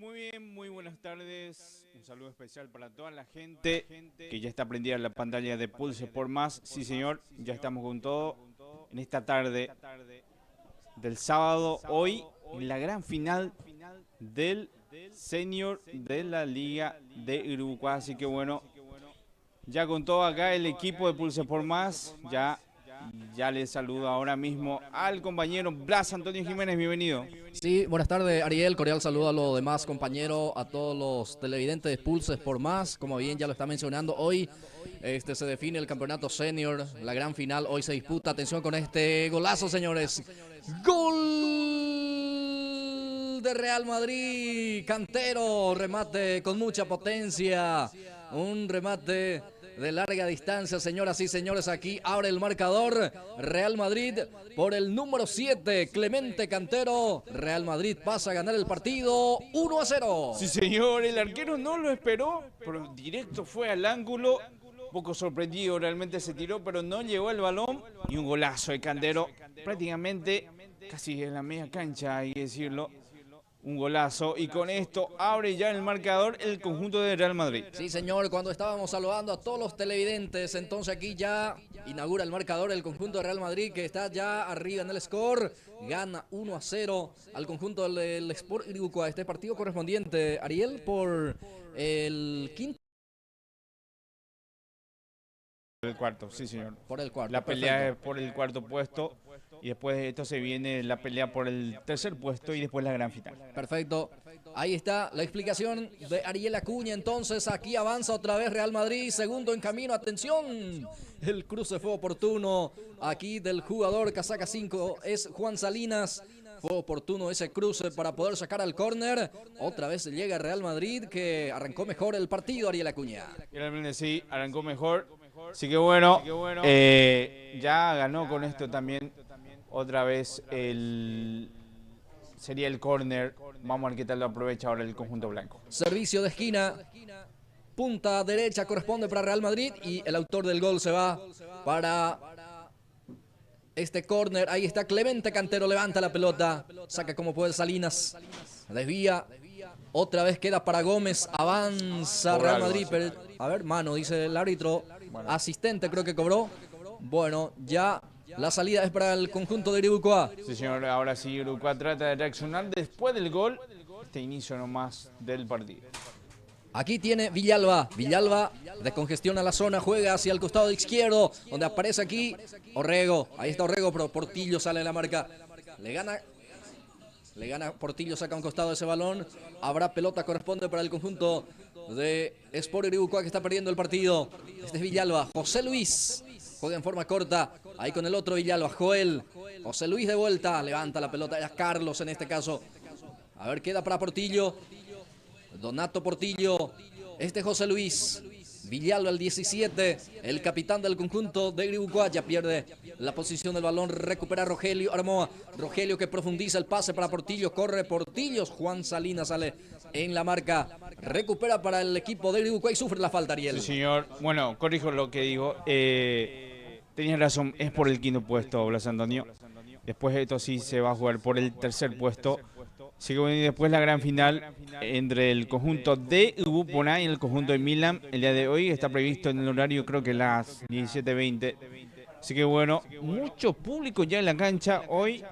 Muy bien, muy buenas tardes. Un saludo especial para toda la gente que ya está prendida en la pantalla de Pulse por Más. Sí, señor, ya estamos con todo en esta tarde del sábado. Hoy en la gran final del Senior de la Liga de Uruguay. Así que bueno, ya con todo acá el equipo de Pulse por Más. Ya les saludo ahora mismo al compañero Blas Antonio Jiménez. Bienvenido. Sí, buenas tardes, Ariel. Cordial saludo a los demás compañeros, a todos los televidentes de Pulses por Más. Como bien ya lo está mencionando, hoy se define el campeonato senior, la gran final. Hoy se disputa. Atención con este golazo, señores. Gol de Real Madrid. Cantero, remate con mucha potencia. Un remate de larga distancia, señoras y señores. Aquí abre el marcador Real Madrid por el número 7, Clemente Cantero. Real Madrid pasa a ganar el partido 1-0. Sí, señor, el arquero no lo esperó, pero directo fue al ángulo. Un poco sorprendido, realmente se tiró, pero no llegó el balón. Y un golazo de Cantero, prácticamente casi en la media cancha, hay que decirlo. Un golazo, y con esto abre ya el marcador el conjunto de Real Madrid. Sí, señor, cuando estábamos saludando a todos los televidentes, entonces aquí ya inaugura el marcador el conjunto de Real Madrid, que está ya arriba en el score. Gana 1-0 al conjunto del Sport Uruguay. Este partido correspondiente, Ariel, por el quinto. Por el cuarto, sí, señor. Por el cuarto. La pelea Perfecto. es por el cuarto puesto, y después de esto se viene la pelea por el tercer puesto y después la gran final. Perfecto. Ahí está la explicación de Ariel Acuña. Entonces aquí avanza otra vez Real Madrid. Segundo en camino. Atención. El cruce fue oportuno. Aquí del jugador casaca 5 es Juan Salinas. Fue oportuno ese cruce para poder sacar al córner. Otra vez llega Real Madrid, que arrancó mejor el partido, Ariel Acuña. Realmente sí, arrancó mejor. Así que bueno, ya ganó con esto también otra vez sería el córner. Vamos a ver qué tal lo aprovecha ahora el conjunto blanco. Servicio de esquina. Punta derecha corresponde para Real Madrid y el autor del gol se va para este córner. Ahí está Clemente Cantero, levanta la pelota, saca como puede Salinas, desvía, otra vez queda para Gómez, avanza Real Madrid. A ver, mano, dice el árbitro, asistente creo que cobró. Bueno, ya la salida es para el conjunto de Uruguay. Sí, señor, ahora sí Uruguay trata de reaccionar después del gol. Este inicio nomás del partido. Aquí tiene Villalba. Villalba descongestiona la zona, juega hacia el costado izquierdo, donde aparece aquí Orrego. Ahí está Orrego, pero Portillo sale de la marca. Le gana Portillo, saca un costado de ese balón. Habrá pelota, corresponde para el conjunto de Sport Uruguay, que está perdiendo el partido. Este es Villalba. José Luis juega en forma corta. Ahí con el otro Villalba, Joel. José Luis de vuelta, levanta la pelota. Ya Carlos en este caso. A ver, queda para Portillo. Donato Portillo, este José Luis, Villalba el 17, el capitán del conjunto de Uruguay, ya pierde la posición del balón, recupera Rogelio Armoa, Rogelio que profundiza el pase para Portillo, corre Portillo, Juan Salinas sale en la marca, recupera para el equipo de Uruguay, sufre la falta Ariel. Sí, señor, bueno, corrijo lo que digo, tenías razón, es por el quinto puesto, Blas Antonio. Después esto sí se va a jugar por el tercer puesto. Así que bueno, y después la gran final entre el conjunto de Ubupona y el conjunto de Milan. El día de hoy está previsto en el horario, creo que las 17:20. Así que bueno, mucho público ya en la cancha hoy.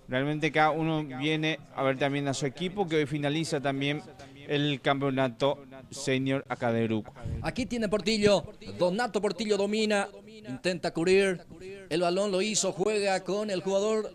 Realmente cada uno viene a ver también a su equipo, que hoy finaliza también el campeonato senior acá de Uruguay. Aquí tiene Portillo, Donato Portillo domina, intenta cubrir, el balón lo hizo, juega con el jugador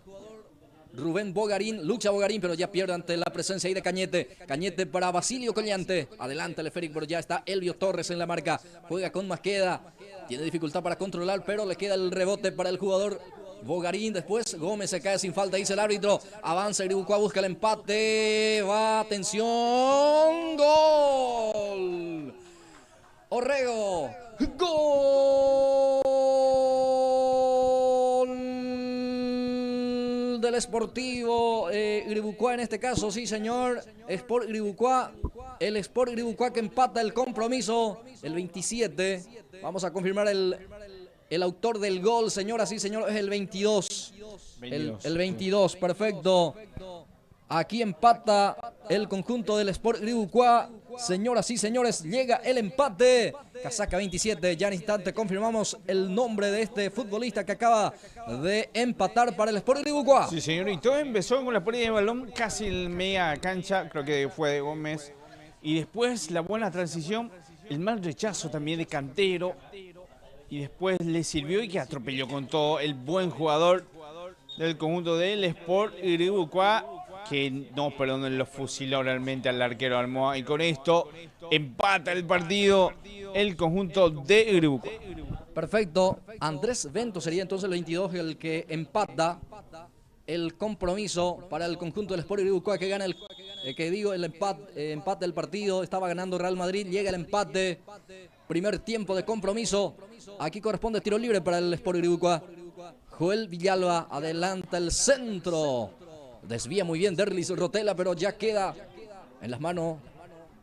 Rubén Bogarín, lucha Bogarín, pero ya pierde ante la presencia ahí de Cañete. Cañete para Basilio Collante. Adelante el esférico, pero ya está Elvio Torres en la marca. Juega con Masqueda. Tiene dificultad para controlar, pero le queda el rebote para el jugador Bogarín. Después Gómez se cae sin falta, dice el árbitro. Avanza Uruguay, busca el empate. Va, atención. Gol. Orrego. Gol del Sportivo Uruguay en este caso, sí señor, Sport Uruguay, el Sport Uruguay que empata el compromiso, el 27, vamos a confirmar el autor del gol, señoras y señores, es el 22, el 22, perfecto, aquí empata el conjunto del Sport Gribucuá. Señoras y señores, llega el empate. Casaca 27, ya en instante confirmamos el nombre de este futbolista que acaba de empatar para el Sport Gribucuá. Sí, señor, y todo empezó con la pérdida de balón casi en media cancha, creo que fue de Gómez. Y después la buena transición, el mal rechazo también de Cantero. Y después le sirvió y que atropelló con todo el buen jugador del conjunto del Sport Gribucuá, que no, perdón, lo fusiló realmente al arquero Almoa. Y con esto empata el partido el conjunto de Gribucuá. Perfecto. Andrés Bento sería entonces el 22 el que empata el compromiso para el conjunto del Sport Gribucuá, que gana el empate del partido. Estaba ganando Real Madrid, llega el empate. Primer tiempo de compromiso. Aquí corresponde tiro libre para el Sport Gribucuá. Joel Villalba adelanta el centro. Desvía muy bien Derlis Rotela, pero ya queda en las manos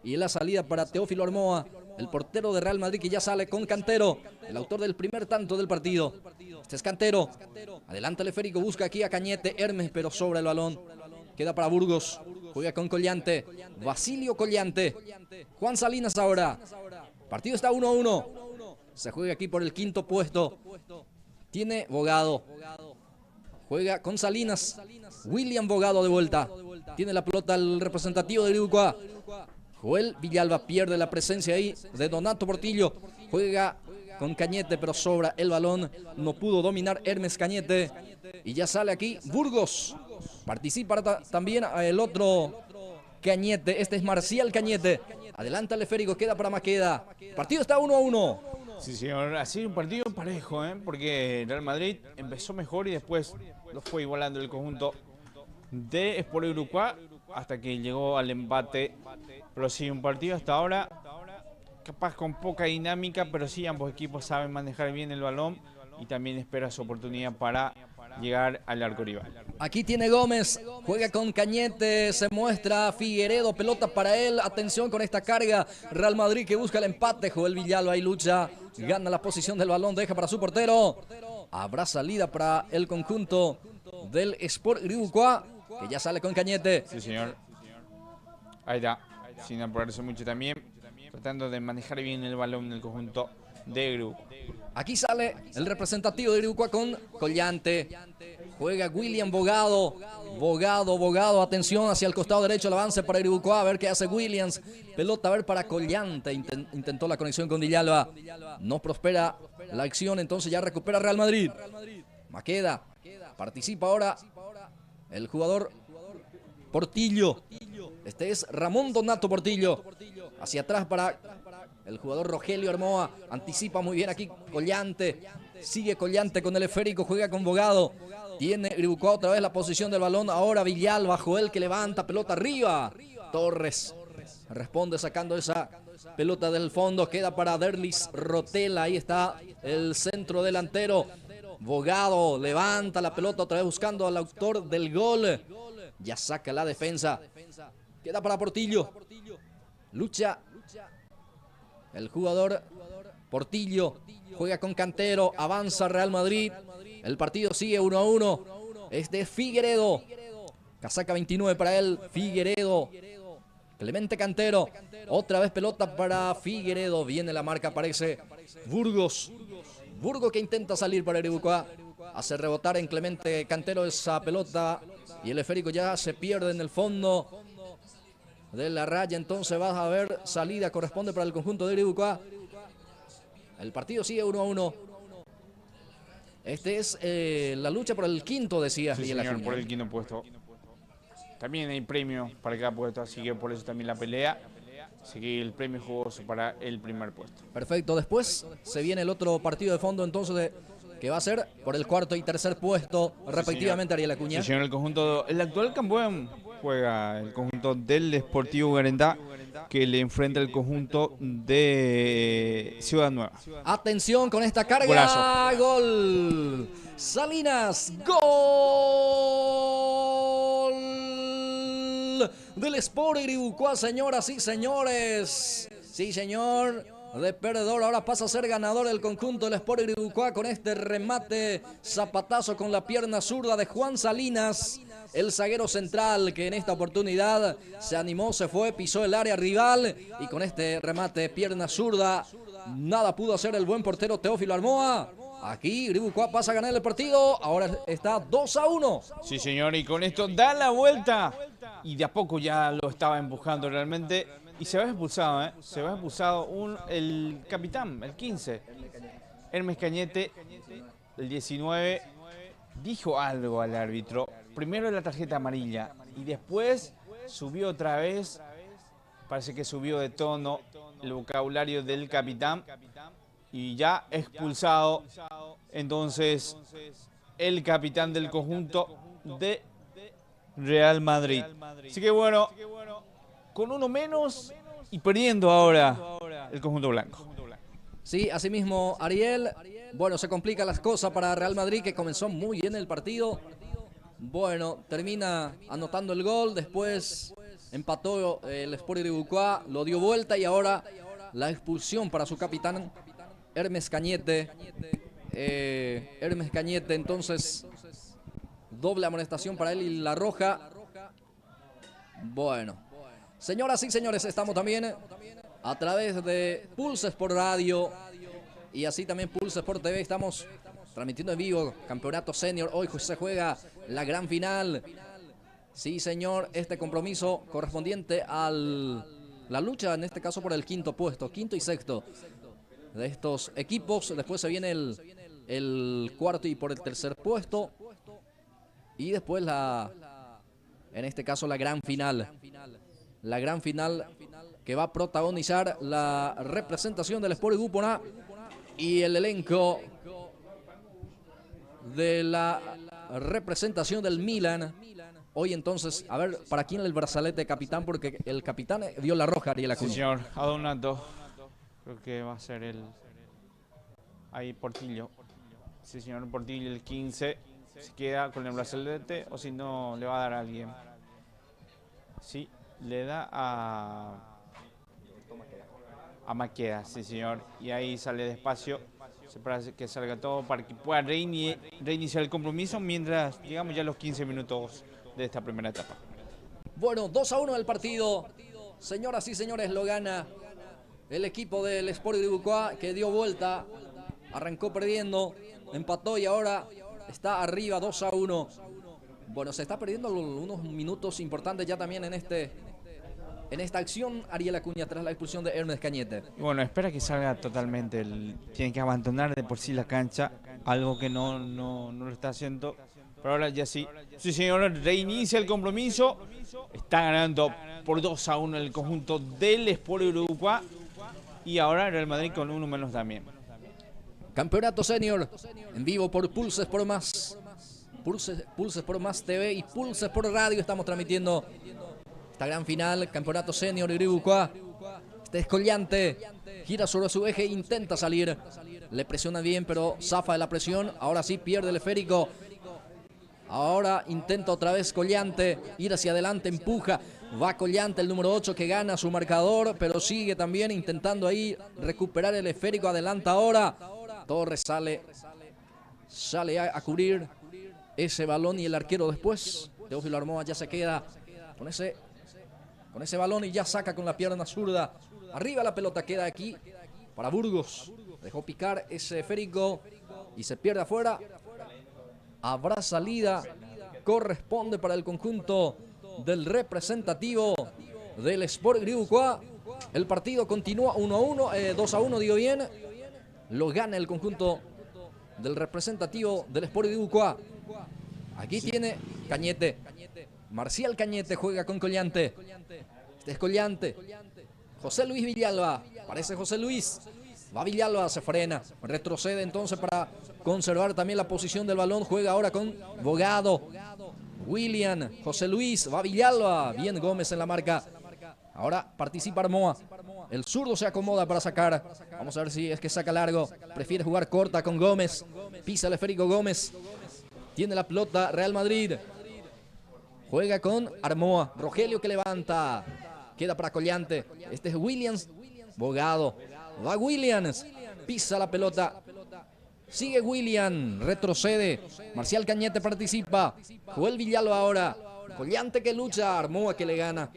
y en la salida para Teófilo Armoa, el portero de Real Madrid, que ya sale con Cantero, el autor del primer tanto del partido. Este es Cantero. Adelanta el esférico, busca aquí a Cañete, Hermes, pero sobra el balón. Queda para Burgos. Juega con Collante. Basilio Collante. Juan Salinas ahora. Partido está 1-1. Se juega aquí por el quinto puesto. Tiene Bogado. Juega con Salinas. William Bogado de vuelta. Tiene la pelota el representativo de Gribucuá. Joel Villalba pierde la presencia ahí de Donato Portillo. Juega con Cañete, pero sobra el balón. No pudo dominar Hermes Cañete. Y ya sale aquí Burgos. Participa también el otro Cañete. Este es Marcial Cañete. Adelanta el esférico, queda para Maqueda. Partido está 1-1. Sí, señor, ha sido un partido parejo, porque Real Madrid empezó mejor y después lo fue igualando el conjunto de Sport Gribucuá hasta que llegó al empate. Pero sí, un partido hasta ahora capaz con poca dinámica, pero sí ambos equipos saben manejar bien el balón y también espera su oportunidad para llegar al arco rival. Aquí tiene Gómez, juega con Cañete, se muestra Figueredo, pelota para él, atención con esta carga, Real Madrid que busca el empate, Joel Villalba ahí lucha, gana la posición del balón, deja para su portero, habrá salida para el conjunto del Sport Gribucuá, que ya sale con Cañete. Sí, señor, ahí está, sin apurarse mucho también, tratando de manejar bien el balón en el conjunto de Gribucuá. Aquí sale el representativo de Gribucuá con Collante. Juega William Bogado. Bogado. Atención hacia el costado derecho. El avance para Gribucuá. A ver qué hace Williams. Pelota a ver para Collante. Intentó la conexión con Villalba. No prospera la acción. Entonces ya recupera Real Madrid. Maqueda. Participa ahora el jugador Portillo. Este es Ramón Donato Portillo. Hacia atrás para el jugador Rogelio Armoa. Anticipa muy bien aquí Collante. Sigue Collante con el esférico. Juega con Bogado. Tiene Gribucuá otra vez la posición del balón. Ahora Villalba. Joel que levanta. Pelota arriba. Torres responde sacando esa pelota del fondo. Queda para Derlis Rotela. Ahí está el centro delantero. Bogado levanta la pelota otra vez buscando al autor del gol. Ya saca la defensa. Queda para Portillo. Lucha el jugador Portillo. Juega con Cantero. Avanza Real Madrid. El partido sigue 1-1. Es de Figueredo. Casaca 29 para él. Figueredo. Clemente Cantero. Otra vez pelota para Figueredo. Viene la marca, aparece Burgos. Burgos que intenta salir para Gribucuá. Hace rebotar en Clemente Cantero esa pelota. Y el esférico ya se pierde en el fondo de la raya. Entonces vas a ver salida. Corresponde para el conjunto de Gribucuá. El partido sigue 1-1. Este es la lucha por el quinto, decía. Sí, señor, por el quinto puesto. También hay premio para cada puesto, así que por eso también la pelea. Así que el premio jugoso para el primer puesto. Perfecto. Después se viene el otro partido de fondo, entonces, que va a ser por el cuarto y tercer puesto, respectivamente, Ariel Acuña. Sí, señor, el actual campeón juega el conjunto del Sportivo Garantá, que le enfrenta el conjunto de Ciudad Nueva. Atención con esta carga. Golazo. Gol. Salinas. Gol del Sport Gribucuá, señoras y señores. Sí, señor. de perdedor. Ahora pasa a ser ganador el conjunto del Sport Iribucuá con este remate zapatazo con la pierna zurda de Juan Salinas, el zaguero central, que en esta oportunidad se animó, se fue, pisó el área rival y con este remate pierna zurda nada pudo hacer el buen portero Teófilo Armoa. Aquí Iribucuá pasa a ganar el partido, ahora está 2-1. Sí, señor, y con esto da la vuelta. Y de a poco ya lo estaba empujando realmente. Y se va expulsado, ¿eh? Se va expulsado el capitán, el 15. Hermes Cañete, el 19, dijo algo al árbitro. Primero la tarjeta amarilla y después subió otra vez. Parece que subió de tono el vocabulario del capitán. Y ya expulsado, entonces, el capitán del conjunto de Real Madrid. Así que bueno, con uno menos y perdiendo ahora el conjunto blanco. Sí, asimismo, Ariel. Bueno, se complican las cosas para Real Madrid, que comenzó muy bien el partido. Bueno, termina anotando el gol, después empató el Sport Iribucuá, lo dio vuelta y ahora la expulsión para su capitán Hermes Cañete. Hermes Cañete, entonces, doble amonestación para él y la roja. Bueno, señoras y señores, estamos también a través de Pulse Sport Radio y así también Pulse Sport TV. Estamos transmitiendo en vivo Campeonato Senior. Hoy se juega la gran final. Sí, señor, este compromiso correspondiente a la lucha, en este caso por el quinto puesto, quinto y sexto de estos equipos. Después se viene el cuarto y por el tercer puesto. Y después en este caso la gran final. La gran final que va a protagonizar la representación del Sport Guponá y el elenco de la representación del Milan. Hoy entonces, a ver, ¿para quién el brazalete de capitán? Porque el capitán dio la roja, Ariel Acuña. Sí, señor, Adonato. Creo que va a ser ahí Portillo. Sí, señor, Portillo, el 15. Se queda con el brazalete o si no, le va a dar a alguien. Sí, le da a Maqueda, sí, señor. Y ahí sale despacio. Para que salga todo para que pueda reiniciar el compromiso mientras llegamos ya a los 15 minutos de esta primera etapa. Bueno, 2-1 el partido. Señoras y señores, lo gana el equipo del Sport Iribucuá, que dio vuelta, arrancó perdiendo, empató y ahora está arriba 2-1. Bueno, se está perdiendo unos minutos importantes ya también en esta acción, Ariel Acuña, tras la expulsión de Hermes Cañete. Bueno, espera que salga totalmente. Tiene que abandonar de por sí la cancha, algo que no lo está haciendo. Pero ahora ya sí. Sí, señor, reinicia el compromiso. Está ganando por 2-1 el conjunto del Sport Iribucuá. Y ahora Real Madrid con uno menos también. Campeonato Senior en vivo por Pulse Sport Más. Pulse Sport Más TV y Pulse Sport Radio. Estamos transmitiendo esta gran final, Campeonato Senior Iribucuá. Este es Collante, gira sobre su eje, intenta salir. Le presiona bien, pero zafa de la presión. Ahora sí pierde el esférico. Ahora intenta otra vez Collante ir hacia adelante, empuja. Va Collante, el número 8, que gana su marcador, pero sigue también intentando ahí recuperar el esférico. Adelanta ahora. Torres sale a cubrir ese balón y el arquero después. Teófilo Armoa ya se queda con ese balón y ya saca con la pierna zurda. Arriba la pelota queda aquí para Burgos. Dejó picar ese esférico y se pierde afuera. Habrá salida. Corresponde para el conjunto del representativo del Sport Iribucuá. El partido continúa 2-1, digo bien. Lo gana el conjunto del representativo del Sport Iribucuá. Aquí tiene Cañete. Marcial Cañete juega con Collante. Este es Collante. José Luis Villalba. Parece José Luis. Va Villalba, se frena. Retrocede entonces para conservar también la posición del balón. Juega ahora con Bogado. William. José Luis. Va Villalba. Bien Gómez en la marca. Ahora participa Armoa. El zurdo se acomoda para sacar. Vamos a ver si es que saca largo. Prefiere jugar corta con Gómez. Pisa el esférico Gómez. Tiene la pelota Real Madrid. Juega con Armoa. Rogelio que levanta. Queda para Collante. Este es Williams. Bogado. Va Williams, pisa la pelota. Sigue William, retrocede. Marcial Cañete participa. Joel Villalba ahora. Collante que lucha, Armoa que le gana.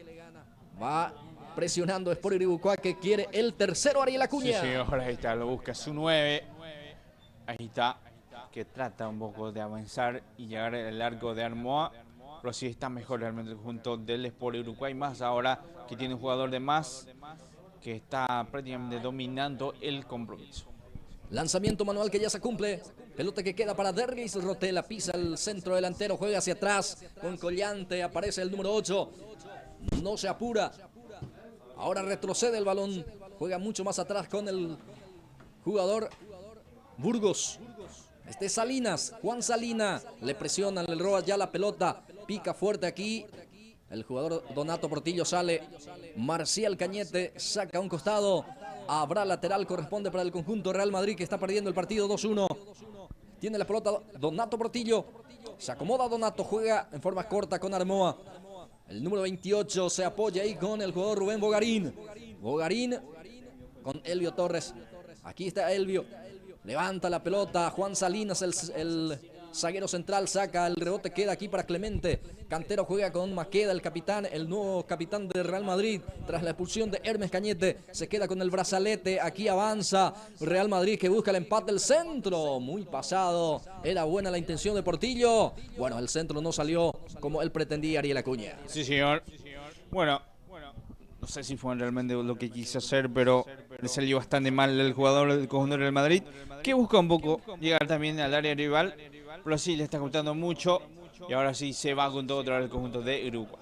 Va presionando Sport Iribucuá que quiere el tercero, Ariel Acuña. Sí, señor, ahí está, lo busca su 9. Ahí está, que trata un poco de avanzar y llegar al arco de Armoa. Pero sí está mejor realmente el conjunto del Sport Iribucuá, y más ahora que tiene un jugador de más que está prácticamente dominando el compromiso. Lanzamiento manual que ya se cumple. Pelota que queda para Dergis Rotela. Pisa el centro delantero. Juega hacia atrás con Collante. Aparece el número 8. No se apura. Ahora retrocede el balón. Juega mucho más atrás con el jugador Burgos. Este es Salinas. Juan Salinas. Le presionan, le roba ya la pelota. Pica fuerte aquí. El jugador Donato Portillo sale. Marcial Cañete saca a un costado. Habrá lateral, corresponde para el conjunto Real Madrid que está perdiendo el partido 2-1. Tiene la pelota Donato Portillo. Se acomoda Donato, juega en forma corta con Armoa. El número 28 se apoya ahí con el jugador Rubén Bogarín. Bogarín con Elvio Torres. Aquí está Elvio. Levanta la pelota. Juan Salinas, el zaguero central, saca el rebote, queda aquí para Clemente. Cantero juega con Maqueda, el capitán, el nuevo capitán de Real Madrid. Tras la expulsión de Hermes Cañete, se queda con el brazalete. Aquí avanza Real Madrid que busca el empate del centro. Muy pasado. Era buena la intención de Portillo. Bueno, el centro no salió como él pretendía, Ariel Acuña. Sí, señor. Bueno, no sé si fue realmente lo que quiso hacer, pero le salió bastante mal el jugador del conjunto del Madrid, que busca un poco llegar también al área rival, pero sí le está costando mucho, y ahora sí se va con todo otra vez el conjunto de Iribucuá.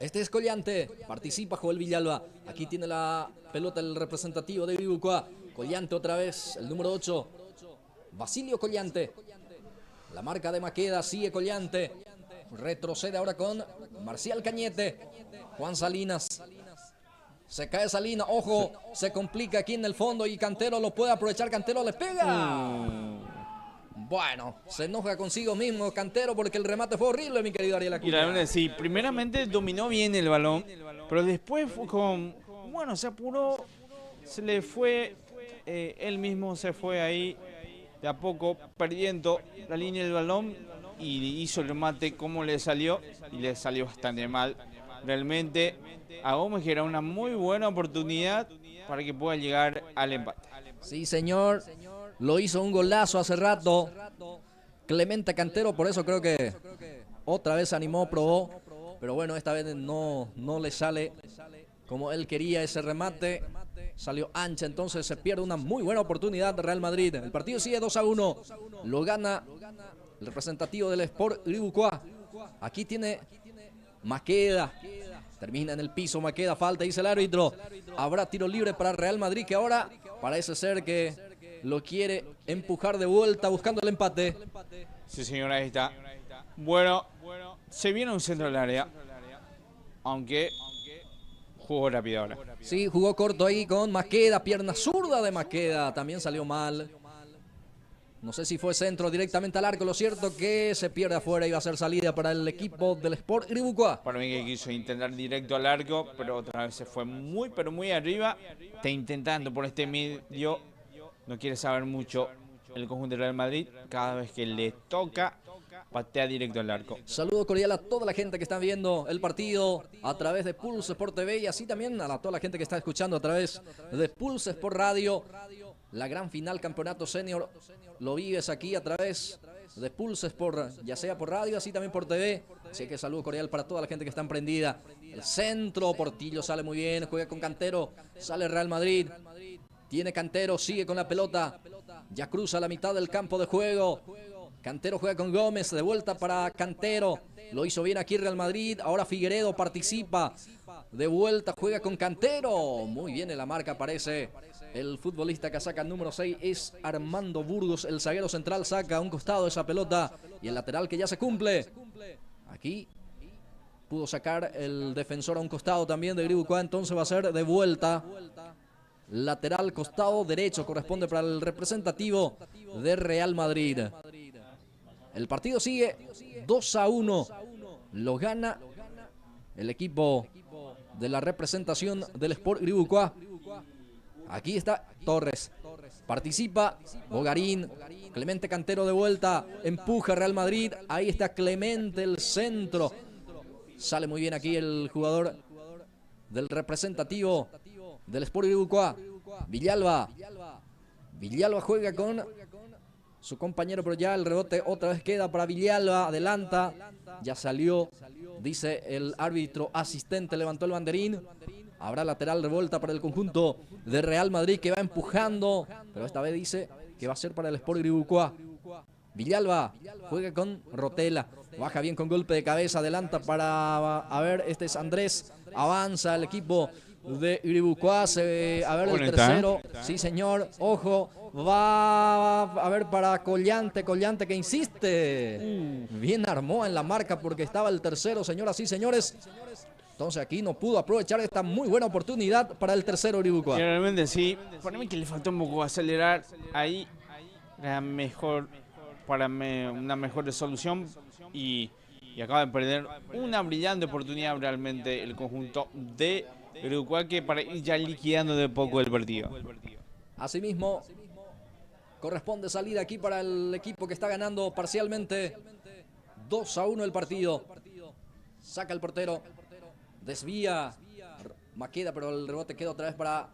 Este es Collante, participa Joel Villalba. Aquí tiene la pelota el representativo de Iribucuá. Collante otra vez, el número 8. Basilio Collante. La marca de Maqueda, sigue Collante. Retrocede ahora con Marcial Cañete. Juan Salinas. Se cae Salinas, ojo, se complica aquí en el fondo y Cantero lo puede aprovechar. Cantero le pega. Bueno, se enoja consigo mismo Cantero porque el remate fue horrible, mi querido Ariel Acuña. Y realmente sí, primeramente dominó bien el balón, pero después fue bueno, se apuró, se le fue, él mismo se fue ahí de a poco perdiendo la línea del balón y hizo el remate como le salió, y le salió bastante mal. Realmente a Gómez era una muy buena oportunidad para que pueda llegar al empate. Sí, señor. Lo hizo un golazo hace rato. Clemente Cantero, por eso creo que otra vez animó, probó. Pero bueno, esta vez no le sale como él quería ese remate. Salió ancha, entonces se pierde una muy buena oportunidad de Real Madrid. El partido sigue 2-1. Lo gana el representativo del Sport Iribucuá. Aquí tiene Maqueda. Termina en el piso Maqueda, falta, dice el árbitro. Habrá tiro libre para Real Madrid, que ahora parece ser que lo quiere empujar de vuelta buscando el empate. Sí, señor, ahí está. Bueno, se viene un centro del área, aunque jugó rápido ahora. Sí, jugó corto ahí con Maqueda, pierna zurda de Maqueda, también salió mal. No sé si fue centro directamente al arco, lo cierto que se pierde afuera y va a ser salida para el equipo del Sport Iribucuá. Para mí que quiso intentar directo al arco, pero otra vez se fue muy, pero muy arriba. Está intentando por este medio, no quiere saber mucho el conjunto del Real Madrid. Cada vez que le toca, patea directo al arco. Saludo cordial a toda la gente que está viendo el partido a través de Pulse Sport TV y así también a toda la gente que está escuchando a través de Pulse Sport Radio. La gran final campeonato senior lo vives aquí a través de Pulse Sport, ya sea por radio, así también por TV. Así que saludo cordial para toda la gente que está emprendida. El centro, Portillo sale muy bien, juega con Cantero, sale Real Madrid. Tiene Cantero, sigue con la pelota. Ya cruza la mitad del campo de juego. Cantero juega con Gómez, de vuelta para Cantero. Lo hizo bien aquí Real Madrid. Ahora Figueredo participa. De vuelta juega con Cantero. Muy bien en la marca aparece el futbolista que saca el número 6. Es Armando Burgos. El zaguero central saca a un costado esa pelota. Y el lateral que ya se cumple. Aquí pudo sacar el defensor a un costado también de Iribucuá. Entonces va a ser de vuelta. Lateral costado derecho corresponde para el representativo de Real Madrid. El partido sigue 2-1. Lo gana el equipo de la representación del Sport Iribucuá. Aquí está Torres. Participa Bogarín. Clemente Cantero de vuelta. Empuja Real Madrid. Ahí está Clemente, el centro. Sale muy bien aquí el jugador del representativo del Sport Guipúzcoa. Villalba. Villalba juega con su compañero, pero ya el rebote otra vez queda para Villalba. Adelanta. Ya salió, dice el árbitro asistente. Levantó el banderín. Habrá lateral revuelta para el conjunto de Real Madrid que va empujando. Pero esta vez dice que va a ser para el Sport Guipúzcoa. Villalba juega con Rotela. Baja bien con golpe de cabeza. Adelanta para... A ver, este es Andrés. Avanza el equipo de Guipúzcoa. A ver el tercero. Sí, señor. Ojo. Va a ver para Collante. Collante que insiste. Bien armó en la marca porque estaba el tercero, señoras y señores. Entonces aquí no pudo aprovechar esta muy buena oportunidad para el tercero Guipúzcoa. Realmente sí. Para mí que le faltó un poco acelerar. Ahí era mejor, una mejor resolución. Y acaba de perder una brillante oportunidad realmente el conjunto de Guipúzcoa, que para ir ya liquidando de poco el partido. Asimismo, corresponde salida aquí para el equipo que está ganando parcialmente 2-1 el partido. Saca el portero. Desvía Maqueda, pero el rebote queda otra vez para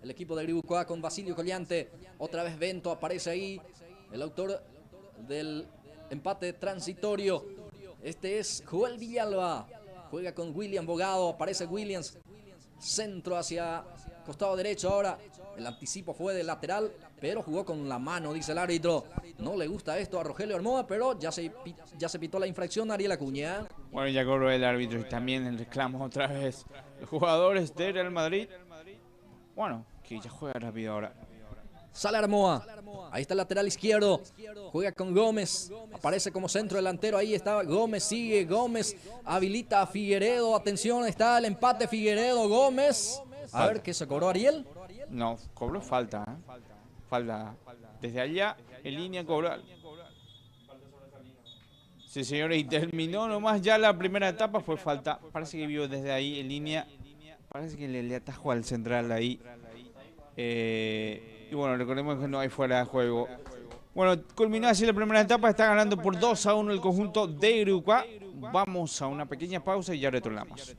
el equipo de Guipúzcoa con Basilio Collante. Otra vez Bento aparece ahí, el autor del empate transitorio. Este es Joel Villalba. Juega con William Bogado. Aparece Williams. Centro hacia costado derecho ahora. El anticipo fue de lateral, pero jugó con la mano, dice el árbitro. No le gusta esto a Rogelio Armoa, pero ya se pitó la infracción Ariel Acuña. Bueno, ya cobró el árbitro y también el reclamo otra vez. Los jugadores de Real Madrid. Bueno, que ya juega rápido ahora. Sale Armoa. Ahí está el lateral izquierdo. Juega con Gómez. Aparece como centro delantero. Ahí está Gómez. Sigue Gómez. Habilita a Figueredo. Atención, está el empate Figueredo. Gómez. A ver qué se cobró Ariel. No, cobró falta. Falta. Desde allá, en línea cobró. Sí, señores, y terminó nomás ya la primera etapa. Fue falta. Parece que vio desde ahí en línea. Parece que le atajó al central ahí. Y bueno, recordemos que no hay fuera de juego. Bueno, culminó así la primera etapa. Está ganando por 2-1 el conjunto de Guipúzcoa. Vamos a una pequeña pausa y ya retornamos.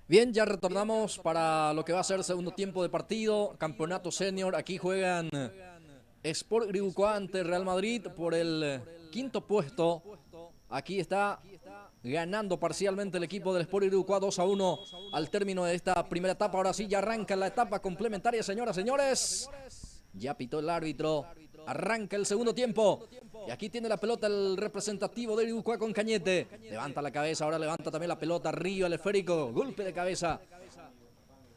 Bien, ya retornamos para lo que va a ser el segundo tiempo de partido. Campeonato Senior. Aquí juegan Sport Guipúzcoa ante Real Madrid por el quinto puesto. Aquí está ganando parcialmente el equipo del Sport Guipúzcoa 2-1 al término de esta primera etapa. Ahora sí ya arranca la etapa complementaria, señoras y señores. Ya pitó el árbitro. Arranca el segundo tiempo. Y aquí tiene la pelota el representativo de Guipúzcoa con Cañete. Levanta la cabeza, ahora levanta también la pelota arriba, el esférico. Golpe de cabeza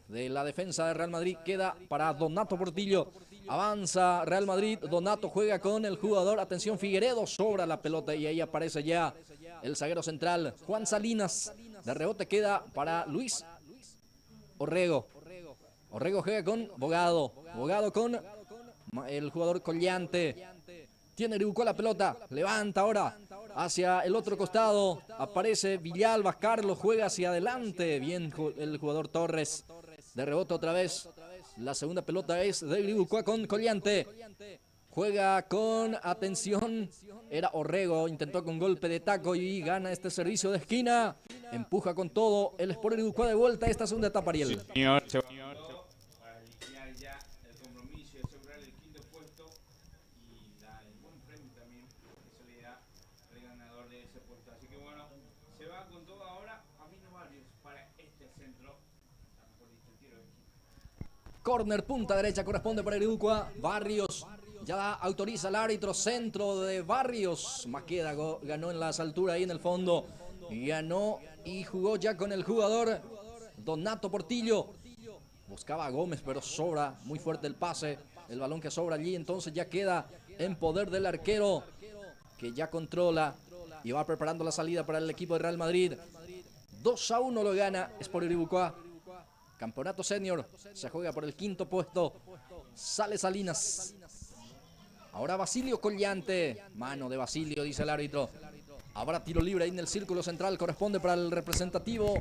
de la defensa de Real Madrid. Queda para Donato Portillo. Avanza Real Madrid. Donato juega con el jugador. Atención, Figueredo sobra la pelota y ahí aparece ya el zaguero central, Juan Salinas. De rebote queda para Luis Orrego. Orrego juega con Bogado. Bogado con el jugador Collante. Tiene Guipúzcoa la pelota. Levanta ahora hacia el otro costado. Aparece Villalba. Carlos juega hacia adelante. Bien el jugador Torres. De rebote otra vez. La segunda pelota es de Guipúzcoa con Collante. Juega con atención. Era Orrego. Intentó con golpe de taco y gana este servicio de esquina. Empuja con todo el Sport Guipúzcoa de vuelta a esta segunda etapa, Ariel. Sí, señor. Para liquidar ya el compromiso y asegurar el quinto puesto y dar el buen premio también que se le da al ganador de ese puesto. Así que bueno, se va con todo ahora Camilo Barrios para este centro. Mejor dicho, el tiro de esquina. Corner, punta derecha, corresponde para Guipúzcoa. Barrios ya autoriza el árbitro, centro de Barrios. Maqueda ganó en las alturas ahí en el fondo. Ganó y jugó ya con el jugador Donato Portillo. Buscaba a Gómez, pero sobra muy fuerte el pase. El balón que sobra allí, entonces ya queda en poder del arquero, que ya controla y va preparando la salida para el equipo de Real Madrid. 2-1 lo gana Sport Guipúzcoa. Campeonato Senior, se juega por el quinto puesto. Sale Salinas. Ahora Basilio Collante. Mano de Basilio, dice el árbitro. Habrá tiro libre ahí en el círculo central. Corresponde para el representativo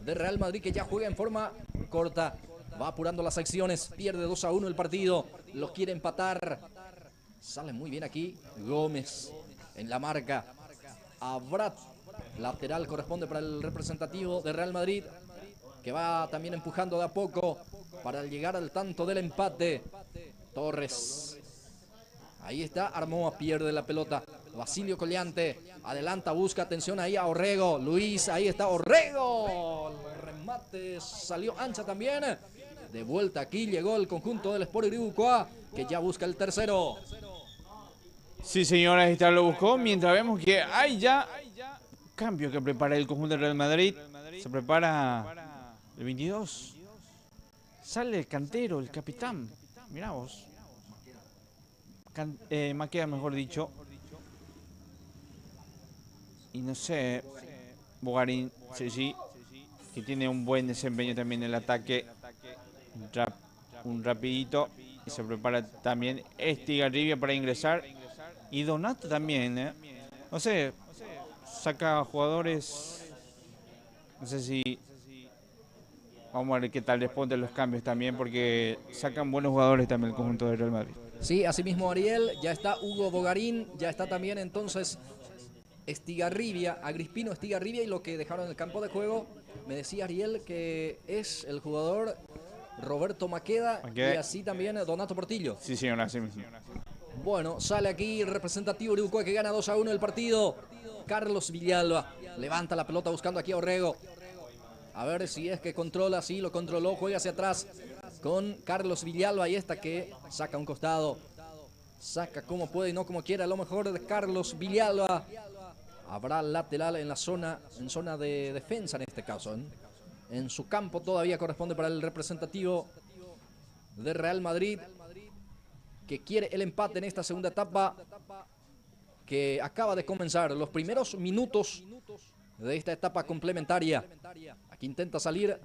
de Real Madrid, que ya juega en forma corta. Va apurando las acciones. Pierde 2-1 el partido. Lo quiere empatar. Sale muy bien aquí Gómez en la marca. Habrá lateral, corresponde para el representativo de Real Madrid, que va también empujando de a poco para llegar al tanto del empate. Torres. Ahí está, Armoa, pierde la pelota. Basilio Collante, adelanta, busca, atención ahí a Orrego. Luis, ahí está Orrego. El remate salió ancha también. De vuelta aquí llegó el conjunto del Sport Guipúzcoa, que ya busca el tercero. Sí, señora, ahí está, lo buscó. Mientras vemos que hay ya cambio que prepara el conjunto del Real Madrid. Se prepara el 22. Sale el cantero, el capitán. Mirá vos. Maqueda, mejor dicho. Y no sé, Bogarín, sí, que tiene un buen desempeño también en el ataque. Un rapidito. Y se prepara también Estigarribia para ingresar. Y Donato también, No sé, saca jugadores. No sé si... Vamos a ver qué tal responden los cambios también, porque sacan buenos jugadores también el conjunto del Real Madrid. Sí, asimismo Ariel, ya está Hugo Bogarín, ya está también entonces Estigarribia, Agrispino Estigarribia, y lo que dejaron en el campo de juego, me decía Ariel que es el jugador Roberto Maqueda y así también Donato Portillo. Sí, señora, así mismo. Bueno, sale aquí el representativo Guipúzcoa, que gana 2-1 el partido. Carlos Villalba levanta la pelota buscando aquí a Orrego. A ver si es que controla, sí, lo controló, juega hacia atrás con Carlos Villalba, y esta que saca un costado. Saca como puede y no como quiere, a lo mejor de Carlos Villalba. Habrá lateral en la zona, en zona de defensa en este caso. En su campo todavía corresponde para el representativo de Real Madrid, que quiere el empate en esta segunda etapa que acaba de comenzar. Los primeros minutos de esta etapa complementaria. Aquí intenta salir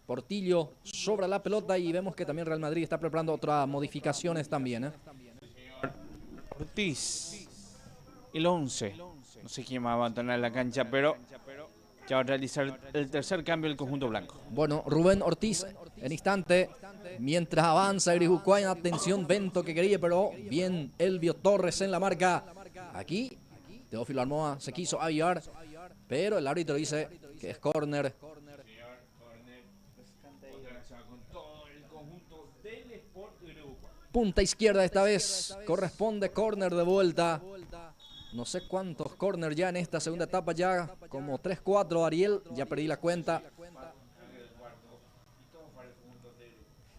Portillo, sobra la pelota y vemos que también Real Madrid está preparando otras modificaciones también. Ortiz, el 11. No sé quién va a abandonar la cancha, pero ya va a realizar el tercer cambio del conjunto blanco. Bueno, Rubén Ortiz en instante, mientras avanza Guipúzcoa. Atención, Bento que quería, pero bien Elvio Torres en la marca. Aquí Teófilo Armoa se quiso aviar, pero el árbitro dice que es córner. Punta izquierda esta vez, corresponde córner de vuelta. No sé cuántos córner ya en esta segunda etapa, ya como 3, 4, Ariel, ya perdí la cuenta.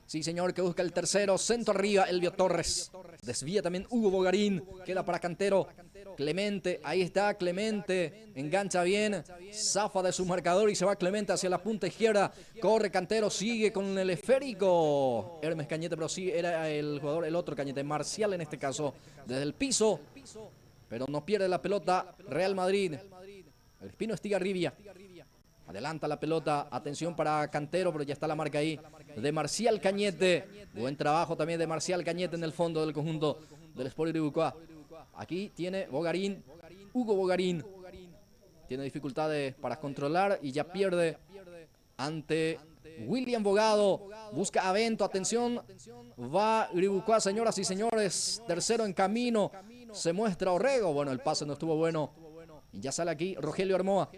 Sí, señor, que busca el tercero, centro arriba, Elvio Torres. Desvía también Hugo Bogarín, queda para Cantero. Clemente, ahí está Clemente, engancha bien, zafa de su marcador y se va Clemente hacia la punta izquierda. Corre Cantero, sigue con el esférico. Hermes Cañete, pero sí era el jugador, el otro Cañete, Marcial en este caso, desde el piso. Pero no pierde la pelota Real Madrid. El Espino Estigarribia. Adelanta la pelota, atención para Cantero, pero ya está la marca ahí de Marcial Cañete. Buen trabajo también de Marcial Cañete en el fondo del conjunto del Sport Iribucuá. Aquí tiene Bogarín, Hugo Bogarín. Tiene dificultades para controlar y ya pierde ante William Bogado. Busca a Bento, atención. Va Iribucuá, señoras y señores. Tercero en camino. Se muestra Orrego. Bueno, el pase no estuvo bueno. Y ya sale aquí Rogelio Armoa.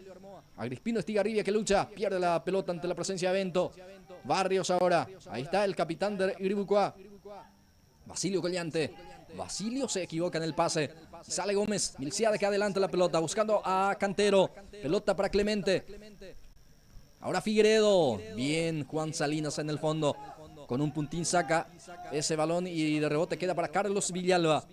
Agrispino Estigarribia que lucha, pierde la pelota ante la presencia de Bento. Barrios ahora, ahí está el capitán de Iribucuá. Basilio Collante. Basilio se equivoca en el pase. Sale Gómez, Milciades que adelanta la pelota, buscando a Cantero. Pelota para Clemente. Ahora Figueredo. Bien, Juan Salinas en el fondo. Con un puntín saca ese balón y de rebote queda para Carlos Villalba.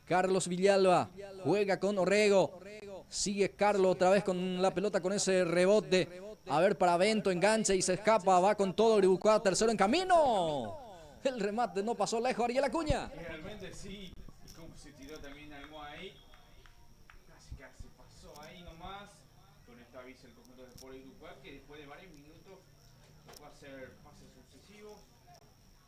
Carlos Villalba juega con Orrego. Sigue Carlos otra vez con la pelota con ese rebote. A ver para Bento, engancha y se escapa. Va con todo Iribucuá, tercero en camino. El remate no pasó lejos, Ariel Acuña. Realmente sí. Y como se tiró también algo ahí. Casi pasó ahí nomás. Con esta avisa el conjunto de Sport Iribucuá que después de varios minutos fue a hacer pases sucesivos.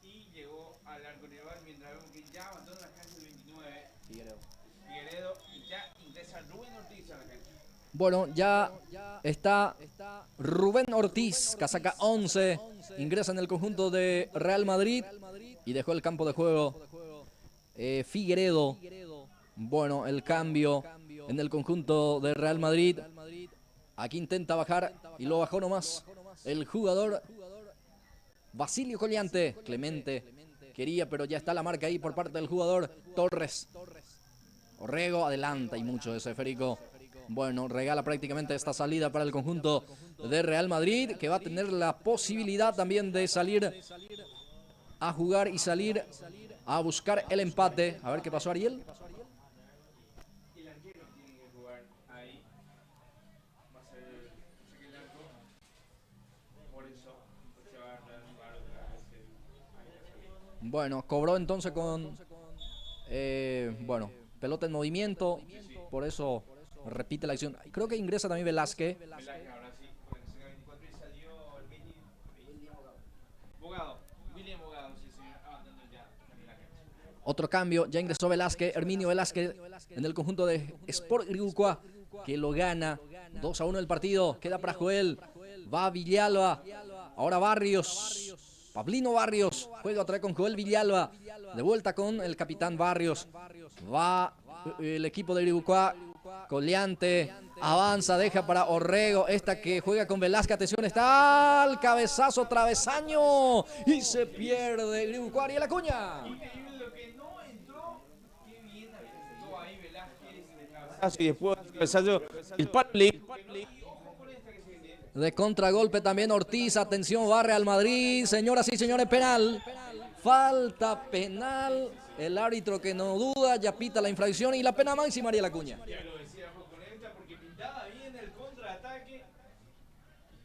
Y llegó al arco rival mientras vemos que ya abandona la cancha del 29. Figueredo y ya ingresa Rubén Ortiz a la cancha. Bueno, ya está Rubén Ortiz, casaca 11, ingresa en el conjunto de Real Madrid y dejó el campo de juego Figueredo. Bueno, el cambio en el conjunto de Real Madrid. Aquí intenta bajar y lo bajó nomás el jugador Basilio Collante. Clemente quería, pero ya está la marca ahí por parte del jugador Torres. Orrego adelanta y mucho ese esférico. Bueno, regala prácticamente esta salida para el conjunto de Real Madrid, que va a tener la posibilidad también de salir a jugar y salir a buscar el empate. A ver qué pasó, Ariel. El arquero tiene que jugar ahí. Va a ser el arco. Por eso se va a dar Bueno, cobró entonces con bueno, pelota en movimiento. Por eso repite la acción. Creo que ingresa también Velázquez. Velázquez ahora sí, con el 24 y salió el William Bogado, sí señor, abandonando ya la cancha. Otro cambio, ya ingresó Velázquez, Herminio Velázquez en el conjunto de Sport Iribucuá, que lo gana 2-1 el partido. Queda para Joel, va Villalba, ahora Barrios. Pablino Barrios juega otra vez con Joel Villalba. De vuelta con el capitán Barrios. Va el equipo de Iribucuá. Collante avanza, deja para Orrego. Esta que juega con Velázquez. Atención, está el cabezazo travesaño. Y se pierde Iribucuá. Ariel Acuña. Increíble lo que no entró. Qué bien adelantó ahí Velázquez de cabezazo y después el cabezazo. El palo. De contragolpe también Ortiz, atención, va Real Madrid, señoras y señores, penal, falta penal, el árbitro que no duda, ya pita la infracción y la pena máxima, Ariel Acuña. Ya lo decía Joconeta porque pintaba bien el contraataque.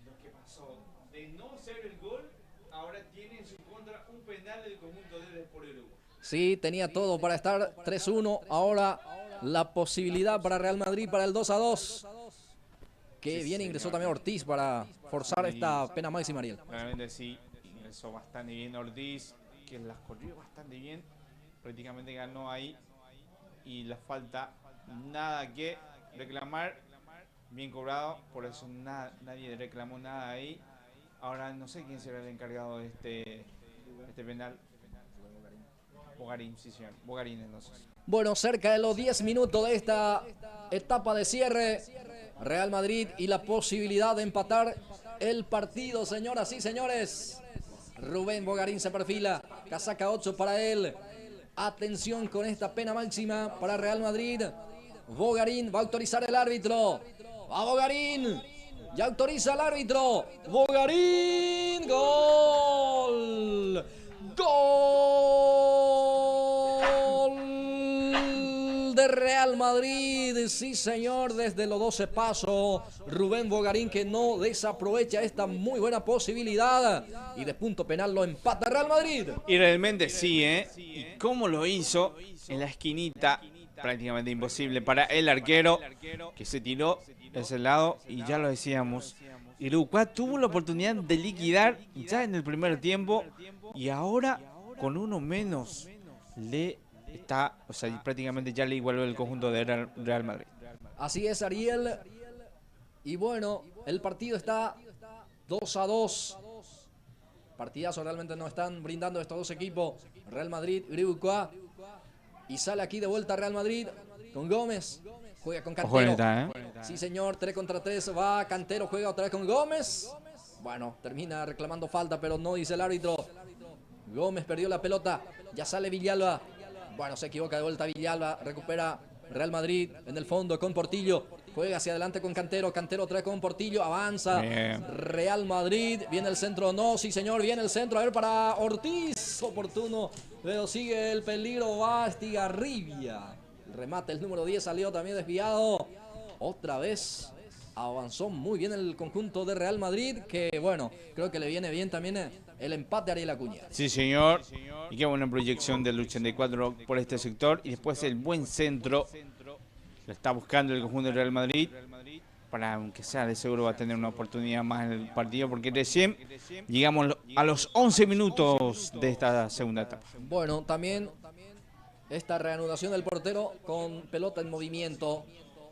Lo que pasó de no ser el gol, ahora tiene en su contra un penal del conjunto del Sport Iribucuá. Sí, tenía todo para estar 3-1, ahora la posibilidad para Real Madrid para el 2-2. Que bien ingresó también Ortiz para forzar esta pena máxima, Ariel. Realmente sí, ingresó bastante bien Ortiz, que las corrió bastante bien, prácticamente ganó ahí y la falta nada que reclamar, bien cobrado, por eso nadie reclamó nada ahí. Ahora no sé quién será el encargado de este penal. Bogarín, sí señor, Bogarín entonces. Bueno, cerca de los 10 minutos de esta etapa de cierre. Real Madrid y la posibilidad de empatar el partido, señoras y señores. Rubén Bogarín se perfila. Casaca 8 para él. Atención con esta pena máxima para Real Madrid. Bogarín va a autorizar el árbitro. Va Bogarín. Ya autoriza el árbitro. Bogarín. Gol. Gol de Real Madrid. Sí, señor, desde los 12 pasos. Rubén Bogarín que no desaprovecha esta muy buena posibilidad. Y de punto penal lo empata Real Madrid. Y realmente sí, ¿eh? Y cómo lo hizo en la esquinita. Prácticamente imposible para el arquero que se tiró ese lado. Y ya lo decíamos, Uruguay tuvo la oportunidad de liquidar ya en el primer tiempo. Y ahora con uno menos le está, o sea, prácticamente ya le igualó el conjunto de Real Madrid. Así es, Ariel. Y bueno, el partido está 2-2. Partidazo realmente nos están brindando estos dos equipos. Real Madrid, Uruguay. Y sale aquí de vuelta Real Madrid con Gómez. Juega con Cantero. Sí, señor, 3 contra 3. Va Cantero, juega otra vez con Gómez. Bueno, termina reclamando falta, pero no dice el árbitro. Gómez perdió la pelota. Ya sale Villalba. Bueno, se equivoca de vuelta Villalba. Recupera Real Madrid en el fondo con Portillo. Juega hacia adelante con Cantero. Cantero trae con Portillo. Avanza. Bien. Real Madrid. Viene el centro. No, sí, señor. Viene el centro. A ver para Ortiz. Oportuno. Pero sigue el peligro. Va Estigarribia. El remate, el número 10 salió también desviado. Otra vez avanzó muy bien el conjunto de Real Madrid. Que bueno, creo que le viene bien también el empate a Ariel Acuña. Sí, señor. Y qué buena proyección del 84 por este sector. Y después el buen centro. Lo está buscando el conjunto del Real Madrid. Para, aunque sea, de seguro va a tener una oportunidad más en el partido. Porque recién llegamos a los 11 minutos de esta segunda etapa. Bueno, también esta reanudación del portero con pelota en movimiento.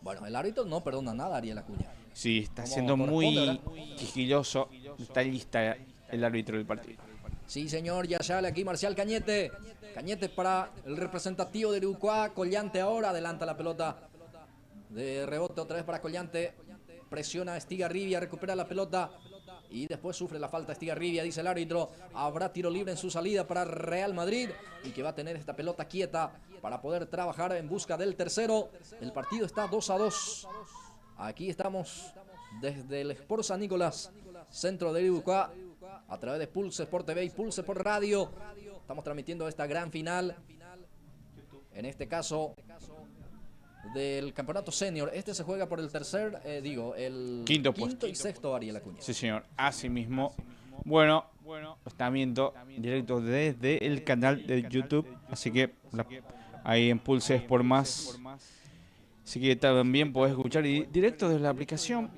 Bueno, el árbitro no perdona nada, Ariel Acuña. Sí, está siendo muy quisquilloso. Está lista el árbitro del partido. Sí, señor, ya sale aquí Marcial Cañete. Cañete para el representativo de Uruguay. Collante ahora, adelanta la pelota. De rebote otra vez para Collante. Presiona a Estigarribia, recupera la pelota. Y después sufre la falta Estigarribia, dice el árbitro. Habrá tiro libre en su salida para Real Madrid. Y que va a tener esta pelota quieta para poder trabajar en busca del tercero. El partido está 2-2. Aquí estamos desde el Sport San Nicolás, centro de Uruguay, a través de Pulse Sport TV y Pulse Sport Radio. Estamos transmitiendo esta gran final. En este caso del campeonato senior. Este se juega por el tercer, el quinto y sexto, Ariel Acuña. Sí, señor. Así mismo. Bueno, lo están viendo directo desde el canal de YouTube. Así que ahí en Pulse Sport Más. Así que también podés escuchar directo desde la aplicación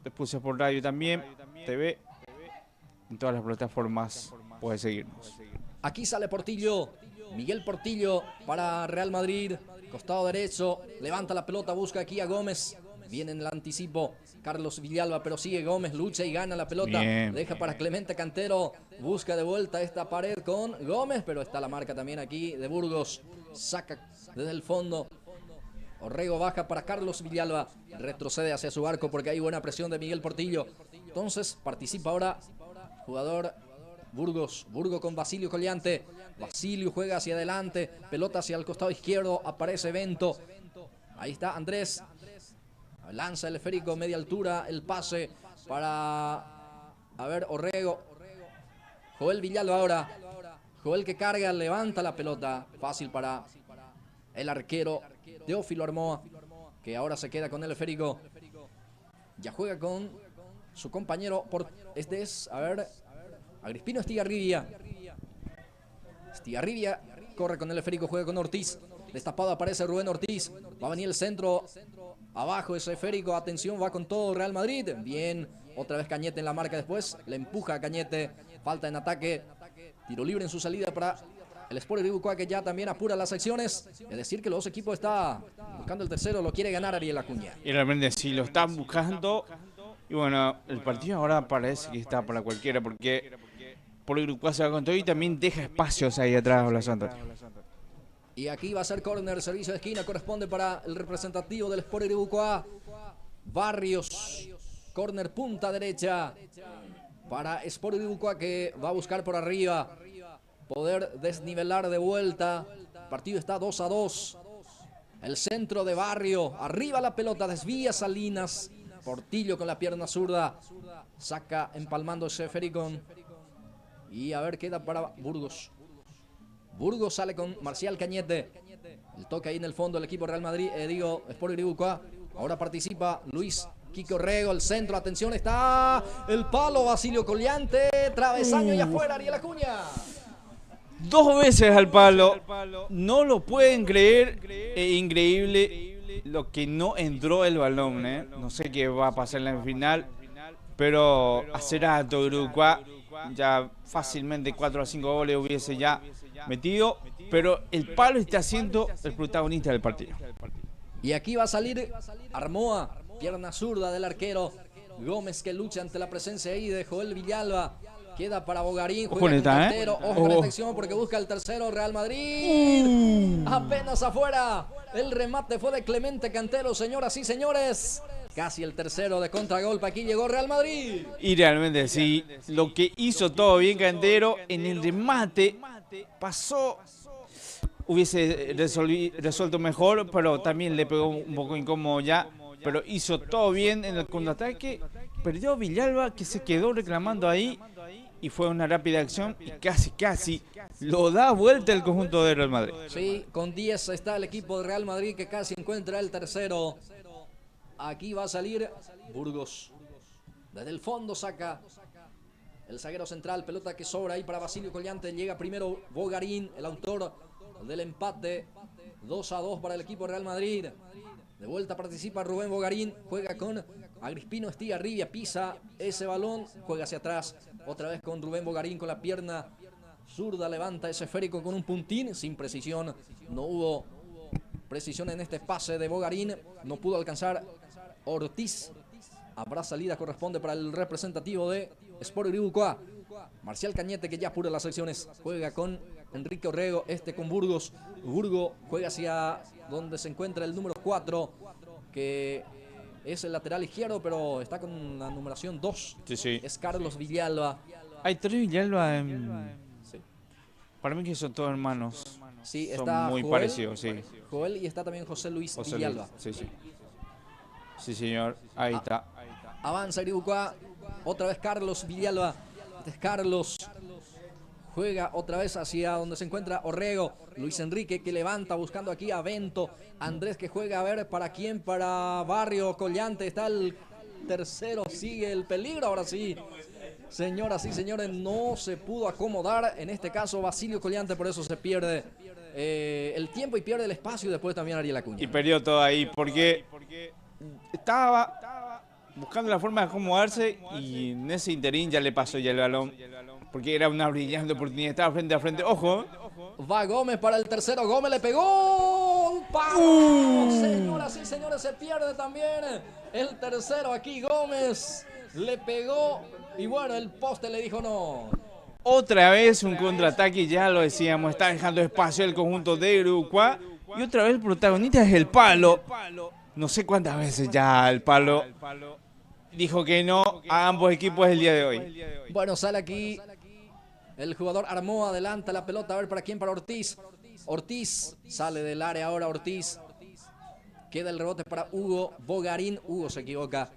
de Pulse Sport Radio también. TV. En todas las plataformas podés seguirnos. Aquí sale Portillo. Miguel Portillo para Real Madrid. Costado derecho, levanta la pelota, busca aquí a Gómez. Viene en el anticipo Carlos Villalba, pero sigue Gómez, lucha y gana la pelota. Bien. Deja para Clemente Cantero, busca de vuelta esta pared con Gómez, pero está la marca también aquí de Burgos. Saca desde el fondo. Orrego baja para Carlos Villalba, retrocede hacia su arco porque hay buena presión de Miguel Portillo. Entonces participa ahora jugador Burgos con Basilio Collante. Basilio juega hacia adelante, pelota hacia el costado izquierdo, aparece Bento. Ahí está Andrés. Lanza el esférico, media altura, el pase para, Orrego. Joel Villalba ahora. Joel que carga, levanta la pelota. Fácil para el arquero Teófilo Armoa, que ahora se queda con el esférico. Ya juega con su compañero. Agrispino Estigarribia. Estigarribia corre con el esférico, juega con Ortiz. Destapado aparece Rubén Ortiz. Va a venir el centro. Abajo ese esférico. Atención, va con todo Real Madrid. Bien. Otra vez Cañete en la marca después. Le empuja a Cañete. Falta en ataque. Tiro libre en su salida para el Sport Uruguay, que ya también apura las acciones. Es decir, que los dos equipos están buscando el tercero. Lo quiere ganar Ariel Acuña. Y realmente sí, lo están buscando. Y bueno, el partido ahora parece que está para cualquiera, porque por Uruguay se va con todo y también deja espacios ahí atrás, Blas Antonio. Y aquí va a ser córner, servicio de esquina, corresponde para el representativo del Sport Iribucoa, Barrios. Córner punta derecha para Sport Iribucoa, que va a buscar por arriba poder desnivelar de vuelta. El partido está 2-2. El centro de Barrio, arriba la pelota, desvía Salinas. Portillo con la pierna zurda, saca empalmando ese Fericón. Y a ver, queda para Burgos. Burgos sale con Marcial Cañete. El toque ahí en el fondo del equipo Real Madrid, Sport Iribucoa. Ahora participa Luis Quique Orrego, el centro, atención, está el palo, Basilio Collante, travesaño y afuera, Ariel Acuña. 2 veces al palo, no lo pueden creer, increíble lo que no entró el balón, no sé qué va a pasar en la final, pero hace rato Iribucoa ya fácilmente 4 a 5 goles hubiese ya metido, pero el palo está siendo el protagonista del partido. Y aquí va a salir Armoa, pierna zurda del arquero Gómez, que lucha ante la presencia ahí de Joel Villalba. Queda para Bogarín, juega con Quintero, ojo con esta acción porque busca el tercero Real Madrid. Apenas afuera, el remate fue de Clemente Cantero, señoras y señores. Casi el tercero de contragolpe, aquí llegó Real Madrid. Y realmente sí, lo que hizo todo bien Cantero, en el remate pasó, hubiese resuelto mejor, pero también le pegó un poco incómodo ya, pero hizo todo bien en el contraataque. Perdió Villalba, que se quedó reclamando ahí, y fue una rápida acción y casi lo da vuelta el conjunto de Real Madrid. Sí, con 10 está el equipo de Real Madrid, que casi encuentra el tercero. Aquí va a salir Burgos. Desde el fondo saca el zaguero central, pelota que sobra ahí para Basilio Collante. Llega primero Bogarín, el autor del empate. 2-2 para el equipo de Real Madrid. De vuelta participa Rubén Bogarín, juega con Agrispino Estigarribia, pisa ese balón, juega hacia atrás, otra vez con Rubén Bogarín con la pierna zurda, levanta ese esférico con un puntín, sin precisión, no hubo precisión en este pase de Bogarín, no pudo alcanzar Ortiz. Habrá salida, corresponde para el representativo de Sport Iribucoa, Marcial Cañete, que ya apura las secciones, juega con Enrique Orrego, con Burgos. Burgo juega hacia donde se encuentra el número 4, que es el lateral izquierdo, pero está con la numeración 2. Sí. Es Carlos Villalba. Hay 3 Villalba sí. Para mí que son todos hermanos. Sí, son está muy Joel, parecidos, sí. Joel, y está también José Luis Villalba. Sí, señor. Ahí está. Avanza Iribucoa. Otra vez Carlos Villalba. Este es Carlos. Juega otra vez hacia donde se encuentra Orrego. Luis Enrique, que levanta buscando aquí a Bento. Andrés, que juega a ver para quién, para Barrio. Collante, está el tercero, sigue el peligro, ahora sí. Señoras y señores, no se pudo acomodar, en este caso Basilio Collante, por eso se pierde el tiempo y pierde el espacio, y después también Ariel Acuña. Y perdió todo ahí, porque estaba buscando la forma de acomodarse, y en ese interín ya le pasó ya el balón, porque era una brillante oportunidad, estaba frente a frente, ojo. Va Gómez para el tercero, Gómez le pegó un palo. Señoras y señores, se pierde también el tercero aquí, Gómez le pegó y bueno, el poste le dijo no. Otra vez un contraataque, ya lo decíamos, está dejando espacio el conjunto de Iribucoa, y otra vez el protagonista es el palo. No sé cuántas veces ya el palo dijo que no a ambos equipos el día de hoy. Bueno, sale aquí el jugador Armoa, adelanta la pelota, a ver para quién, para Ortiz. Ortiz sale del área ahora, Ortiz. Queda el rebote para Hugo Bogarín. Hugo se equivoca.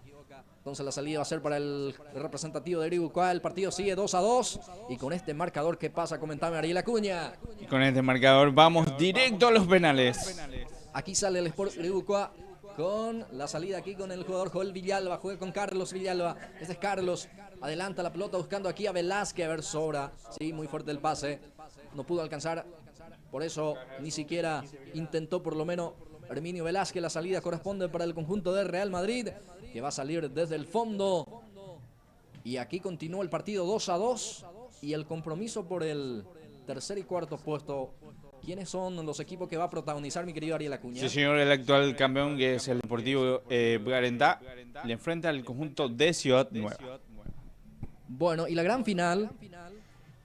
Entonces la salida va a ser para el representativo de Iribucoa. El partido sigue 2-2. Y con este marcador, ¿qué pasa? Comentame, Ariel Acuña. Y con este marcador vamos directo a los penales. Aquí sale el Sport Iribucoa con la salida aquí con el jugador Joel Villalba. Juega con Carlos Villalba. Este es Carlos. Adelanta la pelota buscando aquí a Velázquez. A ver, sobra. Sí, muy fuerte el pase. No pudo alcanzar. Por eso ni siquiera intentó, por lo menos, Herminio Velázquez. La salida corresponde para el conjunto de Real Madrid, que va a salir desde el fondo. Y aquí continúa el partido 2-2. Y el compromiso por el tercer y cuarto puesto. ¿Quiénes son los equipos que va a protagonizar, mi querido Ariel Acuña? Sí, señor, el actual campeón, que es el Deportivo Bugarentá, le enfrenta al conjunto de Ciudad Nueva. Bueno, y la gran final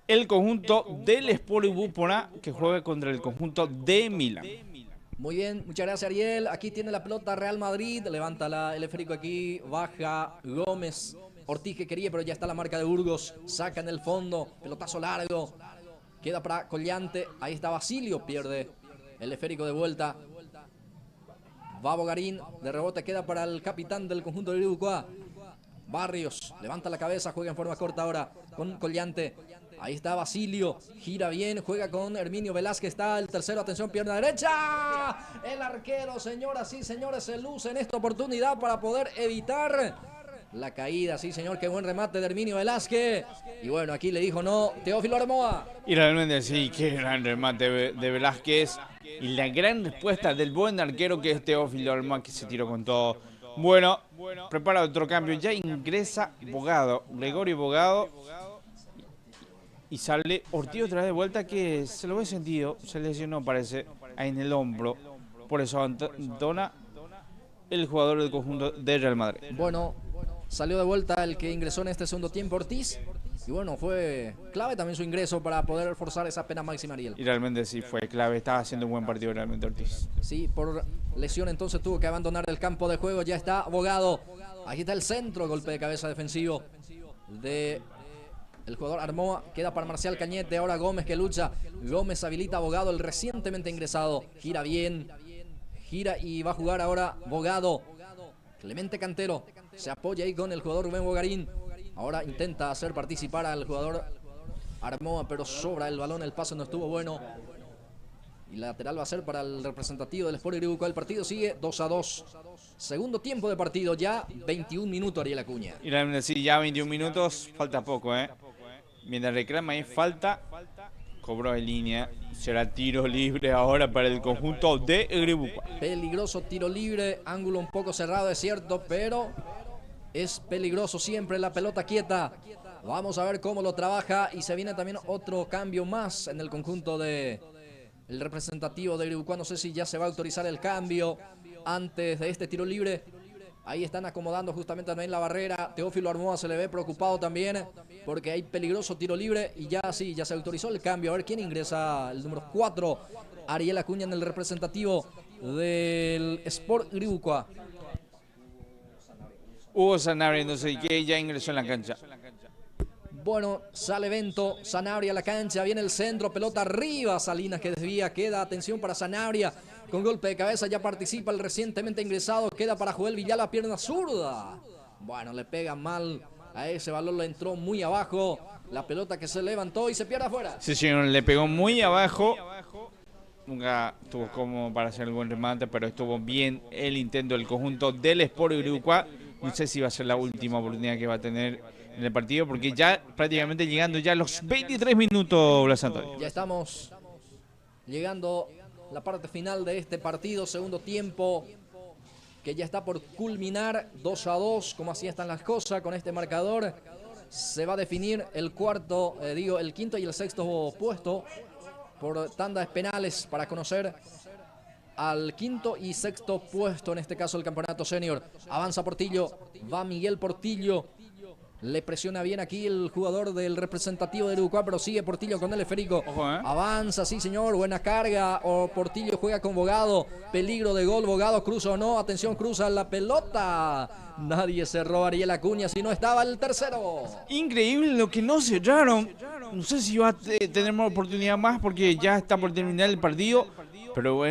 el conjunto del Sport Bupona, que juega contra el conjunto de Milán. Muy bien, muchas gracias Ariel. Aquí tiene la pelota Real Madrid. Levanta el esférico aquí. Baja Gómez. Ortiz que quería, pero ya está la marca de Burgos. Saca en el fondo. Pelotazo largo. Queda para Collante. Ahí está Basilio. Pierde el esférico de vuelta. Va Bogarín. De rebote queda para el capitán del conjunto de Guibucoa. Barrios. Levanta la cabeza. Juega en forma corta ahora con Collante. Ahí está Basilio, gira bien, juega con Herminio Velázquez, está el tercero, atención, pierna derecha. El arquero, señoras y señores, se luce en esta oportunidad para poder evitar la caída. Sí, señor, qué buen remate de Herminio Velázquez. Y bueno, aquí le dijo no, Teófilo Armoa. Y realmente sí, qué gran remate de Velázquez. Y la gran respuesta del buen arquero que es Teófilo Armoa, que se tiró con todo. Bueno, prepara otro cambio, ya ingresa Bogado, Gregorio Bogado. Y sale Ortiz otra vez de vuelta, que se lo ve sentido, se lesionó parece ahí en el hombro. Por eso abandona el jugador del conjunto de Real Madrid. Bueno, salió de vuelta el que ingresó en este segundo tiempo, Ortiz. Y bueno, fue clave también su ingreso para poder forzar esa pena máxima, Ariel. Y realmente sí fue clave, estaba haciendo un buen partido realmente Ortiz. Sí, por lesión entonces tuvo que abandonar el campo de juego, ya está Bogado. Aquí está el centro, golpe de cabeza defensivo de... El jugador Armoa, queda para Marcial Cañete, ahora Gómez que lucha. Gómez habilita a Bogado, el recientemente ingresado. Gira bien, gira y va a jugar ahora Bogado. Clemente Cantero se apoya ahí con el jugador Rubén Bogarín. Ahora intenta hacer participar al jugador Armoa, pero sobra el balón, el pase no estuvo bueno. Y lateral va a ser para el representativo del Sport Guibucoa. El partido sigue 2-2. Segundo tiempo de partido, ya 21 minutos, Ariel Acuña. Y realmente sí, ya 21 minutos, falta poco, Mientras reclama ahí falta, cobró en línea, será tiro libre ahora para el conjunto de Guibucoa. Peligroso tiro libre, ángulo un poco cerrado, es cierto, pero es peligroso siempre la pelota quieta. Vamos a ver cómo lo trabaja y se viene también otro cambio más en el conjunto de el representativo de Guibucoa. No sé si ya se va a autorizar el cambio antes de este tiro libre. Ahí están acomodando justamente también la barrera. Teófilo Armoa se le ve preocupado también porque hay peligroso tiro libre y ya sí, ya se autorizó el cambio. A ver quién ingresa, el número 4, Ariel Acuña en el representativo del Sport Guibucoa. Hugo Sanabria, no sé qué, ya ingresó en la cancha. Bueno, sale Bento, Sanabria a la cancha, viene el centro, pelota arriba, Salinas que desvía, queda atención para Sanabria, con golpe de cabeza ya participa el recientemente ingresado, queda para Joel Villalba, pierna zurda. Bueno, le pega mal a ese balón, le entró muy abajo, la pelota que se levantó y se pierde afuera. Sí, señor, le pegó muy abajo, nunca tuvo como para hacer el buen remate, pero estuvo bien el intento del conjunto del Sport Guibucoa. No sé si va a ser la última oportunidad que va a tener en el partido, porque ya prácticamente llegando ya a los 23 minutos, Blas Antonio. Ya estamos llegando a la parte final de este partido, segundo tiempo, que ya está por culminar 2-2, como así están las cosas con este marcador. Se va a definir el el quinto y el sexto puesto por tandas penales para conocer al quinto y sexto puesto, en este caso el campeonato senior. Avanza Portillo, va Miguel Portillo. Le presiona bien aquí el jugador del representativo de Guibucoa, pero sigue Portillo con el esférico. Ojo, Avanza, sí señor, buena carga. Portillo juega con Bogado. Peligro de gol, Bogado cruza o no. Atención, cruza la pelota. Nadie cerró, Ariel Acuña, si no estaba el tercero. Increíble lo que no cerraron. No sé si va a tener más oportunidad más porque ya está por terminar el partido. Pero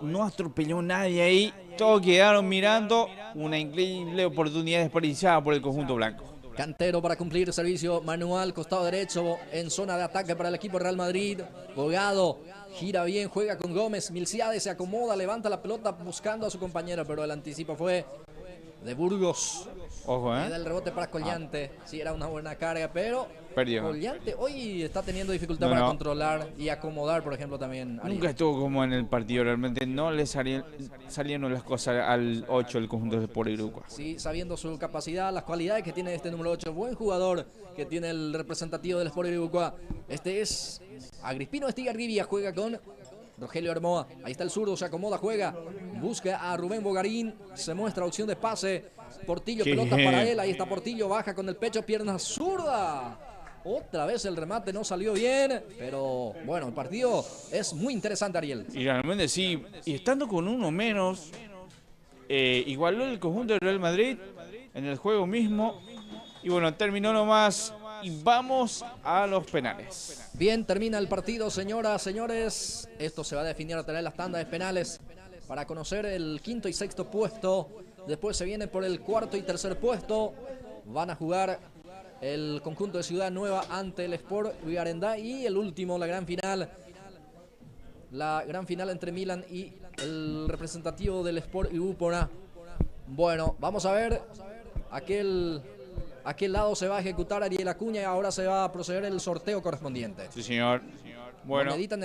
no atropelló nadie ahí. Todos quedaron mirando. Una increíble oportunidad desperdiciada por el conjunto blanco. Cantero para cumplir servicio manual, costado derecho, en zona de ataque para el equipo Real Madrid. Bogado gira bien, juega con Gómez. Milciades se acomoda, levanta la pelota buscando a su compañero, pero el anticipo fue de Burgos. Ojo, Queda el rebote para Collante. Sí, era una buena carga, pero perdió. Collante hoy está teniendo dificultad para controlar y acomodar, por ejemplo, también. Nunca estuvo como en el partido, realmente no le salieron las cosas al 8 el conjunto de Sport Guibucoa. Sí, sabiendo su capacidad, las cualidades que tiene este número 8, buen jugador que tiene el representativo del Sport Guibucoa. Este es Agrispino Estigarribia, juega con Rogelio Armoa, ahí está el zurdo, se acomoda, juega, busca a Rubén Bogarín, se muestra opción de pase, Portillo, pelota para él, ahí está Portillo, baja con el pecho, pierna zurda. Otra vez el remate no salió bien, pero bueno, el partido es muy interesante, Ariel. Y realmente sí, y estando con uno menos, igualó el conjunto del Real Madrid en el juego mismo. Y bueno, terminó nomás y vamos a los penales. Bien, termina el partido, señoras, señores. Esto se va a definir a través de las tandas de penales para conocer el quinto y sexto puesto. Después se viene por el cuarto y tercer puesto. Van a jugar el conjunto de Ciudad Nueva ante el Sport Villarendá. Y el último, la gran final. La gran final entre Milan y el representativo del Sport Ipona. Bueno, vamos a ver a qué lado se va a ejecutar Ariel Acuña y ahora se va a proceder el sorteo correspondiente. Sí, señor. Bueno, Monedita en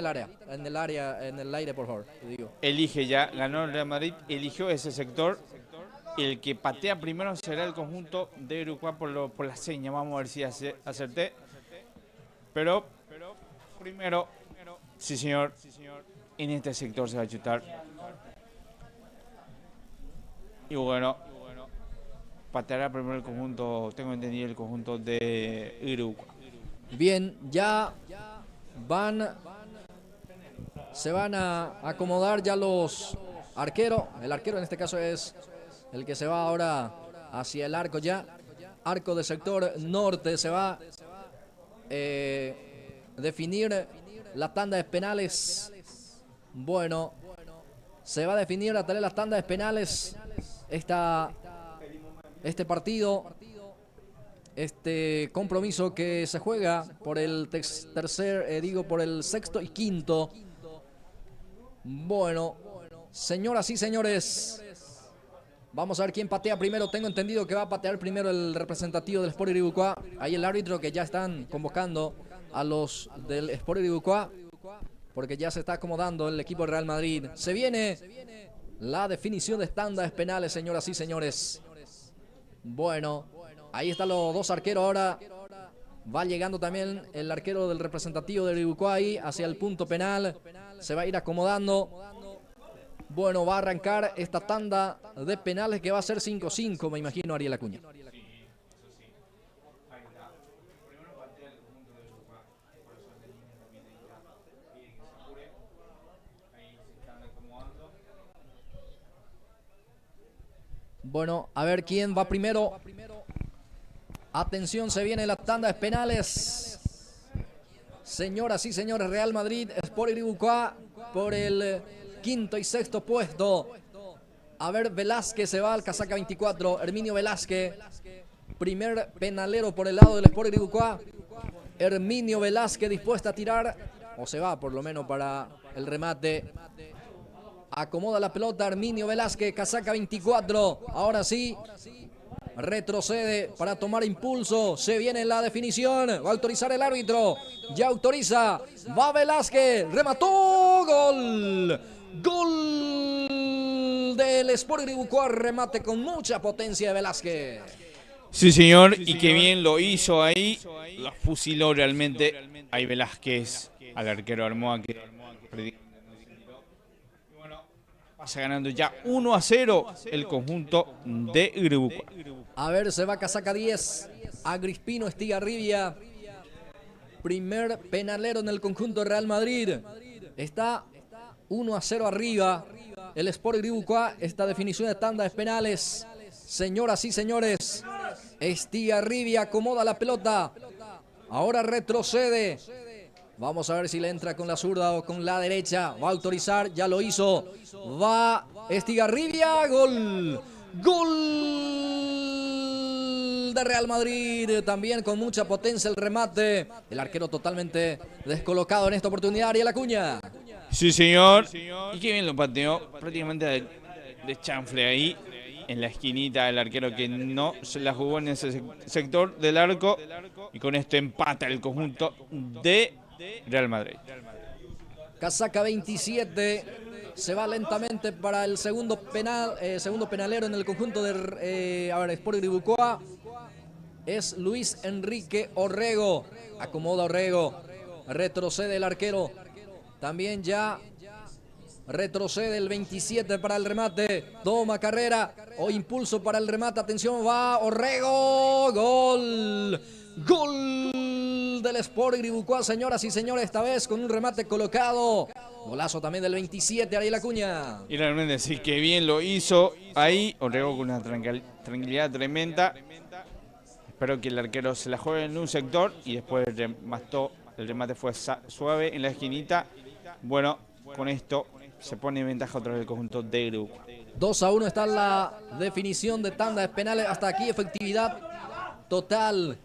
el aire, por favor. Te digo. elige ya, ganó el Real Madrid, eligió ese sector. El que patea primero será el conjunto de Uruguay por la seña. Vamos a ver si acerté. Pero primero, sí señor, en este sector se va a chutar. Y bueno, pateará primero el conjunto, tengo entendido, el conjunto de Uruguay. Bien, ya se van a acomodar ya los arqueros. El arquero en este caso es el que se va ahora hacia el arco ya. Arco de sector norte se va a definir la tanda de penales. Bueno, se va a definir a través de las tandas de penales este partido, este compromiso que se juega por el por el sexto y quinto. Bueno, señoras y señores, vamos a ver quién patea primero. Tengo entendido que va a patear primero el representativo del Sport Iribucuá. Ahí el árbitro que ya están convocando a los del Sport Iribucuá, porque ya se está acomodando el equipo del Real Madrid. Se viene la definición de tandas penales, señoras y señores. Bueno, ahí están los dos arqueros ahora. Va llegando también el arquero del representativo de Iribucuá ahí hacia el punto penal. Se va a ir acomodando. Bueno, va a arrancar esta tanda de penales que va a ser 5-5, me imagino, Ariel Acuña. Bueno, a ver quién va primero. Atención, se viene la tanda de penales. Señoras y señores, Real Madrid, Sport Iribucuá por el quinto y sexto puesto. A ver, Velázquez se va al casaca 24. Herminio Velázquez, primer penalero por el lado del Sport Iribucuá. Herminio Velázquez dispuesta a tirar, o se va por lo menos para el remate. Acomoda la pelota Herminio Velázquez, casaca 24. Ahora sí, retrocede para tomar impulso. Se viene la definición. Va a autorizar el árbitro. Ya autoriza. Va Velázquez. Remató. Gol. Gol del Sport Iribucuá. Remate con mucha potencia de Velázquez. Sí, señor. Y qué bien lo hizo ahí. Lo fusiló realmente. Ahí Velázquez al arquero Armoa que pasa ganando ya 1-0 el conjunto de Iribucuá. A ver, se va casaca 10. Agrispino Estigarribia. Primer penalero en el conjunto Real Madrid. Está 1-0 arriba. El Sport Iribucuá, esta definición de tandas penales. Señoras y señores, Estigarribia acomoda la pelota. Ahora retrocede. Vamos a ver si le entra con la zurda o con la derecha. Va a autorizar, ya lo hizo. Va Estigarribia, gol. Gol de Real Madrid. También con mucha potencia el remate. El arquero totalmente descolocado en esta oportunidad, Ariel Acuña. Sí, señor. Y qué bien lo pateó. Prácticamente de chanfle ahí. En la esquinita el arquero que no se la jugó en ese sector del arco. Y con esto empata el conjunto de Real Madrid. Casaca 27 se va lentamente para el segundo penalero en el conjunto de Sport Iribucuá. Es Luis Enrique Orrego. Acomoda Orrego. Retrocede el arquero. También ya retrocede el 27 para el remate. Toma carrera o impulso para el remate. Atención, va Orrego. Gol. Gol del Sport Gribucuá, señoras y señores, esta vez con un remate colocado. Golazo también del 27, Ariel Acuña. Y realmente sí, que bien lo hizo ahí. Orrego con una tranquilidad tremenda. Espero que el arquero se la juegue en un sector y después remató. El remate fue suave en la esquinita. Bueno, con esto se pone en ventaja otra vez el conjunto de Gribucuá. 2-1 está la definición de tandas penales. Hasta aquí efectividad total.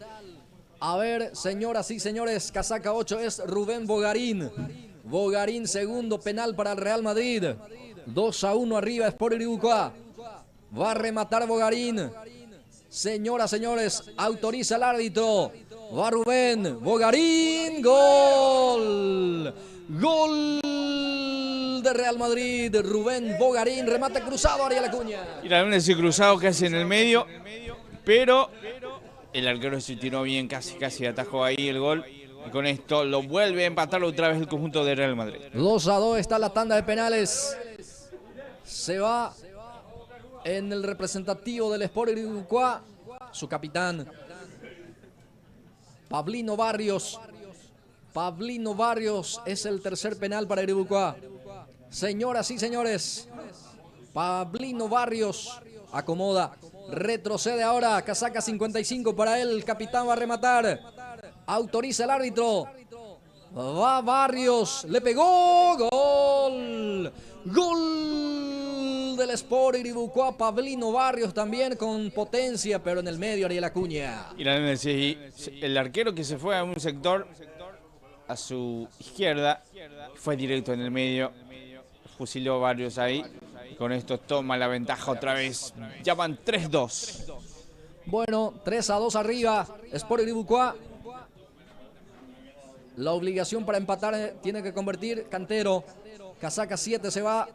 A ver, señoras y señores, casaca 8 es Rubén Bogarín. Bogarín, segundo penal para el Real Madrid. 2-1 arriba Sport Gribucuá. Va a rematar Bogarín. Señoras, señores, autoriza el árbitro. Va Rubén Bogarín. ¡Gol! ¡Gol de Real Madrid! Rubén Bogarín, remate cruzado, Ariel Acuña. Y realmente ese cruzado casi en el medio, pero el arquero se tiró bien, casi atajó ahí el gol. Y con esto lo vuelve a empatar otra vez el conjunto de Real Madrid. 2-2 está la tanda de penales. Se va en el representativo del Sport Gribucuá, su capitán, Pablino Barrios. Pablino Barrios es el tercer penal para Gribucuá. Señoras y señores, Pablino Barrios acomoda, retrocede ahora, casaca 55 para él, el capitán va a rematar. Autoriza el árbitro. Va Barrios, le pegó, gol. Gol del Sport Gribucuá, Pablino Barrios también con potencia, pero en el medio Ariel Acuña. Y realmente sí, el arquero que se fue a un sector a su izquierda fue directo en el medio, fusiló varios ahí. Y con esto toma la ventaja otra vez. Ya van 3-2. Bueno, 3-2 arriba, Sport Gribucuá. La obligación para empatar tiene que convertir Cantero. Casaca 7 se va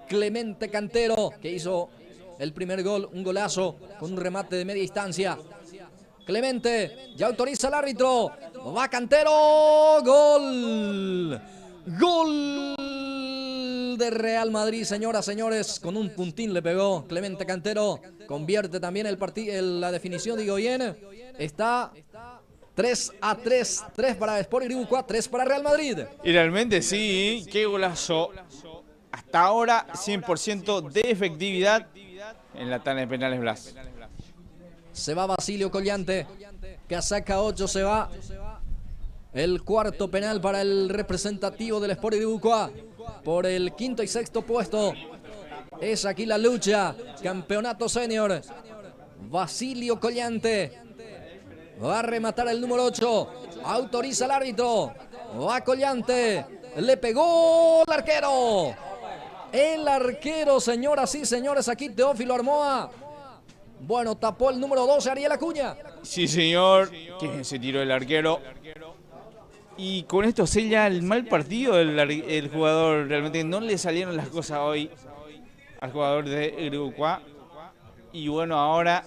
Clemente Cantero, que hizo el primer gol, un golazo con un remate de media distancia. Clemente, ya autoriza el árbitro. Va Cantero, gol. Gol de Real Madrid, señoras, señores. Con un puntín le pegó Clemente Cantero. Convierte también la definición, digo bien. Está 3-3, 3 para Sport Gribucuá, 3 para Real Madrid. Y realmente sí, qué golazo. Hasta ahora 100% de efectividad en la tanda de penales Blas. Se va Basilio Collante, casaca 8 se va. El cuarto penal para el representativo del Sport Gribucuá. Por el quinto y sexto puesto. Es aquí la lucha. Campeonato senior. Basilio Collante. Va a rematar el número 8. Autoriza el árbitro. Va Collante. Le pegó el arquero. El arquero, señoras y señores. Aquí Teófilo Armoa. Bueno, tapó el número 12, Ariel Acuña. Sí, señor. Que se tiró el arquero. Y con esto sella el mal partido del jugador. Realmente no le salieron las cosas hoy al jugador de Gribucuá. Y bueno, ahora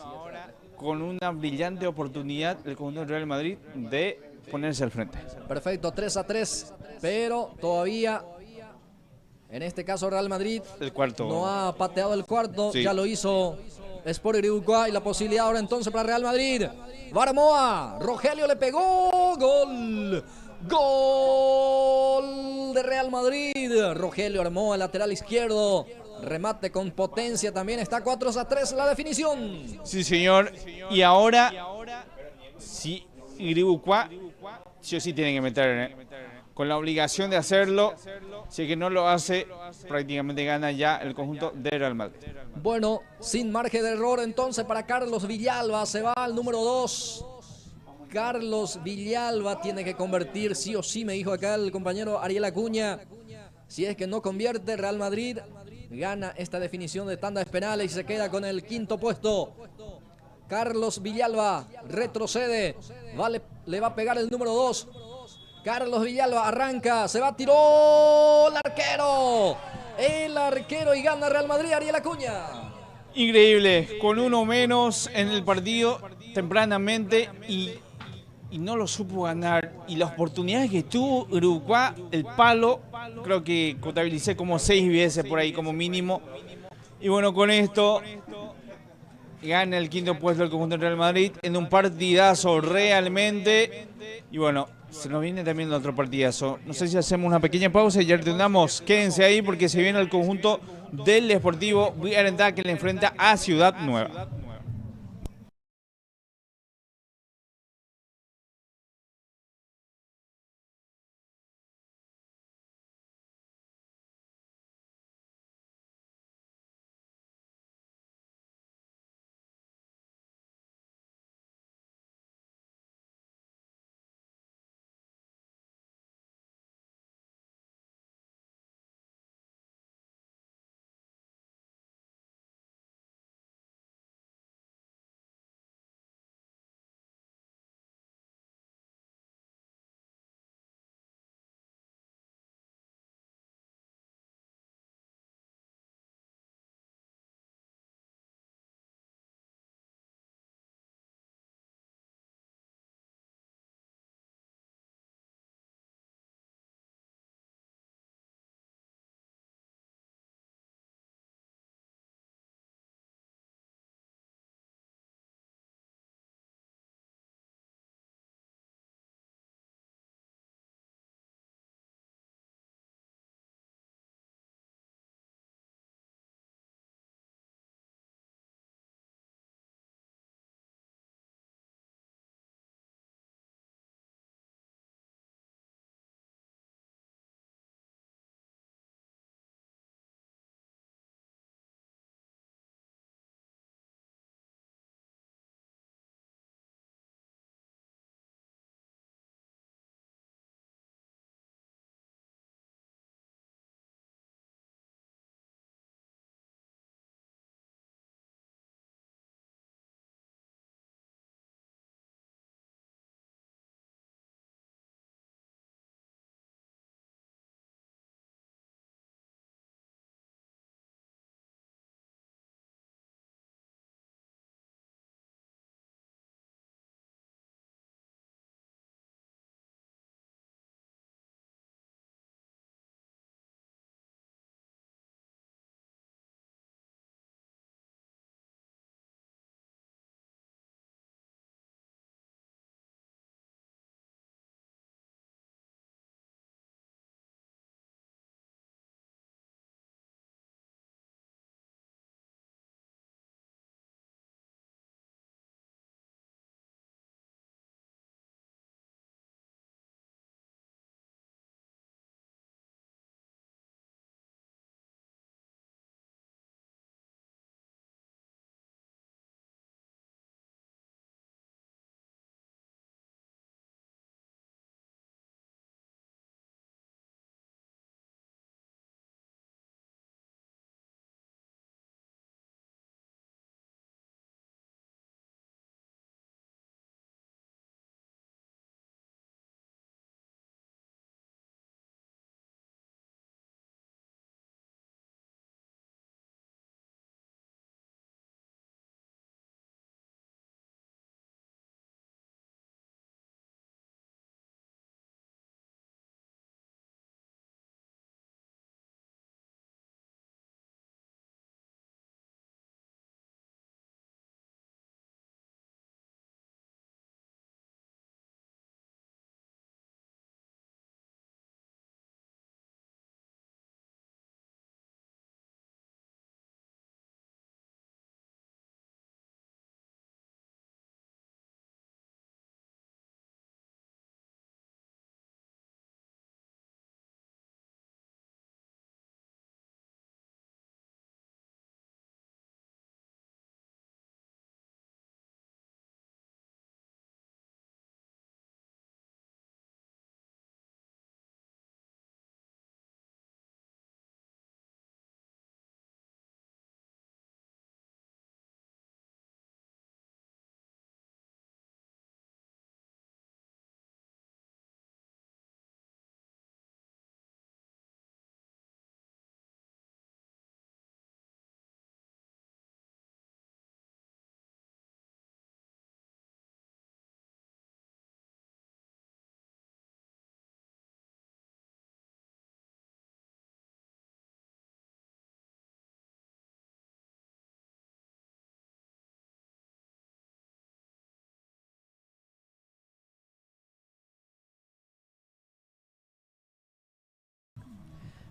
con una brillante oportunidad el conjunto del Real Madrid de ponerse al frente. Perfecto, 3-3, pero todavía, en este caso Real Madrid, el cuarto no ha pateado el cuarto, sí. Ya lo hizo Sport Gribucuá y la posibilidad ahora entonces para Real Madrid. Barmoa, Rogelio le pegó, gol. Gol de Real Madrid. Rogelio Armoa, lateral izquierdo. Remate con potencia también. Está 4-3 la definición. Sí, señor. Y ahora, sí, Gribucuá sí o sí tiene que meter con la obligación de hacerlo. Si es que no lo hace, prácticamente gana ya el conjunto de Real Madrid. Bueno, sin margen de error entonces para Carlos Villalba. Se va al número 2. Carlos Villalba tiene que convertir sí o sí, me dijo acá el compañero Ariel Acuña. Si es que no convierte, Real Madrid gana esta definición de tandas penales y se queda con el quinto puesto. Carlos Villalba retrocede, le va a pegar el número 2. Carlos Villalba arranca, se va, tiró el arquero. El arquero y gana Real Madrid, Ariel Acuña. Increíble, con uno menos en el partido tempranamente y no lo supo ganar. Y las oportunidades que tuvo Gribucuá, el palo, creo que contabilicé como 6 veces por ahí como mínimo. Y bueno, con esto gana el quinto puesto el conjunto del Real Madrid en un partidazo realmente. Y bueno, se nos viene también otro partidazo. No sé si hacemos una pequeña pausa y ya retornamos. Quédense ahí porque se viene el conjunto del Deportivo Villarreal que le enfrenta a Ciudad Nueva.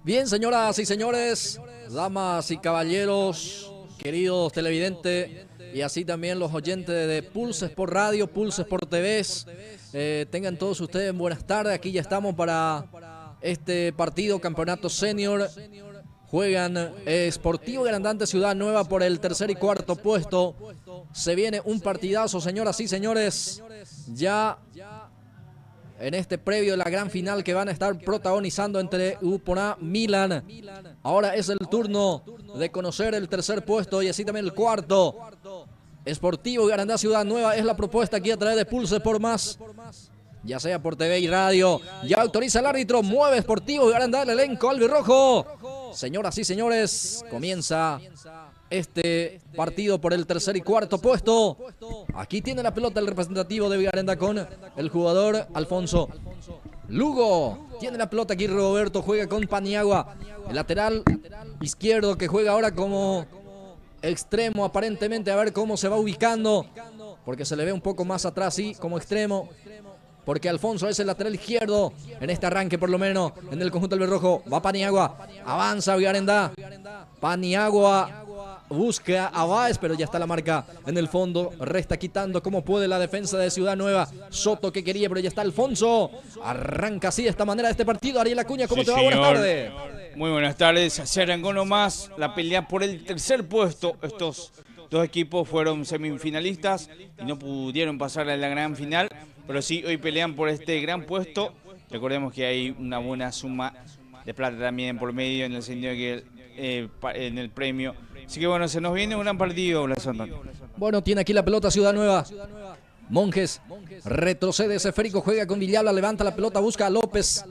Bien, señoras y señores, damas y caballeros, queridos televidentes y así también los oyentes de Pulse Sport Radio, Pulse Sport TV, tengan todos ustedes buenas tardes. Aquí ya estamos para este partido, Campeonato Senior. Juegan Sportivo Grandante Ciudad Nueva por el tercer y cuarto puesto. Se viene un partidazo, señoras y señores, ya en este previo de la gran final que van a estar protagonizando entre Uporá Milan. Ahora es el turno de conocer el tercer puesto y así también el cuarto. Sportivo Garandá Ciudad Nueva es la propuesta aquí a través de Pulse por Más, ya sea por TV y radio. Ya autoriza el árbitro, mueve Sportivo Garandá el elenco albirrojo. Señoras y señores, comienza este partido por el tercer y cuarto puesto. Aquí tiene la pelota el representativo de Vigarenda con el jugador Alfonso Lugo. Tiene la pelota aquí Roberto, juega con Paniagua, el lateral izquierdo que juega ahora como extremo aparentemente, a ver cómo se va ubicando, porque se le ve un poco más atrás, sí, como extremo, porque Alfonso es el lateral izquierdo en este arranque, por lo menos en el conjunto albirrojo. Va Paniagua, avanza Vigarenda, Paniagua busca a Báez, pero ya está la marca en el fondo. Resta quitando como puede la defensa de Ciudad Nueva. Soto que quería, pero ya está Alfonso. Arranca así de esta manera este partido. Ariel Acuña, ¿cómo te va? Señor. Buenas tardes. Muy buenas tardes. Se arrancó nomás la pelea por el tercer puesto. Estos dos equipos fueron semifinalistas y no pudieron pasar a la gran final, pero sí hoy pelean por este gran puesto. Recordemos que hay una buena suma de plata también por medio, en el sentido que en el premio. Así que bueno, se nos viene un gran partido, Blas Antonio. Bueno, tiene aquí la pelota Ciudad Nueva. Monjes retrocede, esférico, juega con Villalba, levanta la pelota, busca a López.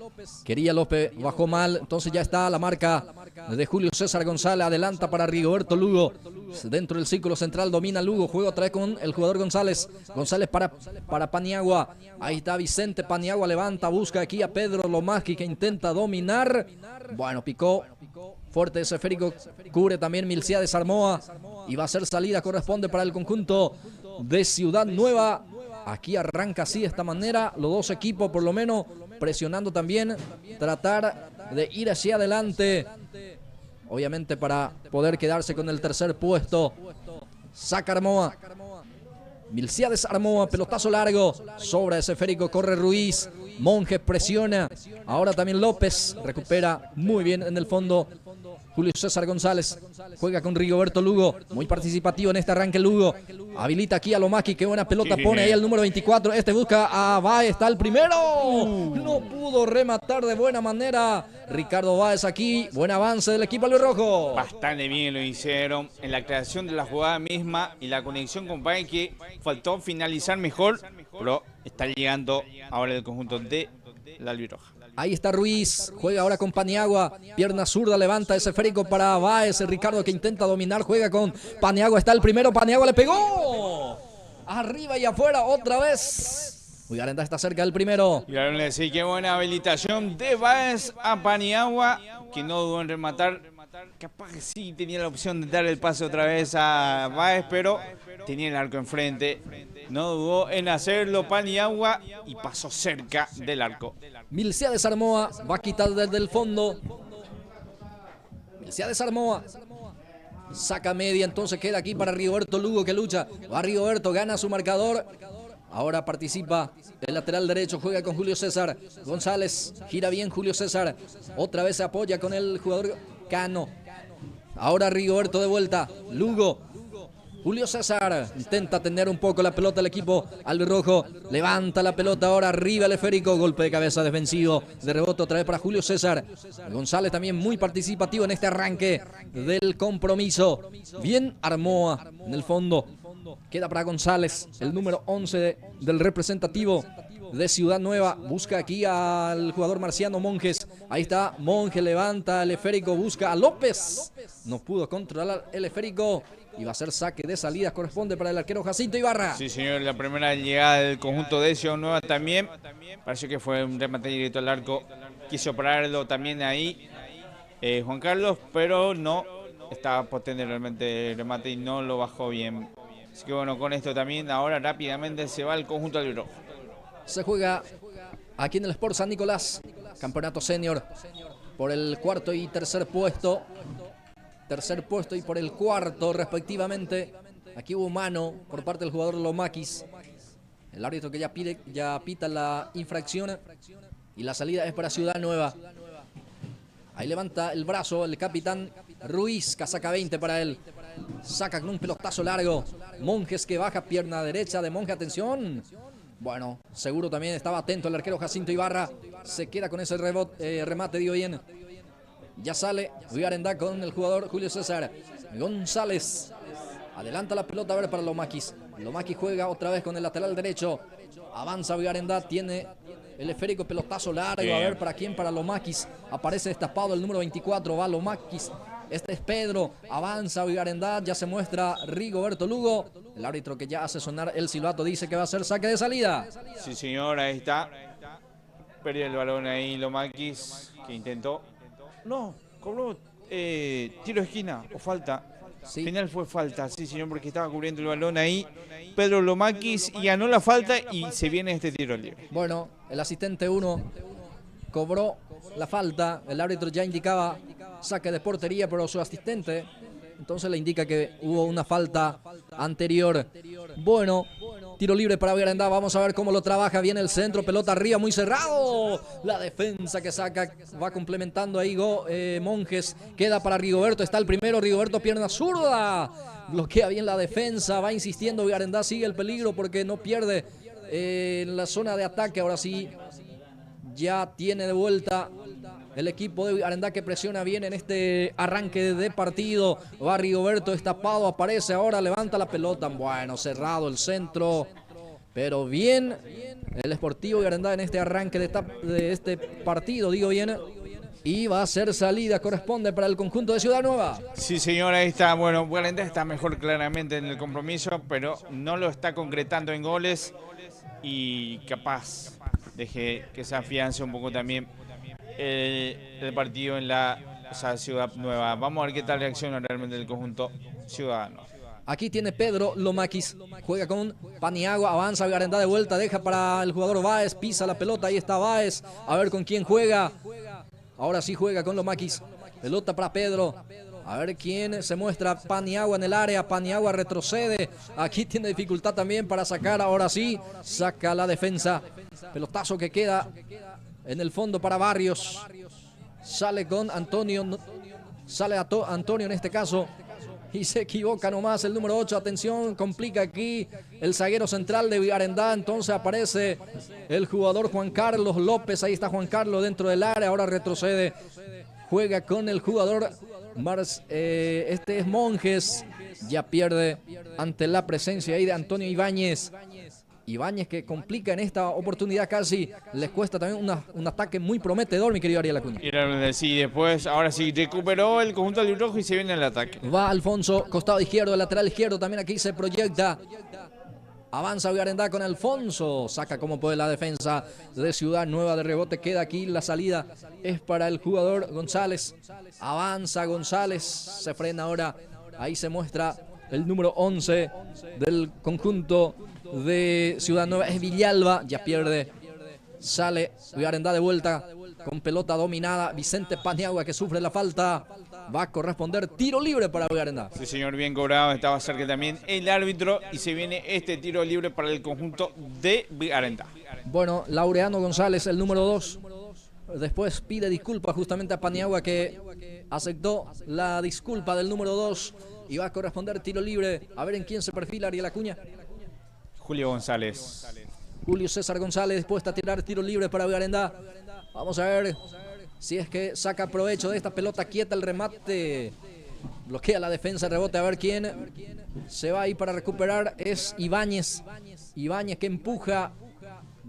Quería López, bajó mal, entonces ya está la marca de Julio César González, adelanta para Rigoberto Lugo. Dentro del círculo central domina Lugo, juega otra vez con el jugador González. González para Paniagua, ahí está Vicente Paniagua, levanta, busca aquí a Pedro Lomaski que intenta dominar. Bueno, picó fuerte ese esférico, cubre también Milciades Armoa y va a ser salida, corresponde para el conjunto de Ciudad Nueva. Aquí arranca así de esta manera los dos equipos, por lo menos presionando también, tratar de ir hacia adelante, obviamente para poder quedarse con el tercer puesto. Saca Armoa, Milciades Armoa, pelotazo largo, sobra ese esférico, corre Ruiz, Monjes presiona, ahora también López recupera muy bien en el fondo. Julio César González juega con Rigoberto Lugo, muy participativo en este arranque Lugo. Habilita aquí a Lomaki, qué buena pelota pone ahí el número 24. Este busca a Báez, está el primero. No pudo rematar de buena manera Ricardo Báez aquí. Buen avance del equipo albirrojo. Bastante bien lo hicieron en la creación de la jugada misma y la conexión con Báez, que faltó finalizar mejor, pero está llegando ahora el conjunto de la albirroja. Ahí está Ruiz, juega ahora con Paniagua, pierna zurda, levanta ese esférico para Báez, Ricardo que intenta dominar, juega con Paniagua, está el primero, Paniagua le pegó, arriba y afuera otra vez. Vigarenda está cerca del primero. Y ahora le decía, qué buena habilitación de Báez a Paniagua, que no dudó en rematar. Capaz que sí tenía la opción de dar el pase otra vez a Báez, pero tenía el arco enfrente. No dudó en hacerlo Paniagua y pasó cerca del arco. Milciades Armoa va a quitar desde el fondo. Milciades Armoa saca media, entonces queda aquí para Rigoberto Lugo que lucha. Va Rigoberto, gana su marcador. Ahora participa el lateral derecho, juega con Julio César González, gira bien Julio César. Otra vez se apoya con el jugador Cano. Ahora Rigoberto de vuelta, Lugo. Julio César intenta tener un poco la pelota el equipo albirrojo. Levanta la pelota ahora arriba el esférico. Golpe de cabeza defensivo. De rebote otra vez para Julio César. González también muy participativo en este arranque del compromiso. Bien Armoa en el fondo. Queda para González, el número 11 del representativo de Ciudad Nueva. Busca aquí al jugador Marciano Monjes. Ahí está, Monjes levanta el esférico, busca a López. No pudo controlar el esférico y va a ser saque de salida. Corresponde para el arquero Jacinto Ibarra. Sí, señor, la primera llegada del conjunto de Ciudad Nueva también. Parece que fue un remate directo al arco. Quiso pararlo también ahí Juan Carlos, pero no. Estaba potente realmente el remate y no lo bajó bien. Así que bueno, con esto también ahora rápidamente se va el conjunto albirrojo. Se juega aquí en el Sport San Nicolás, campeonato senior. por el cuarto y tercer puesto. Tercer puesto y por el cuarto respectivamente. Aquí hubo mano por parte del jugador Lomakis. El árbitro que ya pita la infracción. Y la salida es para Ciudad Nueva. Ahí levanta el brazo el capitán Ruiz, casaca 20 para él. Saca con un pelotazo largo. Monjes que baja, pierna derecha de Monje, atención. Bueno, seguro también estaba atento el arquero Jacinto Ibarra. Se queda con ese remate, digo bien. Ya sale Vigarendá con el jugador Julio César González. Adelanta la pelota a ver para Lomakis. Lomakis juega otra vez con el lateral derecho. Avanza Vigarendá, tiene el esférico, pelotazo largo. Bien. A ver para quién, para Lomakis. Aparece destapado el número 24, va Lomakis. Este es Pedro, avanza Vigarendá, ya se muestra Rigoberto Lugo. El árbitro que ya hace sonar el silbato dice que va a ser saque de salida. Sí, señor, ahí está. Perdió el balón ahí Lomakis, que intentó. No, cobró tiro de esquina o falta. Sí. Final fue falta, sí, señor, porque estaba cubriendo el balón ahí Pedro Lomakis y ganó la falta y se viene este tiro libre. Bueno, el asistente 1 cobró la falta. El árbitro ya indicaba saque de portería, pero su asistente entonces le indica que hubo una falta anterior. Bueno, tiro libre para Vigarendá. Vamos a ver cómo lo trabaja. Viene el centro, pelota arriba, muy cerrado. La defensa que saca, va complementando ahí Monjes. Queda para Rigoberto, está el primero. Rigoberto, pierna zurda. Bloquea bien la defensa, va insistiendo Vigarendá. Sigue el peligro porque no pierde en la zona de ataque. Ahora sí, ya tiene de vuelta el equipo de Vigarendá que presiona bien en este arranque de partido. Va Rigoberto destapado, aparece ahora, levanta la pelota. Bueno, cerrado el centro, pero bien el Sportivo Vigarendá en este arranque de este partido, digo bien. Y va a ser salida, corresponde para el conjunto de Ciudad Nueva. Sí, señor, ahí está. Bueno, Vigarendá está mejor claramente en el compromiso, pero no lo está concretando en goles y capaz deje que se afiance un poco también el partido en la Ciudad Nueva. Vamos a ver qué tal reacciona realmente el conjunto ciudadano. Aquí tiene Pedro Lomakis, juega con Paniagua, avanza Vigarendá de vuelta, deja para el jugador Báez, pisa la pelota, ahí está Báez, a ver con quién juega. Ahora sí juega con Lomakis, pelota para Pedro. A ver quién se muestra. Paniagua en el área. Paniagua retrocede. Aquí tiene dificultad también para sacar. Ahora sí. Saca la defensa. Pelotazo que queda en el fondo para Barrios. Sale con Antonio. Sale Antonio en este caso. Y se equivoca nomás el número 8. Atención, complica aquí el zaguero central de Vigarendá. Entonces aparece el jugador Juan Carlos López. Ahí está Juan Carlos dentro del área. Ahora retrocede. Juega con el jugador este es Monjes. Ya pierde ante la presencia ahí de Antonio Ibáñez. Ibáñez que complica en esta oportunidad casi. Les cuesta también un ataque muy prometedor, mi querido Ariel Acuña. Sí, después, ahora sí, recuperó el conjunto albirrojo y se viene el ataque. Va Alfonso, costado izquierdo, el lateral izquierdo también aquí se proyecta. Avanza Vigarendá con Alfonso. Saca como puede la defensa de Ciudad Nueva de rebote. Queda aquí la salida. Es para el jugador González. Avanza González. Se frena ahora. Ahí se muestra el número 11 del conjunto de Ciudad Nueva. Es Villalba. Ya pierde. Sale Vigarendá de vuelta con pelota dominada. Vicente Paniagua que sufre la falta. Va a corresponder tiro libre para Vigarendá. Sí, señor, bien cobrado. Estaba cerca también el árbitro y se viene este tiro libre para el conjunto de Vigarendá. Bueno, Laureano González, el número 2. Después pide disculpas justamente a Paniagua que aceptó la disculpa del número 2 y va a corresponder tiro libre. A ver en quién se perfila Ariel Acuña. Julio González. Julio César González dispuesto a tirar tiro libre para Vigarendá. Vamos a ver si es que saca provecho de esta pelota quieta, el remate. Bloquea la defensa, rebote, a ver quién se va ahí para recuperar. Es Ibáñez. Ibáñez que empuja,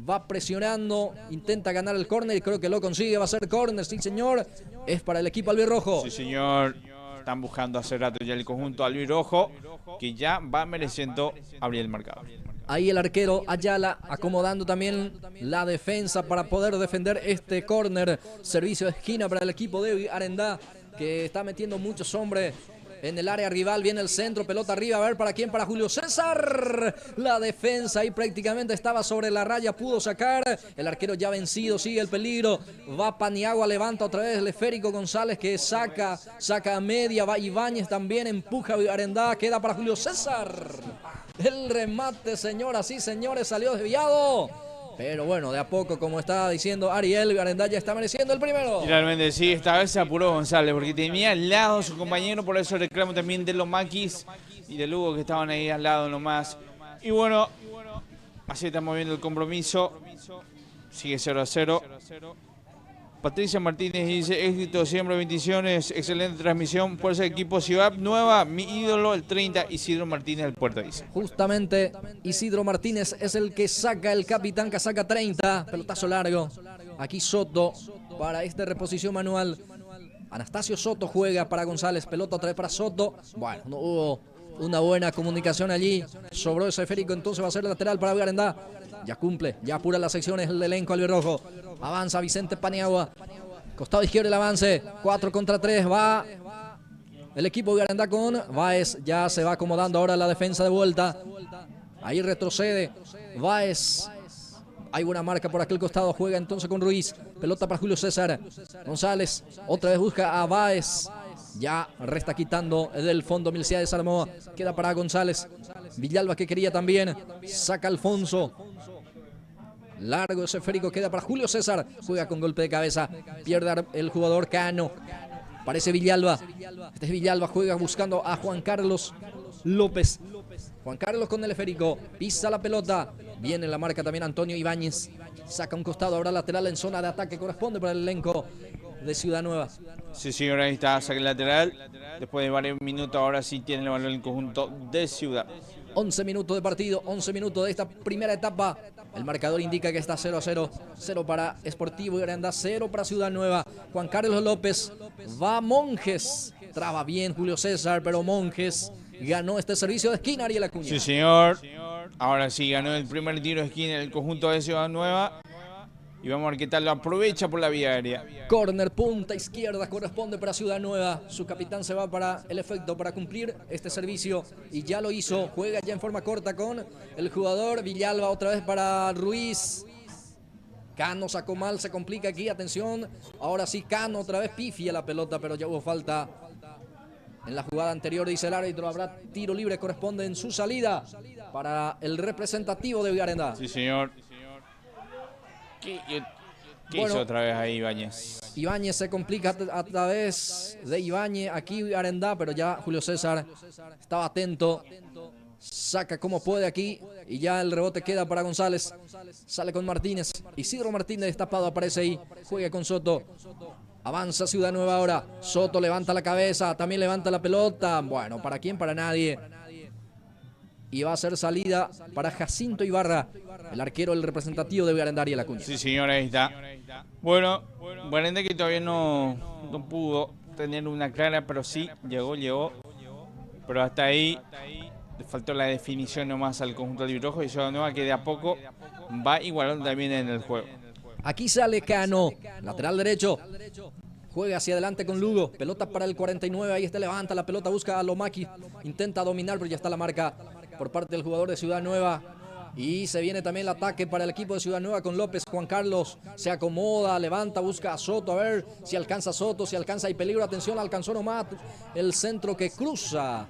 va presionando, intenta ganar el córner y creo que lo consigue. Va a ser córner, sí señor. Es para el equipo albirrojo. Sí señor. Están buscando hace rato ya el conjunto albirrojo que ya va mereciendo abrir el marcador. Ahí el arquero Ayala acomodando también la defensa para poder defender este córner. Servicio de esquina para el equipo de Vigarendá que está metiendo muchos hombres en el área rival. Viene el centro, pelota arriba, a ver para quién, para Julio César. La defensa ahí prácticamente estaba sobre la raya, pudo sacar. El arquero ya vencido, sigue el peligro. Va Paniagua, levanta otra vez el esférico. González que saca a media. Va Ibáñez también, empuja a Arendá, queda para Julio César. El remate, señoras y señores, salió desviado. Pero bueno, de a poco, como estaba diciendo Ariel, Arendá ya está mereciendo el primero. Finalmente sí, esta vez se apuró González porque tenía al lado a su compañero, por eso reclamo también de los Maquis y de Lugo que estaban ahí al lado nomás. Y bueno, así estamos viendo el compromiso. Sigue 0-0. Patricia Martínez dice, éxito, siempre bendiciones, excelente transmisión, fuerza de equipo Ciudad Nueva, mi ídolo el 30, Isidro Martínez del Puerto, dice. Justamente Isidro Martínez es el que saca, el capitán que saca 30, pelotazo largo. Aquí Soto para esta reposición manual. Anastasio Soto juega para González, pelota otra vez para Soto. Bueno, no hubo una buena comunicación allí, sobró ese esférico, entonces va a ser lateral para Arendá. Ya cumple, ya apura las secciones el elenco albirrojo. Avanza Vicente Paniagua. Costado izquierdo el avance. 4 contra 3. Va el equipo de Arendá con Báez. Ya se va acomodando ahora la defensa de vuelta. Ahí retrocede Báez. Hay buena marca por aquel costado. Juega entonces con Ruiz. Pelota para Julio César. González otra vez busca a Báez. Ya resta quitando del fondo Milcia de Salamoa. Queda para González. Villalba que quería también. Saca Alfonso. Largo ese esférico, queda para Julio César. Juega con golpe de cabeza. Pierde el jugador Cano. Parece Villalba. Este es Villalba, juega buscando a Juan Carlos López. Juan Carlos con el esférico. Pisa la pelota. Viene la marca también Antonio Ibáñez. Saca un costado, ahora lateral en zona de ataque. Corresponde para el elenco de Ciudad Nueva. Sí, señor, ahí está, saque lateral. Después de varios minutos, ahora sí tiene el balón el conjunto de Ciudad. 11 minutos de partido, 11 minutos de esta primera etapa. El marcador indica que está 0-0. 0 para Sportivo y Arendá, 0 para Ciudad Nueva. Juan Carlos López, va Monjes. Traba bien Julio César, pero Monjes ganó este servicio de esquina, Ariel Acuña. Sí, señor. Ahora sí, ganó el primer tiro de esquina en el conjunto de Ciudad Nueva. Y vamos a ver qué tal lo aprovecha por la vía aérea. Corner, punta izquierda, corresponde para Ciudad Nueva. Su capitán se va para el efecto, para cumplir este servicio. Y ya lo hizo. Juega ya en forma corta con el jugador Villalba. Otra vez para Ruiz. Cano sacó mal, se complica aquí. Atención. Ahora sí, Cano otra vez pifia la pelota, pero ya hubo falta. En la jugada anterior, dice el árbitro, habrá tiro libre, corresponde en su salida para el representativo de Arendá. Sí, señor. ¿Qué hizo otra vez ahí Ibáñez? Ibáñez se complica a través de Ibáñez. Aquí Arendá, pero ya Julio César estaba atento. Saca como puede aquí. Y ya el rebote queda para González. Sale con Martínez. Isidro Martínez destapado aparece ahí. Juega con Soto. Avanza Ciudad Nueva ahora. Soto levanta la cabeza. También levanta la pelota. Bueno, ¿para quién? Para nadie. Y va a ser salida para Jacinto Ibarra, el arquero, el representativo de Arendá y la Acuña. Sí, señor, ahí está. Bueno, Arendá que todavía no pudo tener una clara, pero sí, llegó. Pero hasta ahí le faltó la definición nomás al conjunto albirrojo y Ciudad Nueva que de a poco va igualando también en el juego. Aquí sale Cano, lateral derecho. Juega hacia adelante con Lugo. Pelota para el 49. Ahí está, levanta la pelota, busca a Lomaki. Intenta dominar, pero ya está la marca por parte del jugador de Ciudad Nueva. Y se viene también el ataque para el equipo de Ciudad Nueva con López. Juan Carlos se acomoda, levanta, busca a Soto. A ver si alcanza Soto, si alcanza. Hay peligro. Atención, alcanzó nomás el centro que cruza.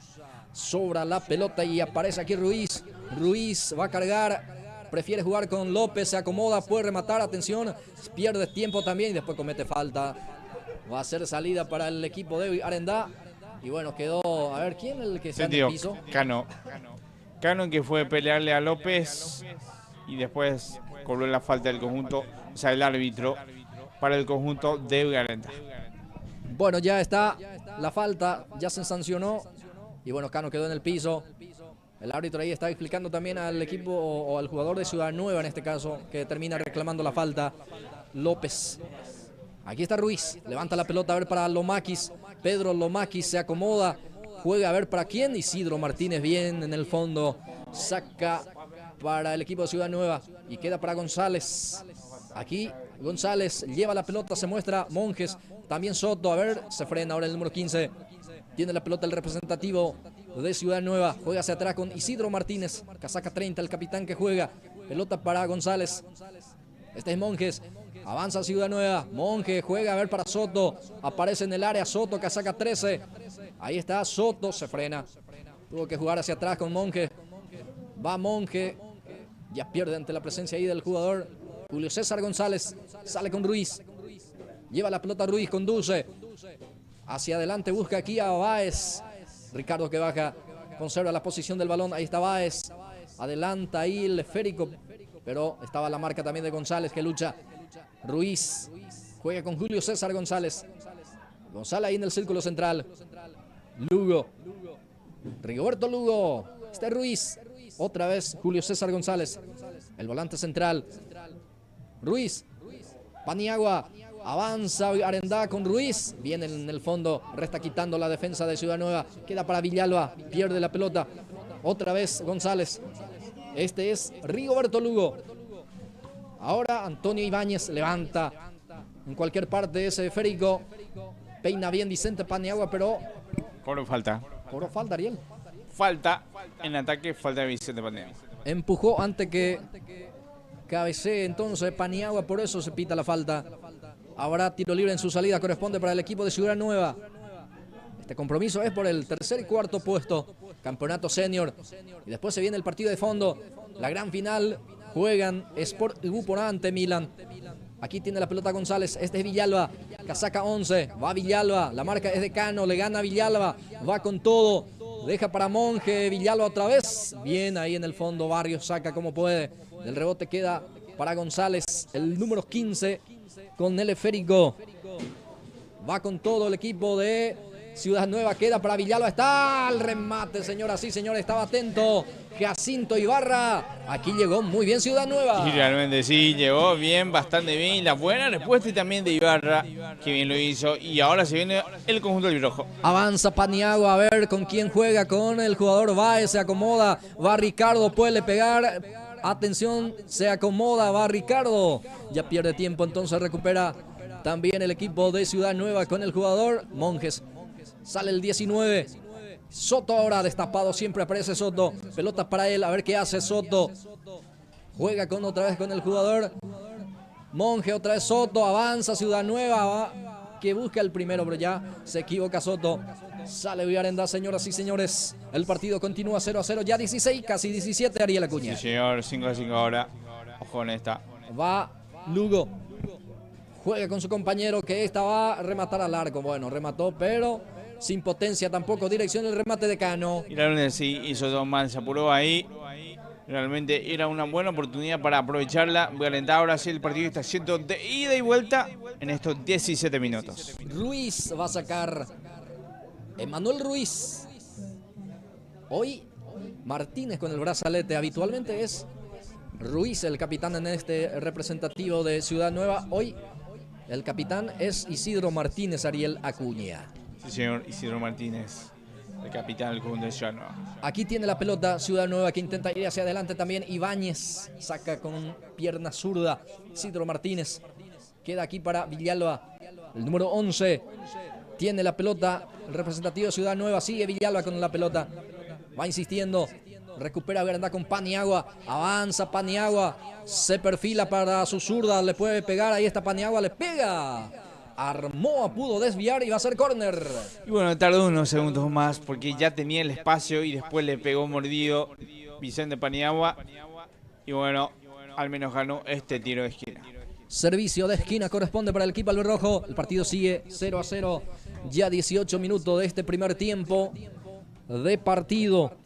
Sobra la pelota y aparece aquí Ruiz. Ruiz va a cargar. Prefiere jugar con López. Se acomoda, puede rematar. Atención, pierde tiempo también y después comete falta. Va a ser salida para el equipo de Arendá. Y bueno, quedó, a ver, ¿quién es el que está en el piso? Cano que fue a pelearle a López y después cobró la falta del conjunto, o sea, el árbitro para el conjunto de Arendá. Bueno, ya está la falta, ya se sancionó. Y bueno, Cano quedó en el piso. El árbitro ahí está explicando también al equipo o al jugador de Ciudad Nueva en este caso, que termina reclamando la falta. López. Aquí está Ruiz, levanta la pelota a ver para Lomakis. Pedro Lomakis se acomoda, juega a ver para quién. Isidro Martínez bien en el fondo, saca para el equipo de Ciudad Nueva y queda para González. Aquí González lleva la pelota, se muestra Monjes, también Soto, a ver, se frena ahora el número 15. Tiene la pelota el representativo de Ciudad Nueva. Juega hacia atrás con Isidro Martínez. Casaca 30, el capitán que juega. Pelota para González. Este es Monjes. Avanza Ciudad Nueva. Monje juega a ver para Soto. Aparece en el área Soto, casaca 13. Ahí está Soto, se frena. Tuvo que jugar hacia atrás con Monje. Va Monje. Ya pierde ante la presencia ahí del jugador Julio César González. Sale con Ruiz. Lleva la pelota Ruiz, conduce. Hacia adelante busca aquí a Báez. Ricardo que baja, conserva la posición del balón. Ahí está Báez. Adelanta ahí el esférico. Pero estaba la marca también de González que lucha. Ruiz juega con Julio César González. González ahí en el círculo central. Lugo. Rigoberto Lugo. Este Ruiz. Otra vez Julio César González. El volante central. Ruiz. Paniagua. Avanza Arendá con Ruiz. Viene en el fondo. Resta quitando la defensa de Ciudad Nueva. Queda para Villalba. Pierde la pelota. Otra vez González. Este es Rigoberto Lugo. Ahora Antonio Ibáñez levanta en cualquier parte ese esférico. Peina bien Vicente Paniagua, pero Cobro falta. cobró falta, Ariel. Falta en ataque, falta de Vicente Paniagua. Empujó antes que cabecee entonces Paniagua, por eso se pita la falta. Habrá tiro libre en su salida, corresponde para el equipo de Ciudad Nueva. Este compromiso es por el tercer y cuarto puesto, campeonato senior. Y después se viene el partido de fondo, la gran final. Juegan Sport Gupora ante Milan. Aquí tiene la pelota González, este es Villalba, casaca 11, va Villalba, la marca es de Cano, le gana Villalba, va con todo, deja para Monje, Villalba otra vez, bien ahí en el fondo, Barrios saca como puede, el rebote queda para González, el número 15 con el esférico, va con todo el equipo de Ciudad Nueva, queda para Villalba, está el remate, señoras y señores, estaba atento Jacinto Ibarra, aquí llegó muy bien Ciudad Nueva. Y realmente sí, llegó bien, bastante bien. La buena respuesta y también de Ibarra, que bien lo hizo. Y ahora se viene el conjunto del Rojo. Avanza Paniagua, a ver con quién juega, con el jugador Báez, se acomoda, va Ricardo, puede pegar, atención, se acomoda, va Ricardo, ya pierde tiempo, entonces recupera también el equipo de Ciudad Nueva con el jugador Monjes. Sale el 19. Soto ahora destapado, siempre aparece Soto. Pelota para él, a ver qué hace Soto. Juega con otra vez con el jugador Monje, otra vez Soto, avanza Ciudad Nueva, que busca el primero, pero ya se equivoca Soto. Sale Villarenda, señoras y señores. El partido continúa 0-0, ya 16, casi 17, Ariel Acuña. Sí, señor, 5-5 ahora. Ojo con esta. Va Lugo. Juega con su compañero que esta va a rematar al arco. Bueno, remató, pero sin potencia tampoco. Dirección del remate de Cano. Y realmente sí, hizo todo mal, se apuró ahí. Realmente era una buena oportunidad para aprovecharla. Voy a alentar ahora sí, el partido está siendo de ida y vuelta en estos 17 minutos. Ruiz va a sacar. Emanuel Ruiz. Hoy Martínez con el brazalete. Habitualmente es Ruiz el capitán en este representativo de Ciudad Nueva. Hoy el capitán es Isidro Martínez, Ariel Acuña. Sí, señor, Isidro Martínez, el capitán del conjunto de Ciudad Nueva. Aquí tiene la pelota Ciudad Nueva que intenta ir hacia adelante también. Ibáñez saca con pierna zurda. Isidro Martínez queda aquí para Villalba. El número 11 tiene la pelota. El representativo de Ciudad Nueva sigue Villalba con la pelota. Va insistiendo. Recupera Veranda con Paniagua. Avanza Paniagua. Se perfila para su zurda. Le puede pegar. Ahí está Paniagua. Le pega. Armó, pudo desviar y va a ser córner. Y bueno, tardó unos segundos más porque ya tenía el espacio y después le pegó mordido Vicente Paniagua. Y bueno, al menos ganó este tiro de esquina. Servicio de esquina corresponde para el equipo albirrojo. El partido sigue 0-0. Ya 18 minutos de este primer tiempo de partido.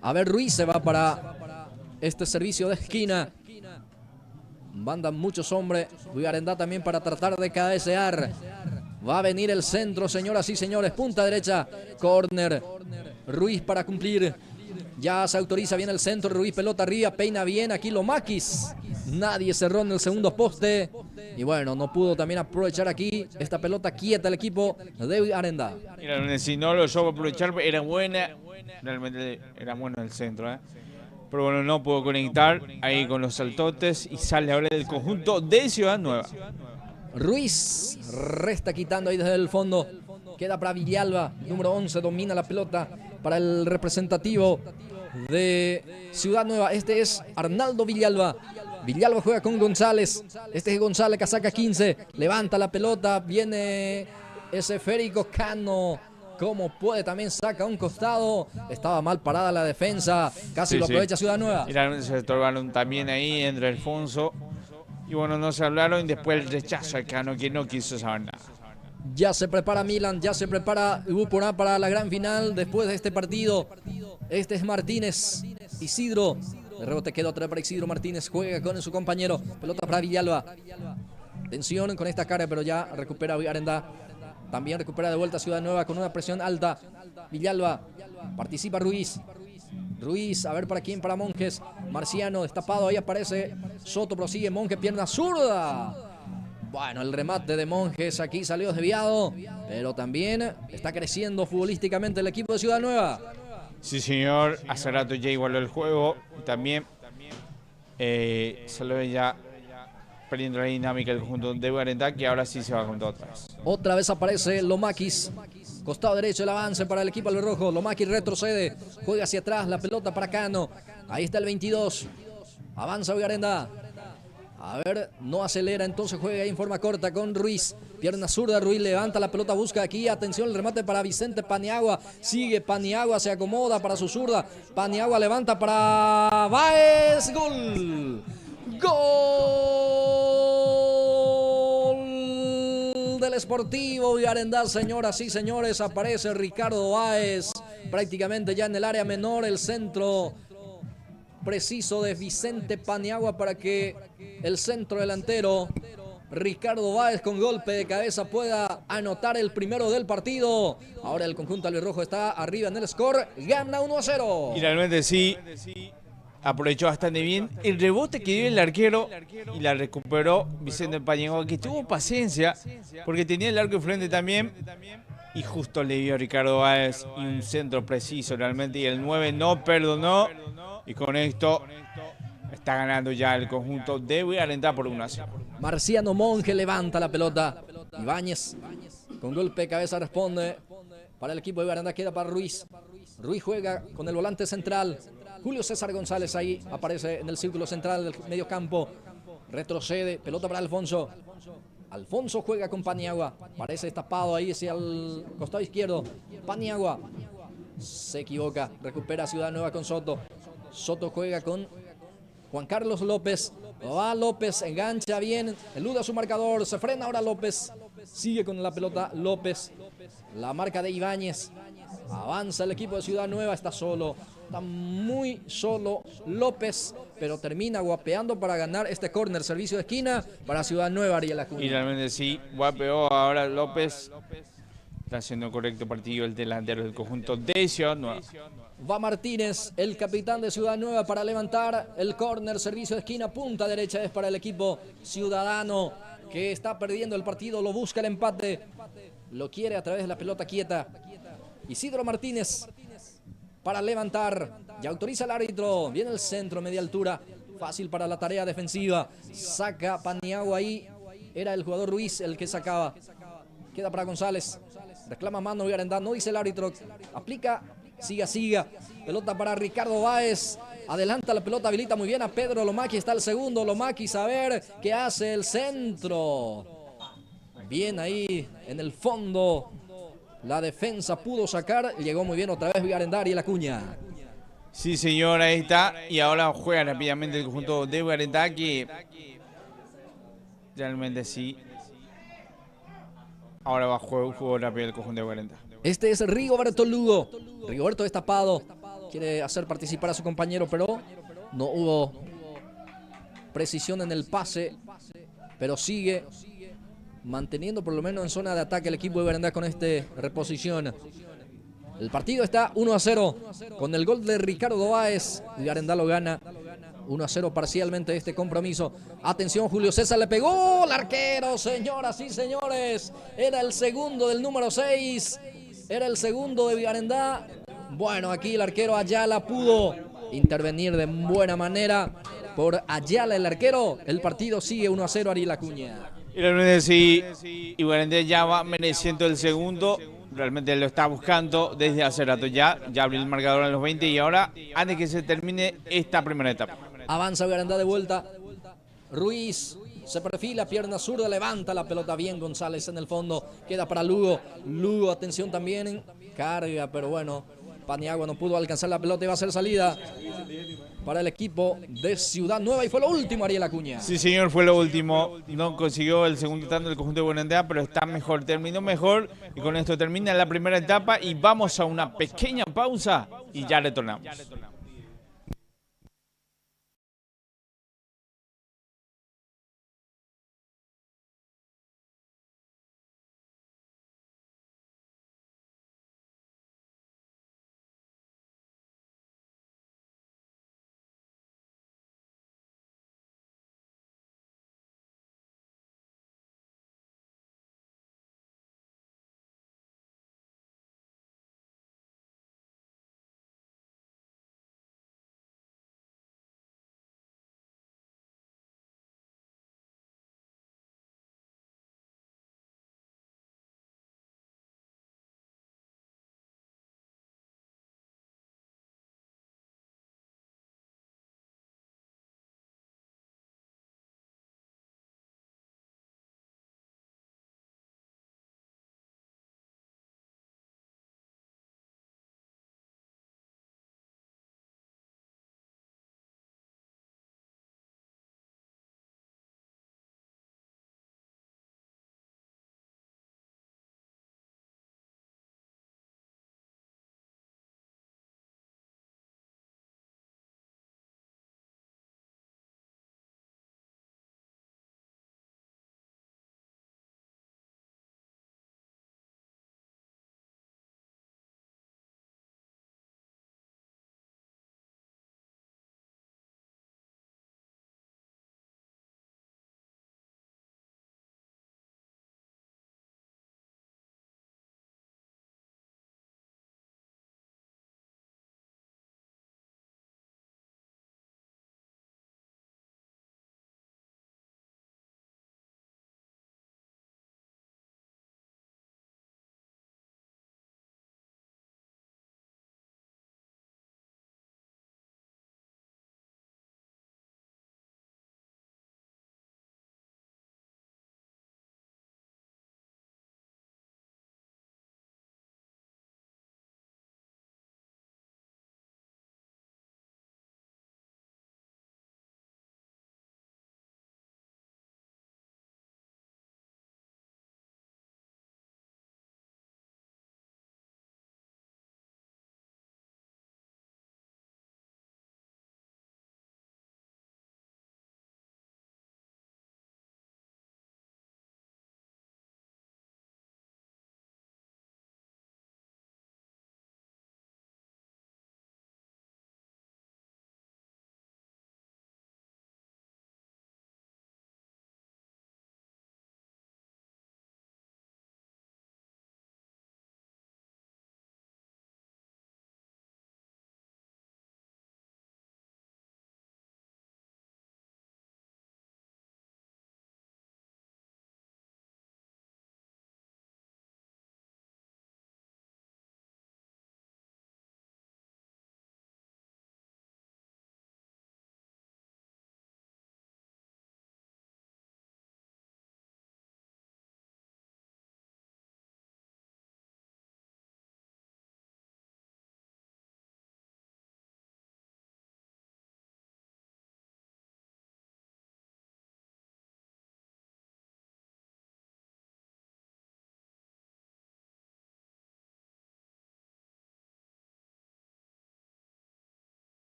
A ver, Ruiz se va para este servicio de esquina. Mandan muchos hombres. Villarenda también para tratar de cabecear. Va a venir el centro, señoras y señores. Punta derecha. Córner. Ruiz para cumplir. Ya se autoriza bien el centro. Ruiz pelota arriba. Peina bien. Aquí Lomakis. Nadie cerró en el segundo poste. Y bueno, no pudo también aprovechar aquí esta pelota quieta el equipo de Villarenda. Mira, si no lo supo aprovechar, era buena. Realmente era bueno el centro, Pero bueno, no pudo conectar ahí con los saltotes y sale ahora del conjunto de Ciudad Nueva. Ruiz resta quitando ahí desde el fondo. Queda para Villalba, número 11, domina la pelota para el representativo de Ciudad Nueva. Este es Arnaldo Villalba. Villalba juega con González. Este es González, casaca 15. Levanta la pelota, viene ese Férico Cano. Como puede, también saca un costado. Estaba mal parada la defensa. Casi lo aprovecha Ciudad Nueva. Y se estorbaron también ahí entre Alfonso. Y bueno, no se hablaron. Y después el rechazo a Cano, que no quiso saber nada. Ya se prepara Milan, ya se prepara Upuná para la gran final después de este partido. Este es Martínez, Isidro. El rebote quedó atrás para Isidro Martínez. Juega con su compañero. Pelota para Villalba. Tensión con esta cara, pero ya recupera Villarenda. También recupera de vuelta Ciudad Nueva con una presión alta. Villalba. Participa Ruiz. Ruiz, a ver para quién, para Monjes. Marciano, destapado, ahí aparece Soto, prosigue Monjes, pierna zurda. Bueno, el remate de Monjes aquí salió desviado, pero también está creciendo futbolísticamente el equipo de Ciudad Nueva. Sí, señor. Hace rato ya igualó el juego. Y también se lo ve ya perdiendo la dinámica del conjunto de Guarentá, que ahora sí se va con todo atrás. Otra vez aparece Lomakis. Costado derecho el avance para el equipo albirrojo. Lomakis retrocede. Juega hacia atrás. La pelota para Cano. Ahí está el 22. Avanza Vigarenda. A ver, no acelera. Entonces juega ahí en forma corta con Ruiz. Pierna zurda. Ruiz levanta la pelota. Busca aquí. Atención, el remate para Vicente Paniagua. Sigue Paniagua. Se acomoda para su zurda. Paniagua levanta para Báez. Gol. Gol del Sportivo Villarenda, señoras y señores. Aparece Ricardo Báez prácticamente ya en el área menor. El centro preciso de Vicente Paniagua para que el centro delantero Ricardo Báez con golpe de cabeza pueda anotar el primero del partido. Ahora el conjunto albirrojo está arriba en el score. Gana 1-0. Y realmente sí. Aprovechó bastante bien el rebote que dio el arquero y la recuperó Vicente Paniagua, que tuvo paciencia porque tenía el arco enfrente también y justo le dio a Ricardo Báez y un centro preciso realmente, y el 9 no perdonó, y con esto está ganando ya el conjunto de Villarenda por 1-0. Marciano Monge levanta la pelota. Ibáñez con golpe de cabeza responde para el equipo de Villarenda. Queda para Ruiz. Ruiz juega con el volante central. Julio César González ahí aparece en el círculo central del medio campo. Retrocede, pelota para Alfonso. Alfonso juega con Paniagua. Parece destapado ahí hacia el costado izquierdo. Paniagua se equivoca. Recupera Ciudad Nueva con Soto. Soto juega con Juan Carlos López. Va López, engancha bien. Eluda su marcador. Se frena ahora López. Sigue con la pelota López. La marca de Ibáñez. Avanza el equipo de Ciudad Nueva. Está solo. Está muy solo López, pero termina guapeando para ganar este córner, servicio de esquina para Ciudad Nueva, Ariel Acuña. Y realmente sí, guapeó ahora López. Está haciendo un correcto partido el delantero del conjunto de Ciudad Nueva. Va Martínez, el capitán de Ciudad Nueva, para levantar el córner, servicio de esquina, punta derecha es para el equipo ciudadano, que está perdiendo el partido, lo busca el empate, lo quiere a través de la pelota quieta. Isidro Martínez para levantar, ya autoriza el árbitro, viene el centro, media altura, fácil para la tarea defensiva, saca Paniagua ahí, era el jugador Ruiz el que sacaba, queda para González, reclama mano Villarenda, no dice el árbitro, aplica, siga, pelota para Ricardo Báez, adelanta la pelota, habilita muy bien a Pedro Lomakis, está el segundo, Lomakis, a ver qué hace el centro, bien ahí en el fondo. La defensa pudo sacar, llegó muy bien otra vez Villarenda y la Acuña. Sí, señor, ahí está. Y ahora juega rápidamente el conjunto de Villarenda, que realmente sí. Ahora va a jugar rápido el conjunto de Villarenda. Este es Rigoberto Lugo. Rigoberto destapado. Quiere hacer participar a su compañero, pero no hubo precisión en el pase. Pero sigue manteniendo por lo menos en zona de ataque el equipo de Villarenda con esta reposición. El partido está 1-0 con el gol de Ricardo Báez. Villarenda lo gana 1-0 parcialmente este compromiso. Atención, Julio César le pegó el arquero, señoras y señores. Era el segundo del número 6. Era el segundo de Villarenda. Bueno, aquí el arquero Ayala pudo intervenir de buena manera. Por Ayala el arquero, el partido sigue 1-0, Ariel Acuña. Y realmente sí, y Villarenda ya va mereciendo el segundo. realmente lo está buscando desde hace rato ya abrió el marcador a los 20 y ahora, antes que se termine esta primera etapa. Avanza Garandá de vuelta. Ruiz se perfila, pierna zurda, levanta la pelota bien. González en el fondo, queda para Lugo. Lugo, atención también, carga, pero bueno, Paniagua no pudo alcanzar la pelota y va a ser salida para el equipo de Ciudad Nueva. Y fue lo último, Ariel Acuña. Sí, señor, fue lo último. No consiguió el segundo tanto del conjunto de Buenaventura, pero está mejor, terminó mejor. Y con esto termina la primera etapa y vamos a una pequeña pausa y ya retornamos.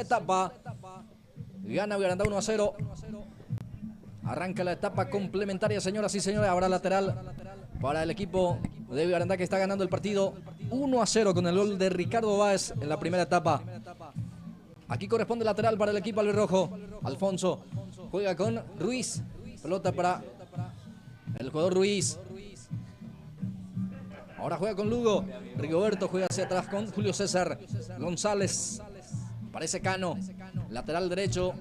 etapa. Gana Villarandá 1-0. Arranca la etapa complementaria, señoras y señores. Ahora lateral para el equipo de Villarandá, que está ganando el partido 1-0 con el gol de Ricardo Báez en la primera etapa. Aquí corresponde lateral para el equipo albirrojo. Alfonso juega con Ruiz. Pelota para el jugador Ruiz. Ahora juega con Lugo. Rigoberto juega hacia atrás con Julio César González. Parece Cano. Lateral derecho.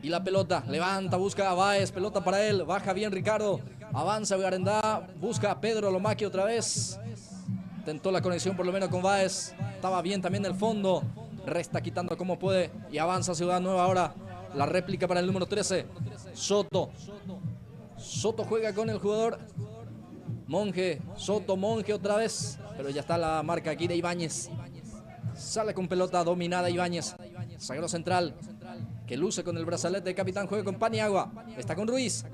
Y la pelota. Levanta, busca a Báez. Pelota para él. Baja bien Ricardo. Avanza Villarandá. Busca a Pedro Lomaqui otra vez. Intentó la conexión por lo menos con Báez. Estaba bien también el fondo. Resta quitando como puede. Y avanza Ciudad Nueva ahora. La réplica para el número 13. Soto. Soto juega con el jugador Monje. Soto, Monje otra vez. Pero ya está la marca aquí de Ibáñez. Sale con pelota dominada Ibáñez. Zaguero central, que luce con el brazalete de capitán. Juega con Paniagua. Está con Ruiz.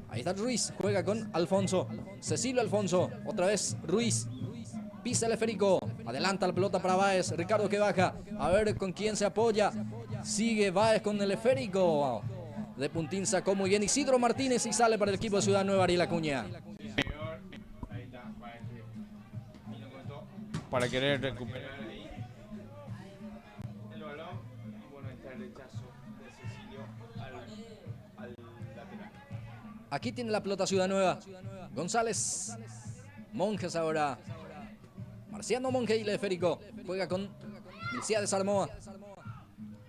Ahí está Ruiz. Juega con Alfonso. Cecilio Alfonso. Otra vez Ruiz. Pisa el esférico. Adelanta la pelota para Báez. Ricardo que baja. A ver con quién se apoya. Sigue Báez con el esférico. De puntín sacó muy bien Isidro Martínez y sale para el equipo de Ciudad Nueva, Ariel Acuña. Para querer recuperar ahí el balón. Bueno, está el rechazo de Cecilio al lateral. Aquí tiene la pelota Ciudad Nueva. González. Monjes ahora. Marciano Monje y el esférico. Juega con Milciades Armoa.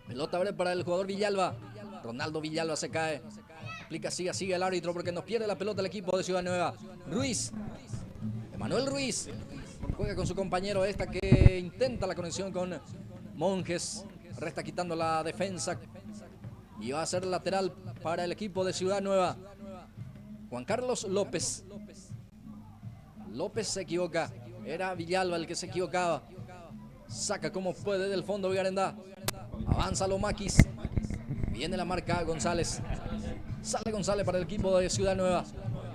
Pelota ahora para el jugador Villalba. Ronaldo Villalba se cae. Aplica, sigue el árbitro porque nos pierde la pelota el equipo de Ciudad Nueva. Ruiz. Emanuel Ruiz. Juega con su compañero esta que intenta la conexión con Monjes. Resta quitando la defensa. Y va a ser lateral para el equipo de Ciudad Nueva. Juan Carlos López. López se equivoca. Era Villalba el que se equivocaba. Saca como puede del fondo Villarandá. Avanza Lomaquis. Viene la marca González. Sale González para el equipo de Ciudad Nueva.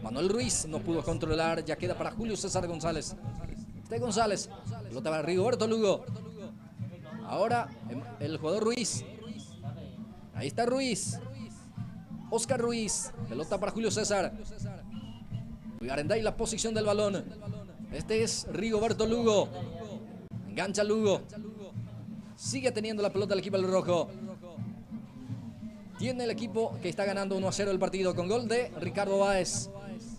Manuel Ruiz no pudo controlar. Ya queda para Julio César González. Este González. Pelota para Rigoberto Lugo. Ahora el jugador Ruiz. Ahí está Ruiz. Oscar Ruiz. Pelota para Julio César. Villarandá y la posición del balón. Este es Rigoberto Lugo. Engancha Lugo. Sigue teniendo la pelota el equipo del rojo. Tiene el equipo que está ganando 1-0 el partido con gol de Ricardo Báez.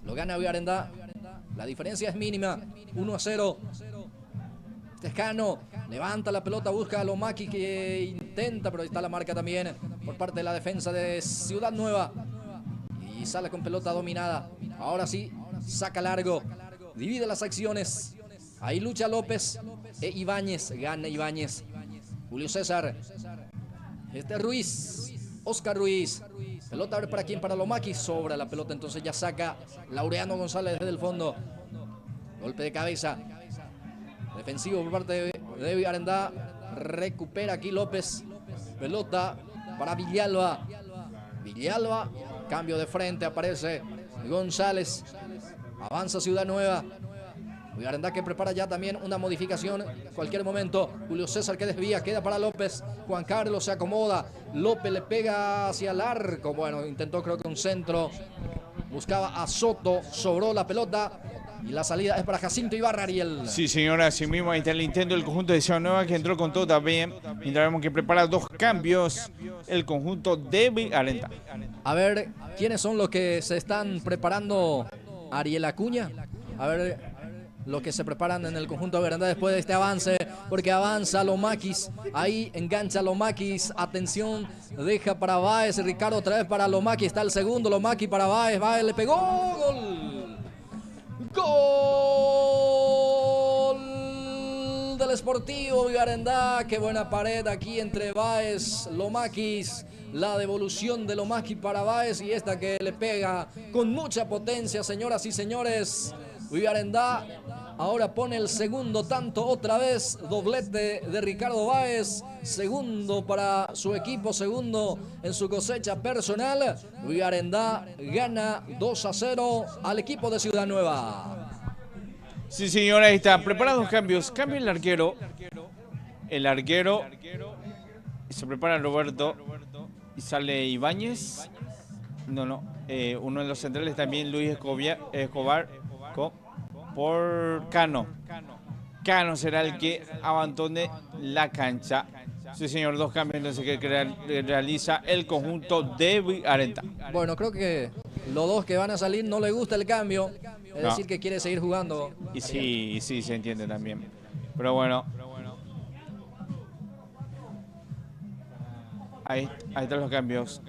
Lo gana Villarandá. La diferencia es mínima. 1-0. Tejano levanta la pelota, busca a Lomaqui que intenta, pero ahí está la marca también por parte de la defensa de Ciudad Nueva. Y sale con pelota dominada. Ahora sí, saca largo. Divide las acciones. Ahí lucha López e Ibáñez. Gana Ibáñez. Julio César. Este es Ruiz. Oscar Ruiz. Pelota a ver para quién, para Lomaqui. Sobra la pelota, entonces ya saca Laureano González desde el fondo. Golpe de cabeza. Defensivo por parte de Villarandá. Recupera aquí López. Pelota para Villalba. Villalba. Cambio de frente. Aparece González. Avanza Ciudad Nueva. Villarandá que prepara ya también una modificación en cualquier momento. Julio César que desvía, queda para López. Juan Carlos se acomoda. López le pega hacia el arco. Bueno, intentó creo que un centro. Buscaba a Soto. Sobró la pelota. Y la salida es para Jacinto Ibarra, Ariel. Sí, señora, así mismo ahí está el intento del conjunto de Ciudad Nueva que entró con todo también. Mientras vemos que prepara dos cambios el conjunto de Villarandá. A ver, ¿quiénes son los que se están preparando? Ariel Acuña. A ver lo que se preparan en el conjunto de Villarandá después de este avance, porque avanza Lomaquis, ahí engancha Lomaquis, atención, deja para Báez, Ricardo otra vez para Lomaquis, está el segundo, Lomaquis para Báez, Báez le pegó, gol, gol del Sportivo Villarandá, qué buena pared aquí entre Báez, Lomaquis, la devolución de Lomaquis para Báez y esta que le pega con mucha potencia, señoras y señores. Villarandá ahora pone el segundo tanto otra vez, doblete de Ricardo Báez, segundo para su equipo, segundo en su cosecha personal. Villarandá gana 2-0 al equipo de Ciudad Nueva. Sí, señora, ahí está, preparados cambios. Cambia el arquero Se prepara Roberto y sale Ibáñez. No. Uno de los centrales también, Luis Escobar por Cano. Cano será el que abandone la cancha. Sí, señor, 2 cambios entonces que realiza el conjunto de Villarenda. Bueno, creo que los dos que van a salir no le gusta el cambio. Es decir, que quiere seguir jugando. Y sí, se entiende también. Pero bueno. Ahí están los cambios.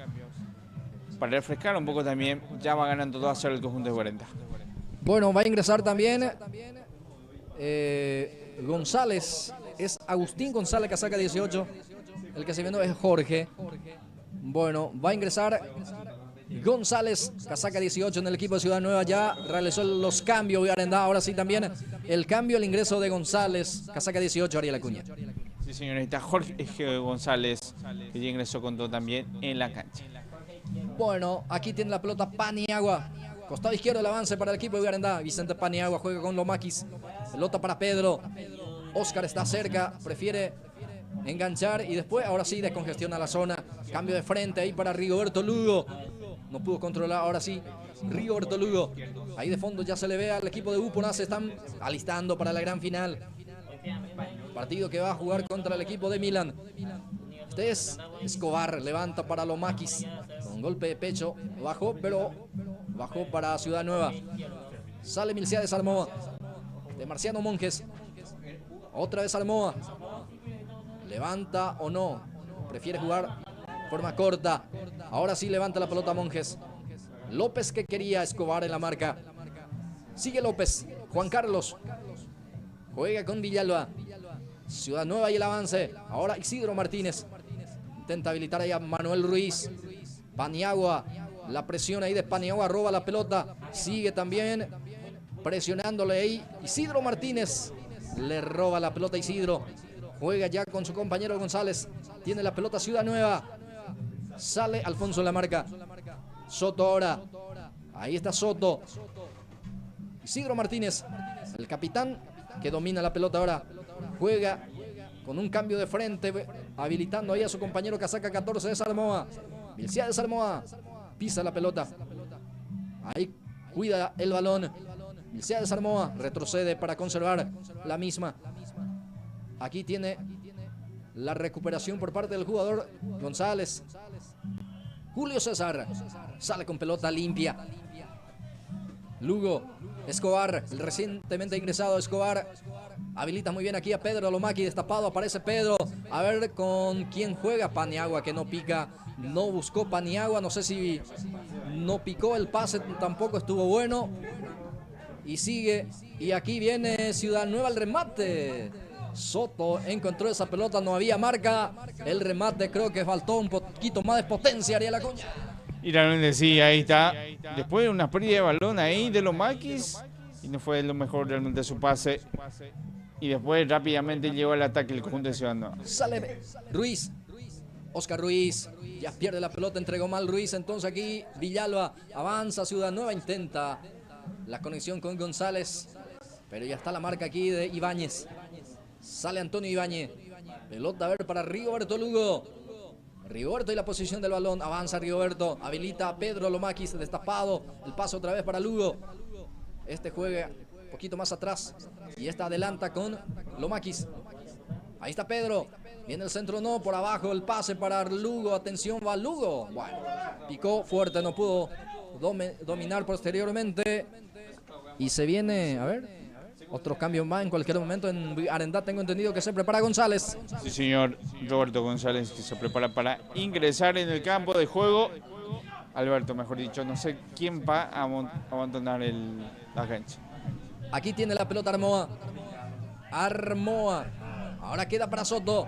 Para refrescar un poco también, ya va ganando 2-0 el conjunto de 40. Bueno, va a ingresar también González. Es Agustín González, casaca 18. El que se viene es Jorge. Bueno, va a ingresar González, casaca 18 en el equipo de Ciudad Nueva. Ya realizó los cambios Villarenda. Ahora sí también el cambio, el ingreso de González, casaca 18, Ariel Acuña. Sí, señorita, Jorge González, que ya ingresó con todo también en la cancha. Bueno, aquí tiene la pelota Paniagua. Costado izquierdo el avance para el equipo de Villarenda. Vicente Paniagua juega con Lomaquis. Pelota para Pedro. Oscar está cerca, prefiere enganchar y después, ahora sí, descongestiona la zona. Cambio de frente ahí para Rigoberto Lugo. No pudo controlar, ahora sí, Rigoberto Lugo. Ahí de fondo ya se le ve al equipo de Upona. Se están alistando para la gran final. Partido que va a jugar contra el equipo de Milan. Este es Escobar, levanta para Lomaquis. Con golpe de pecho, bajó, pero bajó para Ciudad Nueva. Sale Milciades Armoa. De Marciano Monjes. Otra vez Armoa. Levanta o no. Prefiere jugar forma corta. Ahora sí levanta la pelota Monjes. López que quería Escobar en la marca. Sigue López. Juan Carlos. Juega con Villalba. Ciudad Nueva y el avance. Ahora Isidro Martínez. Intenta habilitar ahí a Manuel Ruiz. Paniagua. La presión ahí de Paniagua. Roba la pelota. Sigue también presionándole ahí. Isidro Martínez. Le roba la pelota Isidro. Juega ya con su compañero González. Tiene la pelota Ciudad Nueva. Sale Alfonso en la marca. Soto ahora. Ahí está Soto. Isidro Martínez. El capitán que domina la pelota ahora. Juega con un cambio de frente. Habilitando ahí a su compañero casaca 14 de Sarmoa. Milciades Sarmoa. Pisa la pelota. Ahí cuida el balón. Milciades Sarmoa retrocede para conservar la misma. Aquí tiene la recuperación por parte del jugador González. Julio César sale con pelota limpia. Lugo, Escobar, el recientemente ingresado Escobar. Habilita muy bien aquí a Pedro Lomaki, destapado, aparece Pedro. A ver con quién juega. Paniagua que no pica, no buscó Paniagua. No sé si no picó el pase, tampoco estuvo bueno. Y sigue, y aquí viene Ciudad Nueva al remate. Soto encontró esa pelota, no había marca. El remate creo que faltó un poquito más de potencia, Ariel Acuña. Y realmente sí, ahí está. Después de una pérdida de balón ahí de Lomaquis, y no fue lo mejor realmente su pase. Y después rápidamente llegó al ataque el conjunto de Ciudad Nueva. Sale Ruiz. Oscar Ruiz. Ya pierde la pelota, entregó mal Ruiz. Entonces aquí Villalba avanza. Ciudad Nueva intenta la conexión con González. Pero ya está la marca aquí de Ibáñez. Sale Antonio Ibáñez. Pelota a ver para Rigoberto Lugo. Rigoberto y la posición del balón. Avanza Rigoberto. Habilita a Pedro Lomaquis. Destapado. El paso otra vez para Lugo. Este juega un poquito más atrás. Y esta adelanta con Lomaquis. Ahí está Pedro. Viene el centro, no. Por abajo el pase para Lugo. Atención, va Lugo. Bueno, picó fuerte. No pudo dominar posteriormente. Y se viene, a ver, otro cambio más en cualquier momento. En Arendá tengo entendido que se prepara González. Sí, señor. Roberto González, que se prepara para ingresar en el campo de juego. Alberto, mejor dicho, no sé quién va a abandonar la cancha. Aquí tiene la pelota Armoa. Armoa. Ahora queda para Soto.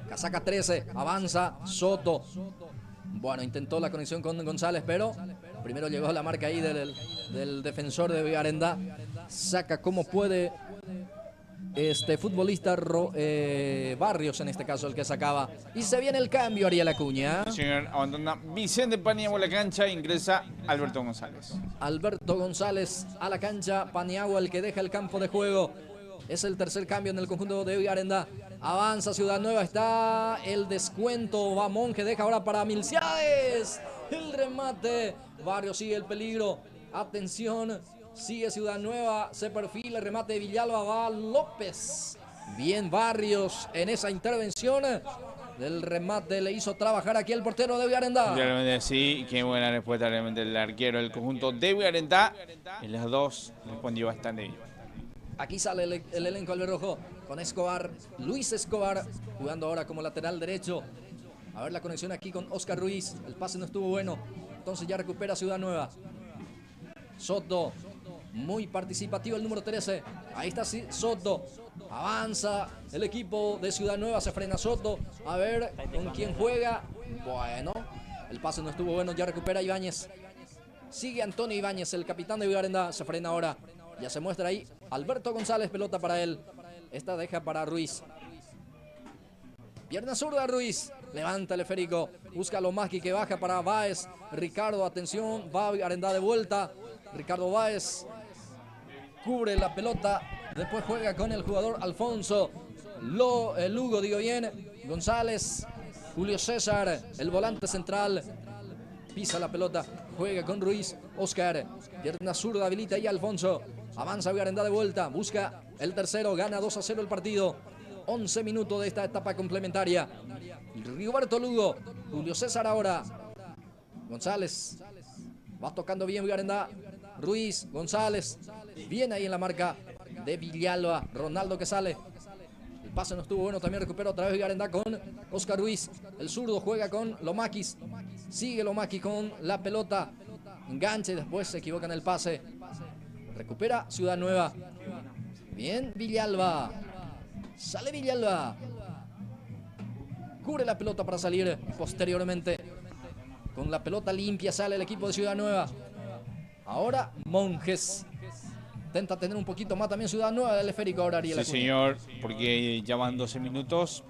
Casaca 13. Avanza Soto. Bueno, intentó la conexión con González, pero primero llegó a la marca ahí del defensor de Arendá. Saca como puede este futbolista Barrios, en este caso el que sacaba. Y se viene el cambio, Ariel Acuña. Sí, señor, abandona Vicente Paniagua la cancha, ingresa Alberto González. Alberto González a la cancha, Paniagua el que deja el campo de juego. Es el tercer cambio en el conjunto de Villarenda. Avanza Ciudad Nueva, está el descuento. Va Monje, deja ahora para Milciades. El remate. Barrios sigue el peligro. Atención, sigue Ciudad Nueva. Se perfila el remate de Villalba. Va López. Bien Barrios en esa intervención. Del remate le hizo trabajar aquí el portero de Villarenda. Realmente sí, qué buena respuesta realmente el arquero del conjunto de Villarenda. En las dos respondió bastante bien. Aquí sale el elenco albirrojo con Escobar, Luis Escobar, jugando ahora como lateral derecho. A ver la conexión aquí con Oscar Ruiz. El pase no estuvo bueno, entonces ya recupera Ciudad Nueva. Soto, muy participativo el número 13. Ahí está Soto. Avanza el equipo de Ciudad Nueva, se frena Soto. A ver con quién juega. Bueno, el pase no estuvo bueno, ya recupera Ibáñez. Sigue Antonio Ibáñez, el capitán de Villarenda. Se frena ahora. Ya se muestra ahí Alberto González, pelota para él. Esta deja para Ruiz. Pierna zurda Ruiz. Levanta el esférico. Busca a Lomaki que baja para Báez. Ricardo, atención. Va Villarenda de vuelta. Ricardo Báez cubre la pelota. Después juega con el jugador Alfonso. Lugo, digo bien. González. Julio César, el volante central. Pisa la pelota. Juega con Ruiz. Oscar. Pierna zurda habilita ahí Alfonso. Avanza Villarenda de vuelta. Busca el tercero. Gana 2-0 el partido. 11 minutos de esta etapa complementaria. Rigoberto Lugo. Julio César ahora. González. Va tocando bien Villarenda. Ruiz. González. Bien ahí en la marca de Villalba. Ronaldo que sale. El pase no estuvo bueno. También recupera otra vez Villarenda con Oscar Ruiz. El zurdo juega con Lomakis. Sigue Lomakis con la pelota. Enganche. Después se equivoca en el pase. Recupera Ciudad Nueva. Bien Villalba. Sale Villalba. Cubre la pelota para salir posteriormente. Con la pelota limpia sale el equipo de Ciudad Nueva. Ahora Monjes. Intenta tener un poquito más también Ciudad Nueva del esférico ahora Ariel Sí, señor, porque ya van 12 minutos.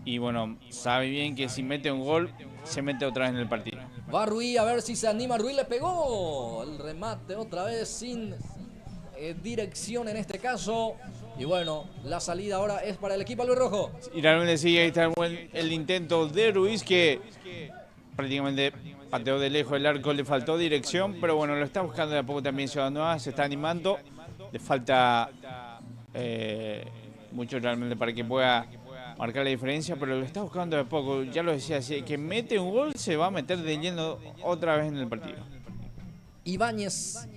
Y bueno, sabe bien que si mete un gol, se mete otra vez en el partido. Va Ruiz, a ver si se anima. Ruiz le pegó. El remate otra vez sin dirección en este caso. Y bueno, la salida ahora es para el equipo albirrojo. Y realmente sí, ahí está el intento de Ruiz que prácticamente pateó de lejos el arco, le faltó dirección, pero bueno, lo está buscando de a poco también Ciudad Nueva, se está animando. Le falta mucho realmente para que pueda marcar la diferencia, pero lo está buscando de a poco. Ya lo decía, si que mete un gol se va a meter de lleno otra vez en el partido. Ibáñez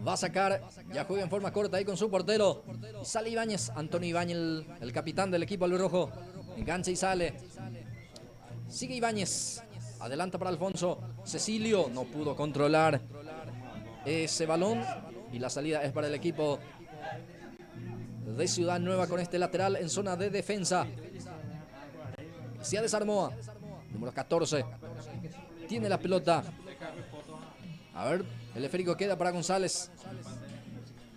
va a sacar, ya juega en forma corta ahí con su portero. Y sale Ibáñez, Antonio Ibáñez, el capitán del equipo albirrojo. Engancha y sale. Sigue Ibáñez, adelanta para Alfonso. Cecilio no pudo controlar ese balón. Y la salida es para el equipo de Ciudad Nueva con este lateral en zona de defensa. Se desarmó. Número 14. Tiene la pelota. A ver, el esférico queda para González.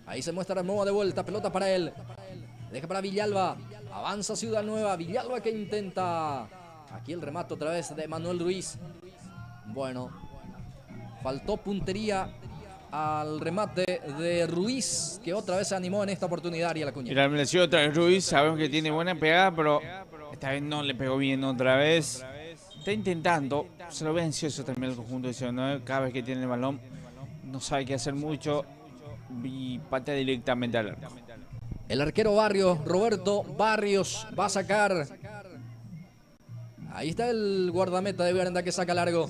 Ahí se muestra Armoa de vuelta. Pelota para él. Deja para Villalba. Avanza Ciudad Nueva. Villalba que intenta. Aquí el remate otra vez de Manuel Ruiz. Bueno, faltó puntería al remate de Ruiz, que otra vez se animó en esta oportunidad. Y a la cuña. Y la mereció otra vez Ruiz, sabemos que tiene buena pegada, pero esta vez no le pegó bien otra vez. Está intentando, se lo ve ansioso también el conjunto de Ciudad Nueva. Cada vez que tiene el balón, no sabe qué hacer mucho y patea directamente al arco. El arquero Barrios, Roberto Barrios, va a sacar. Ahí está el guardameta de Villarenda que saca largo.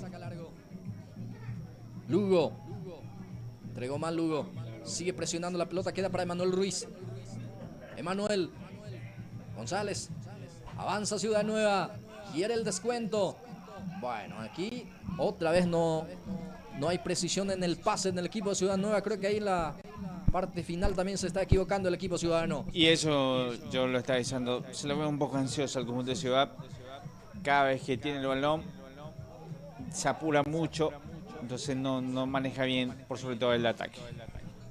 Lugo. Entregó mal Lugo. Sigue presionando la pelota. Queda para Emanuel Ruiz. Emanuel. González. Avanza Ciudad Nueva. Quiere el descuento. Bueno, aquí otra vez no hay precisión en el pase en el equipo de Ciudad Nueva. Creo que ahí en la parte final también se está equivocando el equipo ciudadano. Y eso yo lo estaba diciendo. Se lo veo un poco ansioso al conjunto de Ciudad. Cada vez que tiene el balón se apura mucho. Entonces no maneja bien, por sobre todo el ataque.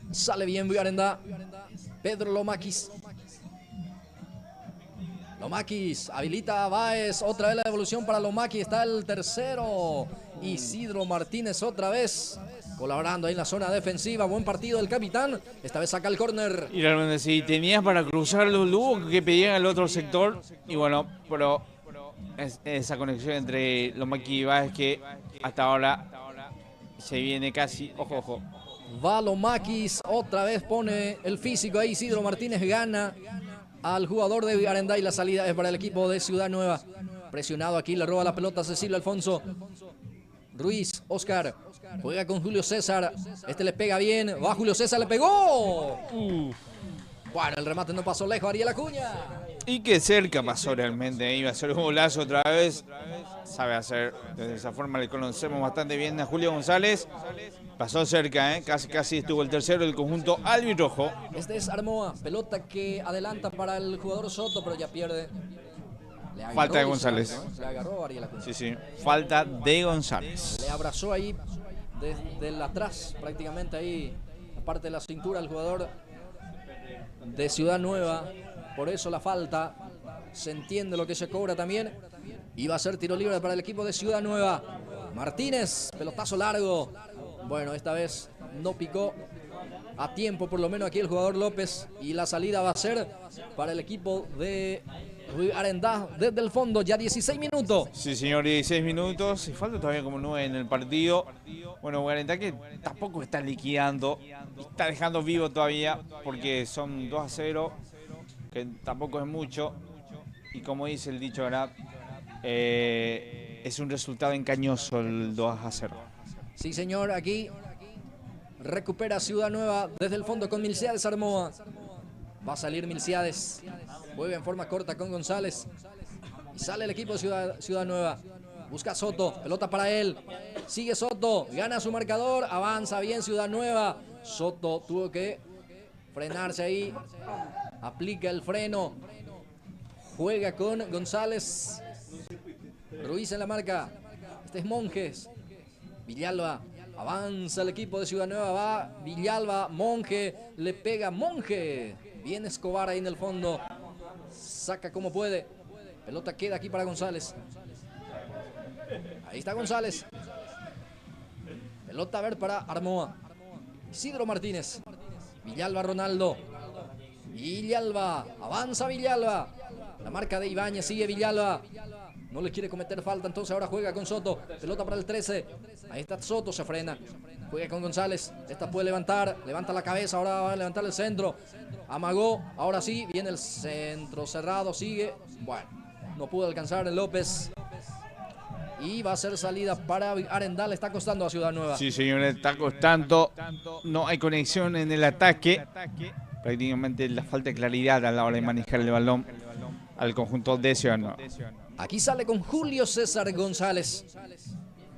Sale bien Villarenda. Pedro Lomakis. Lomakis habilita a Báez. Otra vez la devolución para Lomakis. Está el tercero. Isidro Martínez otra vez colaborando ahí en la zona defensiva. Buen partido del capitán. Esta vez saca el córner. Y realmente si tenías para cruzarlo, hubo que pedían al otro sector. Y bueno, pero esa conexión entre Lomaki y Báez que hasta ahora se viene casi, ojo. Va Lomakis, otra vez pone el físico ahí. Isidro Martínez gana al jugador de Arendá y la salida es para el equipo de Ciudad Nueva. Presionado aquí, le roba la pelota a Cecilio Alfonso. Ruiz, Oscar, juega con Julio César. Este le pega bien, va Julio César, le pegó. Bueno, el remate no pasó lejos, Ariel Acuña. Y que cerca pasó realmente, iba a ser un golazo otra vez. Sabe hacer, de esa forma le conocemos bastante bien a Julio González. Pasó cerca, casi estuvo el tercero del conjunto albirrojo. Este es Armoa, pelota que adelanta para el jugador Soto, pero ya pierde. Falta de González. Le agarró Ariel Acuña. Sí, falta de González. Le abrazó ahí desde el atrás, prácticamente ahí, aparte de la cintura, el jugador de Ciudad Nueva. Por eso la falta. Se entiende lo que se cobra también. Y va a ser tiro libre para el equipo de Ciudad Nueva. Martínez, pelotazo largo. Bueno, esta vez no picó a tiempo, por lo menos aquí el jugador López. Y la salida va a ser para el equipo de Arendá desde el fondo. Ya 16 minutos. Sí, señor, 16 minutos. Y falta todavía como 9 en el partido. Bueno, Arendá que tampoco está liquidando. Está dejando vivo todavía porque son 2-0. Que tampoco es mucho. Y como dice el dicho ahora, es un resultado engañoso el 2-0. Sí, señor, aquí recupera Ciudad Nueva desde el fondo con Milciades Armoa. Va a salir Milciades. Juega en forma corta con González. Y sale el equipo de Ciudad Nueva. Busca Soto, pelota para él. Sigue Soto, gana su marcador. Avanza bien Ciudad Nueva. Soto tuvo que frenarse ahí. Aplica el freno. Juega con González. Ruiz en la marca. Este es Monjes. Villalba. Avanza el equipo de Ciudad Nueva. Va Villalba. Monje. Le pega Monje. Viene Escobar ahí en el fondo. Saca como puede. Pelota queda aquí para González. Ahí está González. Pelota a ver para Armoa. Isidro Martínez. Villalba Ronaldo. Villalba. Avanza Villalba. La marca de Ibáñez. Sigue Villalba. No le quiere cometer falta, entonces ahora juega con Soto. Pelota para el 13. Ahí está Soto, se frena. Juega con González. Esta puede levantar. Levanta la cabeza, ahora va a levantar el centro. Amagó, ahora sí, viene el centro cerrado, sigue. Bueno, no pudo alcanzar el López. Y va a ser salida para Arendá, le está costando a Ciudad Nueva. Sí, señor, le está costando. No hay conexión en el ataque. Prácticamente la falta de claridad a la hora de manejar el balón al conjunto de Ciudad Nueva. Aquí sale con Julio César González.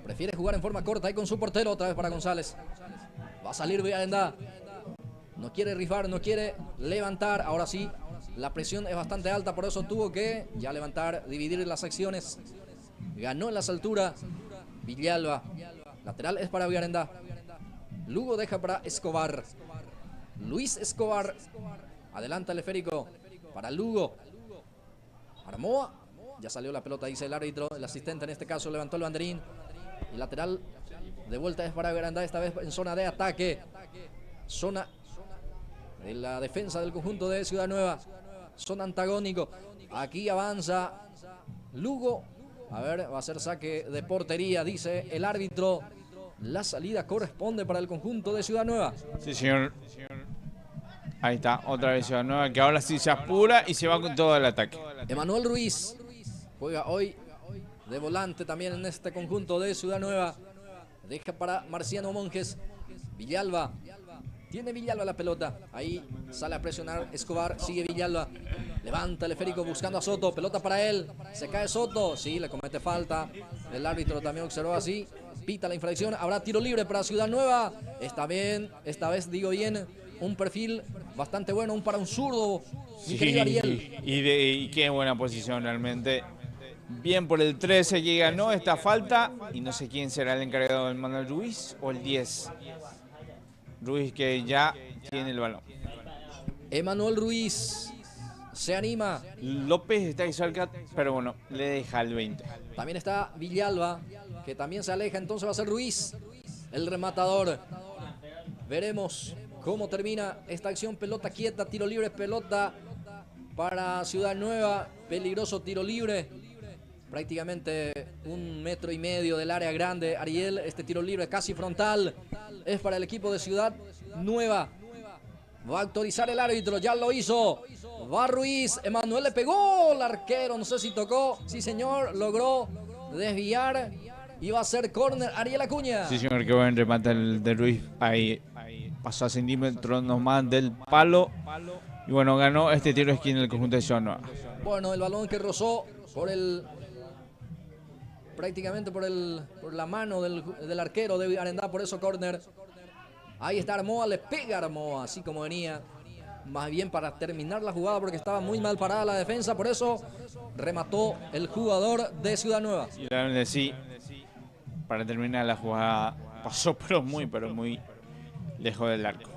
Prefiere jugar en forma corta ahí con su portero, otra vez para González. Va a salir Arendá. No quiere rifar, no quiere levantar. Ahora sí, la presión es bastante alta, por eso tuvo que ya levantar, dividir las acciones. Ganó en las alturas Villalba. Lateral es para Arendá. Lugo deja para Escobar. Luis Escobar. Adelanta el esférico para Lugo. Armoa. Ya salió la pelota, dice el árbitro. El asistente en este caso levantó el banderín. Y lateral de vuelta es para Arendá, esta vez en zona de ataque. Zona de la defensa del conjunto de Ciudad Nueva. Zona antagónico. Aquí avanza Lugo. A ver, va a ser saque de portería, dice el árbitro. La salida corresponde para el conjunto de Ciudad Nueva. Sí, señor. Ahí está, otra vez Ciudad Nueva, que ahora sí se apura y se va con todo el ataque. Emanuel Ruiz juega hoy de volante también en este conjunto de Ciudad Nueva. Deja para Marciano Monjes. Villalba. Tiene Villalba la pelota. Ahí sale a presionar Escobar. Sigue Villalba. Levanta el esférico buscando a Soto. Pelota para él. Se cae Soto. Sí, le comete falta. El árbitro también observó así. Pita la infracción. Habrá tiro libre para Ciudad Nueva. Esta vez digo bien. Un perfil bastante bueno. Un para un zurdo. Mi querido Ariel. Y qué buena posición realmente. Bien por el 13 que ganó esta falta. Y no sé quién será el encargado del Manuel Ruiz o el 10. Ruiz que ya tiene el balón. Emanuel Ruiz se anima. López está ahí cerca, pero bueno, le deja el 20. También está Villalba, que también se aleja, entonces va a ser Ruiz. el rematador. Veremos cómo termina esta acción. Pelota quieta, tiro libre, pelota para Ciudad Nueva. Peligroso tiro libre. Prácticamente 1,5 metros del área grande. Ariel, este tiro libre casi frontal. Es para el equipo de Ciudad Nueva. Va a autorizar el árbitro, ya lo hizo. Va Ruiz, Emanuel le pegó al arquero, no sé si tocó. Sí, señor, logró desviar. Y va a ser córner Ariel Acuña. Sí, señor, qué buen remate el de Ruiz. Ahí pasó a centímetros nomás del palo. Y bueno, ganó este tiro de esquina el conjunto de Ciudad Nueva. Bueno, el balón que rozó por prácticamente por la mano del arquero de Arendá, por eso córner. Ahí está Armoa, le pega Armoa, así como venía. Más bien para terminar la jugada porque estaba muy mal parada la defensa, por eso remató el jugador de Ciudad Nueva. Y realmente sí, para terminar la jugada pasó pero muy lejos del arco.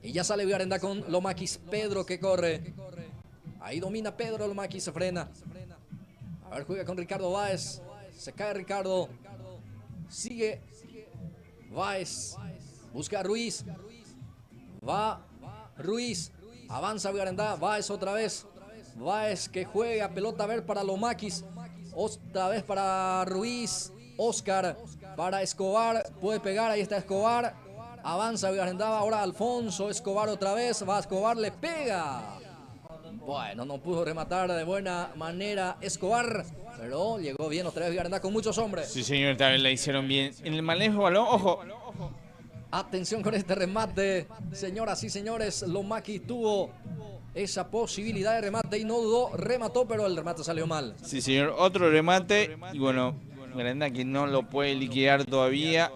Y ya sale Arendá con Lomaquis, Pedro que corre. Ahí domina Pedro, Lomaquis se frena. A ver, juega con Ricardo Báez. Se cae Ricardo. Sigue Báez. Busca a Ruiz. Va Ruiz. Avanza Arendá. Báez otra vez. Báez que juega. Pelota a ver para Lomaquis. Otra vez para Ruiz. Oscar para Escobar. Puede pegar. Ahí está Escobar. Avanza Arendá. Ahora Alfonso Escobar otra vez. Va Escobar. Le pega. Bueno, no pudo rematar de buena manera Escobar, pero llegó bien otra vez Arendá con muchos hombres. Sí, señor, también la hicieron bien. En el manejo de balón, ojo. Atención con este remate, señoras y señores. Lomaquis tuvo esa posibilidad de remate y no dudó, remató, pero el remate salió mal. Sí, señor, otro remate. Y bueno, Arendá que no lo puede liquidar todavía.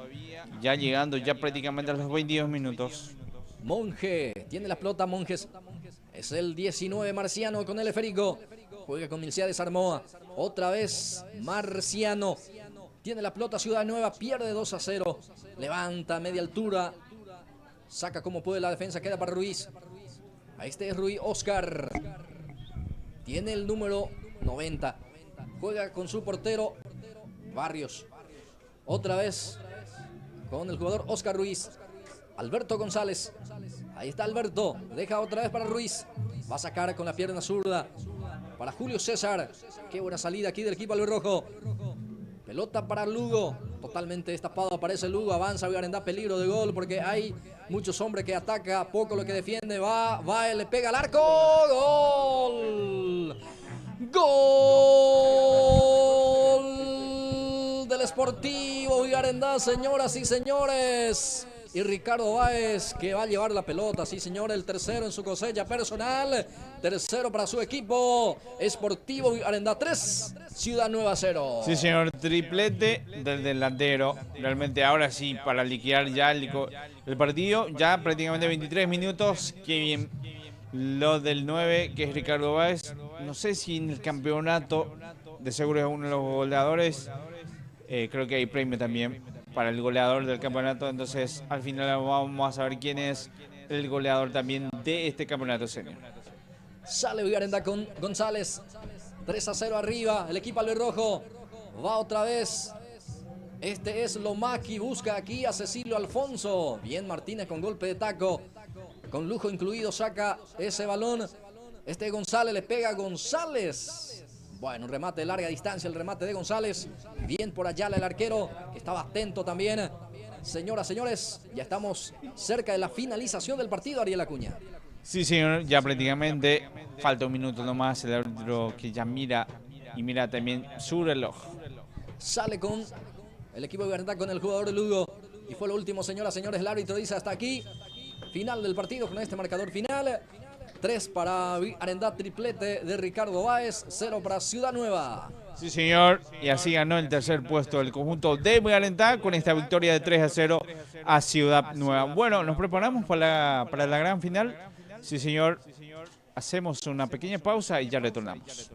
Ya llegando ya prácticamente a los 22 minutos. Monje, tiene la pelota Monjes. Es el 19 Marciano con el esférico. Juega con Milciades Armoa. Otra vez Marciano. Tiene la pelota Ciudad Nueva. Pierde 2-0. Levanta a media altura. Saca como puede la defensa. Queda para Ruiz. Ahí este es Ruiz Oscar. Tiene el número 90. Juega con su portero Barrios. Otra vez con el jugador Oscar Ruiz. Alberto González. Ahí está Alberto. Deja otra vez para Ruiz. Va a sacar con la pierna zurda para Julio César. Qué buena salida aquí del equipo albirrojo. Pelota para Lugo. Totalmente destapado aparece Lugo. Avanza Arendá. Peligro de gol porque hay muchos hombres que ataca. Poco lo que defiende. Va, le pega al arco. ¡Gol! ¡Gol! Del Sportivo Arendá, señoras y señores. Y Ricardo Báez que va a llevar la pelota, sí señor, el tercero en su cosecha personal, tercero para su equipo, Sportivo Arendá 3, Ciudad Nueva 0. Sí señor, triplete del delantero, realmente ahora sí para liquidar ya el partido, ya prácticamente 23 minutos, qué bien. Lo del 9 que es Ricardo Báez, no sé si en el campeonato de seguro es uno de los goleadores, creo que hay premio también para el goleador del campeonato, entonces al final vamos a saber quién es el goleador también de este campeonato senior. Sale Villarenda con González, 3-0 arriba, el equipo albirrojo va otra vez. Este es Lomaki, busca aquí a Cecilio Alfonso. Bien Martínez con golpe de taco, con lujo incluido, saca ese balón. Este González le pega a González. Bueno, un remate de larga distancia, el remate de González. Bien por allá el arquero, que estaba atento también. Señoras, señores, ya estamos cerca de la finalización del partido, Ariel Acuña. Sí, señor, ya prácticamente falta un minuto nomás. El árbitro que ya mira y mira también su reloj. Sale con el equipo de Guarantá con el jugador de Lugo. Y fue lo último, señoras, señores. El árbitro dice hasta aquí. Final del partido con este marcador final. 3 para Arendá, triplete de Ricardo Báez, 0 para Ciudad Nueva. Sí, señor, y así ganó el tercer puesto del conjunto de Arendá con esta victoria de 3-0 a Ciudad Nueva. Bueno, nos preparamos para la gran final. Sí, señor, hacemos una pequeña pausa y ya retornamos.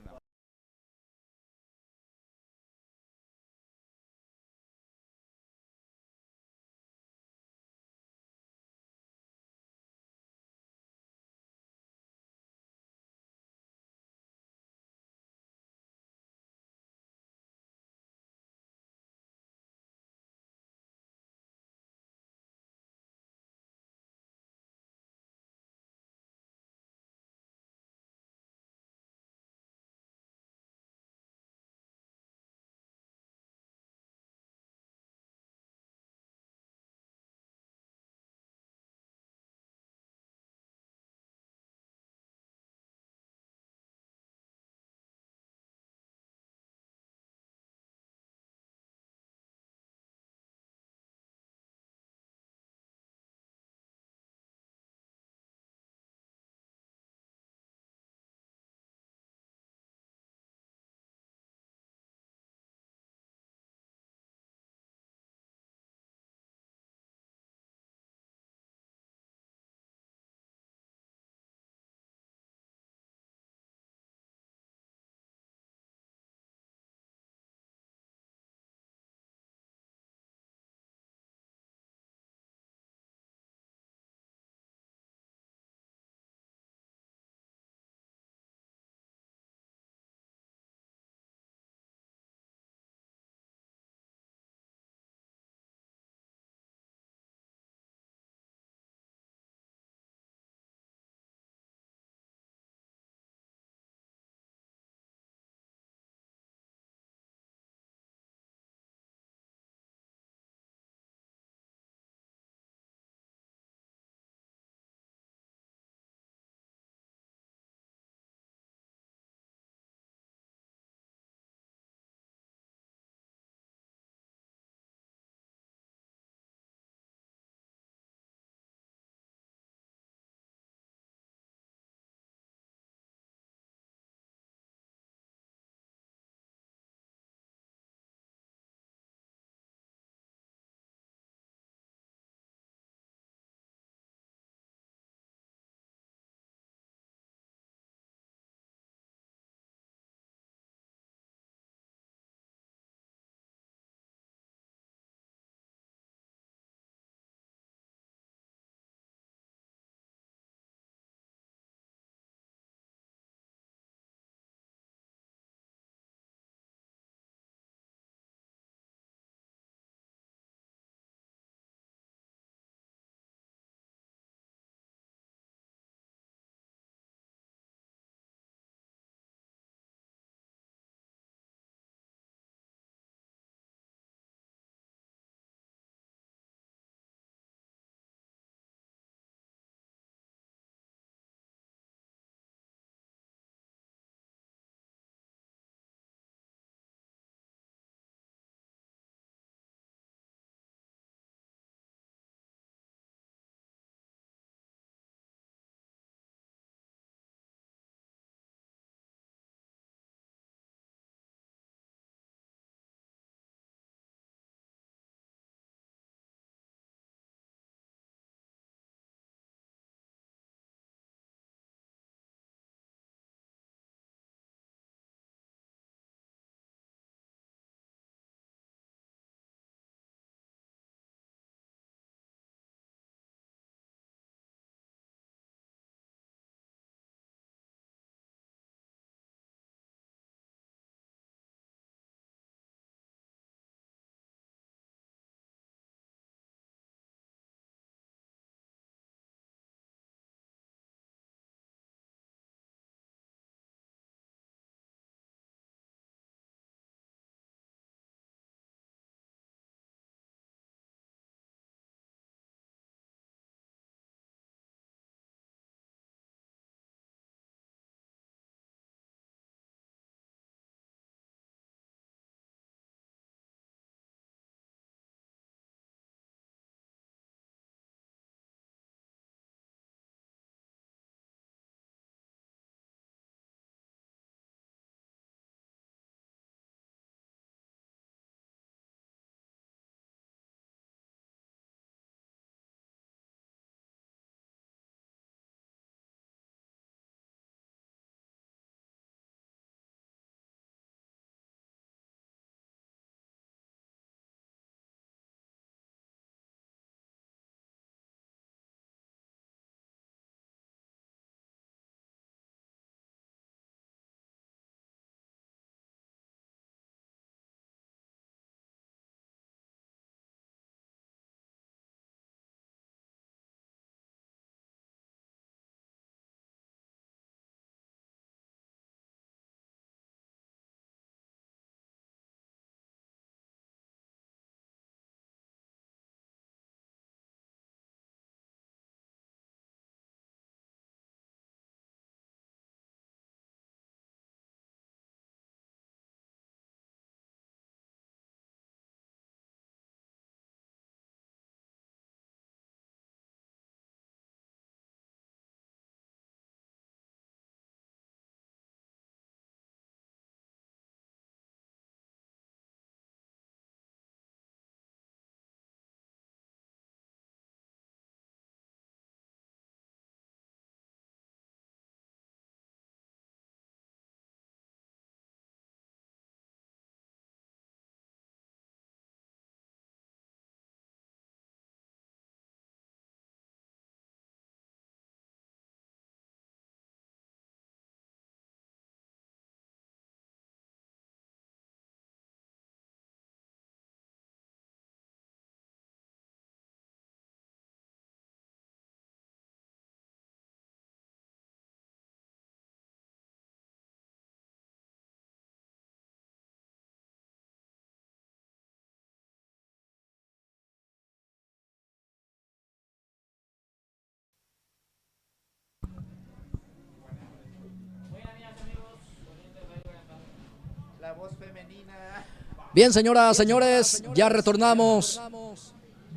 Bien, señoras, señores, ya retornamos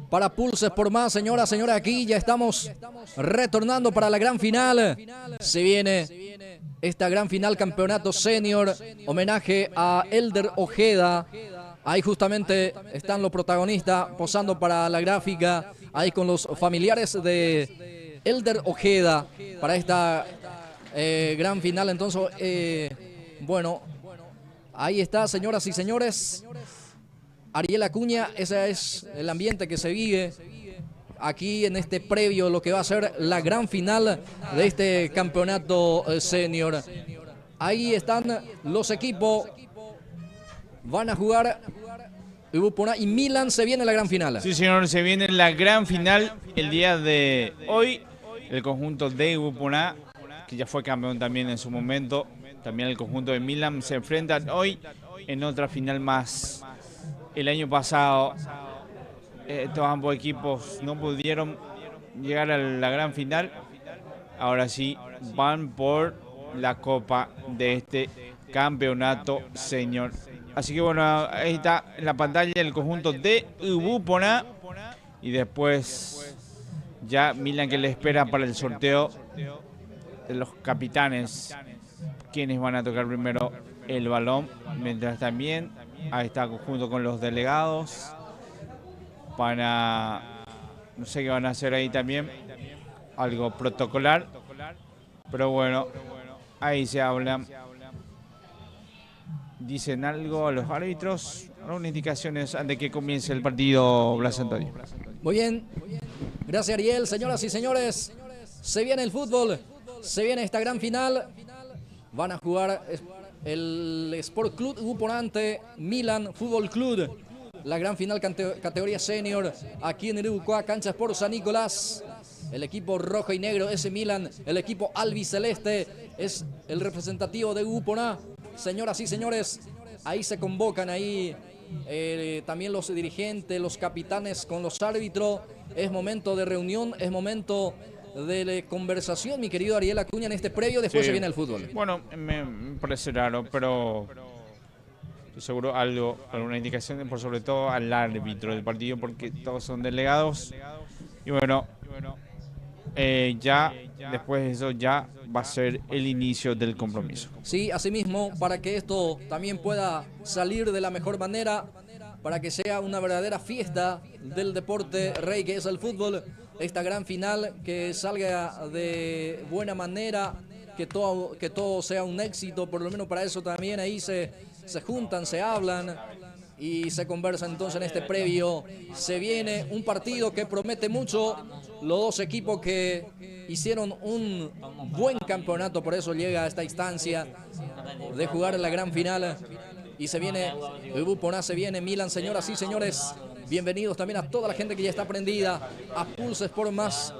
para Pulses por Más. Señoras, señores, aquí ya estamos retornando para la gran final. Se viene esta gran final, campeonato senior, homenaje a Elder Ojeda. Ahí justamente están los protagonistas posando para la gráfica, ahí con los familiares de Elder Ojeda para esta gran final. Entonces, bueno, ahí está, señoras y señores. Ariel Acuña, ese es el ambiente que se vive aquí en este previo, lo que va a ser la gran final de este campeonato senior. Ahí están los equipos. Van a jugar Ubupona y Milan. Se viene la gran final. Sí, señor, se viene la gran final el día de hoy. El conjunto de Ubupona, que ya fue campeón también en su momento, también el conjunto de Milan se enfrentan hoy en otra final más. El año pasado estos ambos equipos no pudieron llegar a la gran final. Ahora sí van por la copa de este campeonato senior. Así que bueno, ahí está en la pantalla el conjunto de Ubupona. Y después ya Milan, que le espera para el sorteo de los capitanes, quienes van a tocar primero el balón. Mientras también ahí está junto con los delegados. No sé qué van a hacer ahí también. Algo protocolar. Pero bueno, ahí se hablan. Dicen algo a los árbitros, algunas indicaciones antes de que comience el partido, Blas Antonio. Muy bien, gracias Ariel. Señoras y señores, se viene el fútbol, se viene esta gran final. Van a jugar el Sport Club Uponante Milan Fútbol Club, la gran final categoría senior aquí en el Uruguay, cancha Sport San Nicolás. El equipo rojo y negro, ese Milan, el equipo albiceleste es el representativo de Ubupona. Señoras y señores, ahí se convocan ahí también los dirigentes, los capitanes con los árbitros. Es momento de reunión, es momento de conversación, mi querido Ariel Acuña, en este previo. Después se viene el fútbol. Bueno, me parece raro, pero estoy seguro alguna indicación, por sobre todo al árbitro del partido, porque todos son delegados. Y bueno, ya después de eso ya va a ser el inicio del compromiso. Sí, asimismo, para que esto también pueda salir de la mejor manera, para que sea una verdadera fiesta del deporte rey que es el fútbol, esta gran final, que salga de buena manera, que todo sea un éxito. Por lo menos para eso también ahí se juntan, se hablan y se conversa. Entonces en este previo se viene un partido que promete mucho. Los dos equipos que hicieron un buen campeonato, por eso llega a esta instancia de jugar la gran final. Y se viene Ubupona, se viene Milan. Señoras y señores, bienvenidos también a toda la gente que ya está prendida a Pulses por Más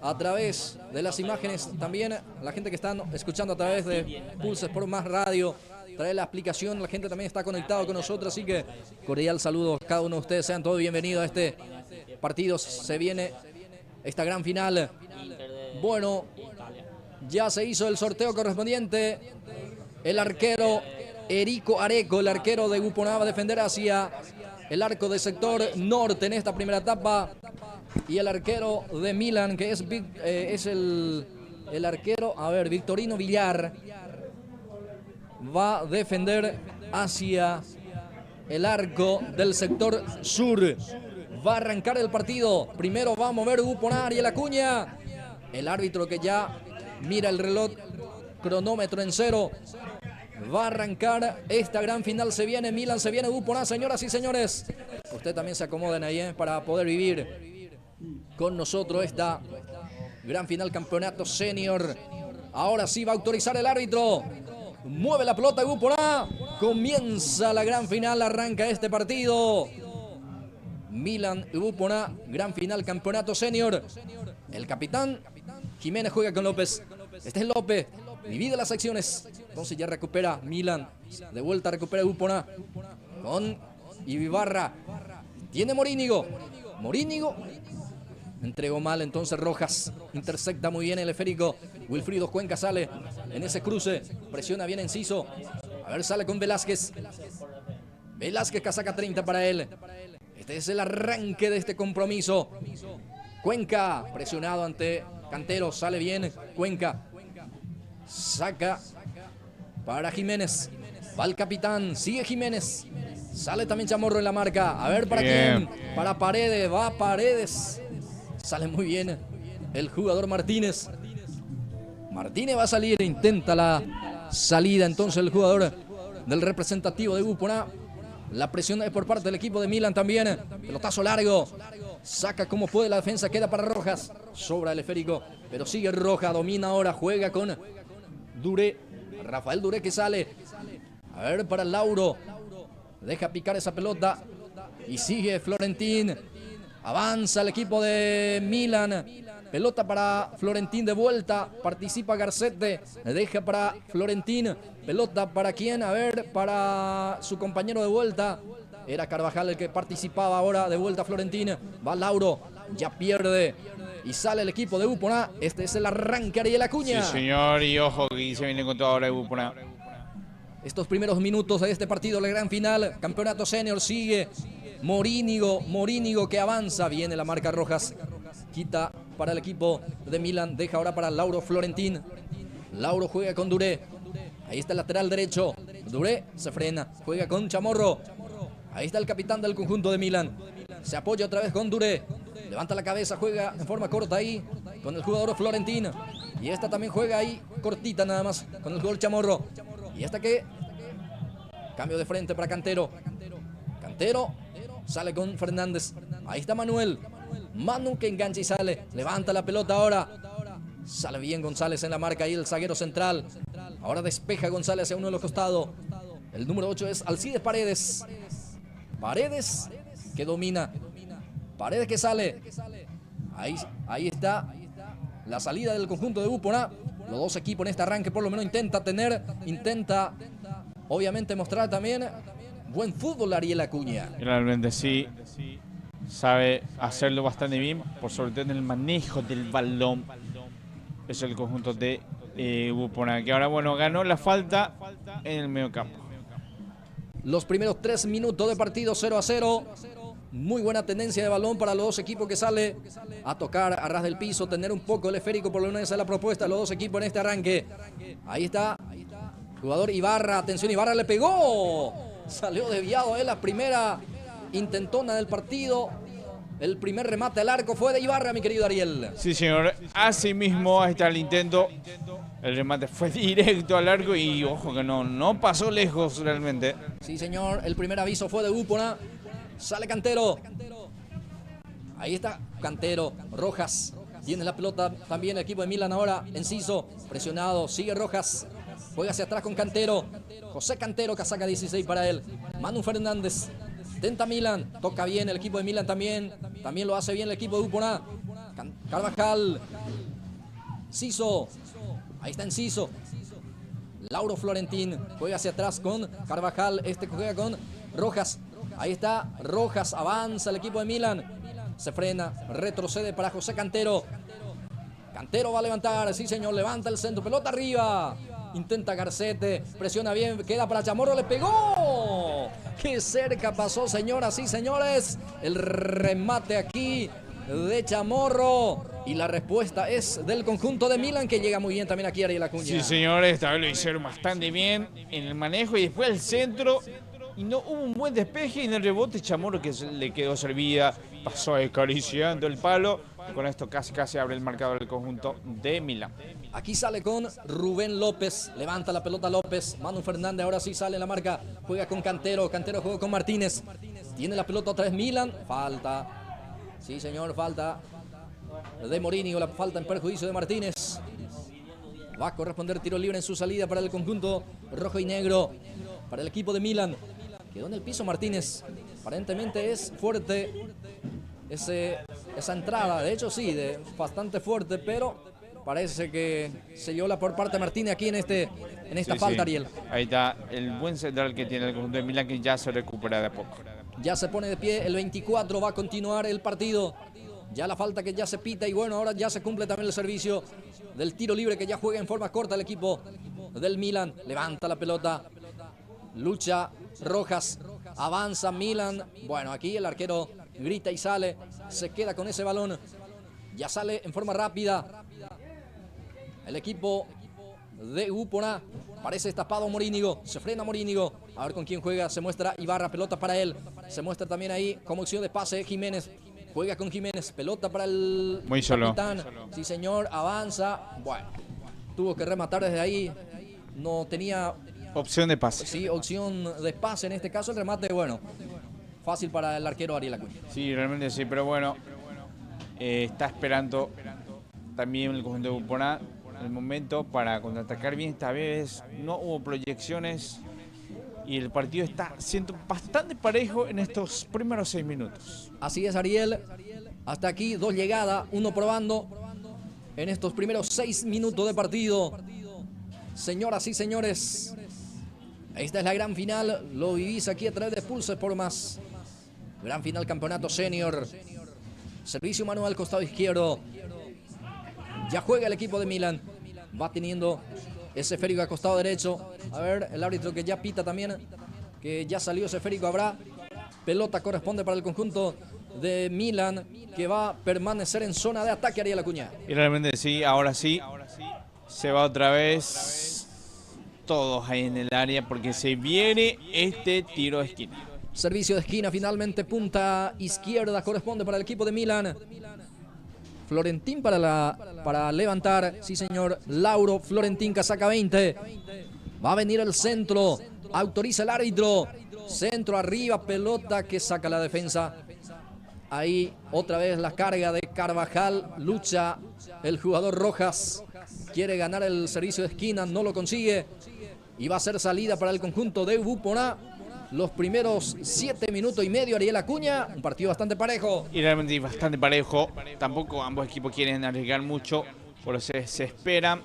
a través de las imágenes. También la gente que están escuchando a través de Pulses por Más Radio, trae la aplicación. La gente también está conectado con nosotros, así que cordial saludo a cada uno de ustedes. Sean todos bienvenidos a este partido. Se viene esta gran final. Bueno, ya se hizo el sorteo correspondiente. El arquero Erico Areco, el arquero de Ubupona, va a defender hacia el arco de sector norte en esta primera etapa. Y el arquero de Milan, que es el arquero, Victorino Villar, va a defender hacia el arco del sector sur. Va a arrancar el partido. Primero va a mover Ubupona, Ariel Acuña. El árbitro que ya mira el reloj, cronómetro en cero. Va a arrancar esta gran final. Se viene Milan, se viene Ubupona, señoras y señores. Ustedes también se acomoden ahí para poder vivir con nosotros esta gran final campeonato senior. Ahora sí va a autorizar el árbitro. Mueve la pelota Ubupona. Comienza la gran final, arranca este partido. Milan Ubupona, gran final campeonato senior. El capitán Jiménez juega con López. Este es López. Divide las acciones. Entonces ya recupera Milan. De vuelta recupera Ubupona. Con Ibarra. Tiene Morínigo. Morínigo. Entregó mal, entonces Rojas intercepta muy bien el esférico. Wilfrido Cuenca sale en ese cruce. Presiona bien Enciso. A ver, sale con Velázquez. Velázquez, casaca 30 para él. Este es el arranque de este compromiso. Cuenca, presionado ante Cantero, sale bien Cuenca. Saca para Jiménez. Va el capitán, sigue Jiménez. Sale también Chamorro en la marca. A ver para quién. Para Paredes, va Paredes. Sale muy bien el jugador Martínez. Martínez va a salir, intenta la salida entonces el jugador del representativo de Gupona. La presión es por parte del equipo de Milan también. Pelotazo largo. Saca como puede la defensa, queda para Rojas. Sobra el esférico, pero sigue Rojas, domina ahora, juega con Duré. Rafael Duré que sale. A ver para Lauro. Deja picar esa pelota. Y sigue Florentín. Avanza el equipo de Milan. Pelota para Florentín de vuelta. Participa Garcete. Deja para Florentín. Pelota para quién. A ver, para su compañero de vuelta. Era Carvajal el que participaba ahora. De vuelta Florentín. Va Lauro. Ya pierde. Y sale el equipo de Gupona. Este es el arranque Ariel Acuña. Sí, señor. Y ojo que se viene con todo ahora de Gupona. Estos primeros minutos de este partido, la gran final. Campeonato senior sigue. Morínigo que avanza. Viene la marca Rojas. Quita para el equipo de Milan. Deja ahora para Lauro Florentín. Lauro juega con Duré. Ahí está el lateral derecho. Duré se frena. Juega con Chamorro. Ahí está el capitán del conjunto de Milan. Se apoya otra vez con Duré. Levanta la cabeza. Juega en forma corta ahí con el jugador Florentín. Y esta también juega ahí cortita nada más con el jugador Chamorro. Y esta que cambio de frente para Cantero. Cantero sale con Fernández. Ahí está Manuel. Manu que engancha y sale. Levanta la pelota ahora. Sale bien González en la marca. Ahí el zaguero central. Ahora despeja González hacia uno de los costados. El número 8 es Alcides Paredes. Paredes que domina. Paredes que sale. Ahí está la salida del conjunto de Gupona. Los dos equipos en este arranque por lo menos intenta obviamente mostrar también buen fútbol Ariel Acuña. Realmente sí, sabe hacerlo bastante bien, por sobre todo en el manejo del balón. Es el conjunto de Gupona, que ahora bueno, ganó la falta en el medio campo. Los primeros 3 minutos de partido 0-0. Muy buena tendencia de balón para los dos equipos que sale a tocar a ras del piso, tener un poco el esférico, por lo menos esa es la propuesta de los dos equipos en este arranque. Ahí está, jugador Ibarra, atención, Ibarra le pegó, salió desviado, la primera intentona del partido, el primer remate al arco fue de Ibarra, mi querido Ariel. Sí, señor, así mismo, ahí está el intento, el remate fue directo al arco y ojo que no pasó lejos realmente. Sí, señor, el primer aviso fue de Gupona. Sale Cantero. Ahí está Cantero. Rojas. Tiene la pelota también el equipo de Milan ahora. Enciso. Presionado. Sigue Rojas. Juega hacia atrás con Cantero. José Cantero que saca 16 para él. Manu Fernández. Tenta Milan. Toca bien el equipo de Milan también. También lo hace bien el equipo de Gupona. Carvajal. Ciso. Ahí está Enciso. Lauro Florentín. Juega hacia atrás con Carvajal. Este juega con Rojas. Ahí está Rojas, avanza el equipo de Milan. Se frena, retrocede para José Cantero. Cantero va a levantar, sí señor, levanta el centro, pelota arriba. Intenta Garcete, presiona bien, queda para Chamorro, le pegó. Qué cerca pasó, señoras y señores. El remate aquí de Chamorro. Y la respuesta es del conjunto de Milan, que llega muy bien también aquí Ariel Acuña. Sí, señores, esta vez lo hicieron bastante bien en el manejo y después el centro. Y no hubo un buen despeje y en el rebote Chamorro que le quedó servida, pasó acariciando el palo. Y con esto casi abre el marcador del conjunto de Milan. Aquí sale con Rubén López, levanta la pelota López. Manu Fernández ahora sí sale en la marca, juega con Cantero, Cantero juega con Martínez. Tiene la pelota otra vez Milan, falta. Sí señor, falta de Morínigo, la falta en perjuicio de Martínez. Va a corresponder tiro libre en su salida para el conjunto rojo y negro, para el equipo de Milan. Quedó en el piso Martínez. Aparentemente es fuerte esa entrada. De hecho, sí, bastante fuerte, pero parece que se viola por parte de Martínez aquí en esta falta, Ariel. Ahí está el buen central que tiene el conjunto de Milan, que ya se recupera de a poco. Ya se pone de pie el 24, va a continuar el partido. Ya la falta que ya se pita y bueno, ahora ya se cumple también el servicio del tiro libre que ya juega en forma corta el equipo del Milan. Levanta la pelota. Lucha Rojas. Avanza Milan. Bueno, aquí el arquero grita y sale. Se queda con ese balón. Ya sale en forma rápida el equipo de Upona. Parece destapado Morínigo. Se frena Morínigo. A ver con quién juega. Se muestra Ibarra. Pelota para él. Se muestra también ahí como opción de pase Jiménez. Juega con Jiménez. Pelota para el muy solo. capitán. Sí, señor. Avanza. Bueno, tuvo que rematar desde ahí. No tenía opción de pase. Sí, opción de pase. En este caso el remate, bueno, fácil para el arquero Ariel Acuña. Sí, realmente sí, pero bueno, está esperando también el conjunto de Upona el momento para contraatacar bien. Esta vez no hubo proyecciones y el partido está siendo bastante parejo en estos primeros 6 minutos. Así es, Ariel. Hasta aquí 2 llegadas, 1 probando en estos primeros 6 minutos de partido. Señoras y señores, esta es la gran final. Lo vivís aquí a través de Pulse Sport Más. Gran final, campeonato senior. Servicio manual al costado izquierdo. Ya juega el equipo de Milan. Va teniendo ese esférico al costado derecho. A ver, el árbitro que ya pita también. Que ya salió ese esférico. Habrá pelota, corresponde para el conjunto de Milan, que va a permanecer en zona de ataque. Ariel Acuña. Y realmente sí, ahora sí. Se va otra vez todos ahí en el área porque se viene este tiro de esquina. Servicio de esquina, finalmente punta izquierda, corresponde para el equipo de Milan. Florentín para levantar, sí señor, Lauro Florentín, casaca 20. Va a venir el centro, autoriza el árbitro. Centro arriba, pelota que saca la defensa. Ahí otra vez la carga de Carvajal, lucha el jugador Rojas. Quiere ganar el servicio de esquina, no lo consigue. Y va a ser salida para el conjunto de Upona. Los primeros 7 minutos y medio, Ariel Acuña. Un partido bastante parejo. Y realmente bastante parejo. Tampoco ambos equipos quieren arriesgar mucho. Por eso se esperan.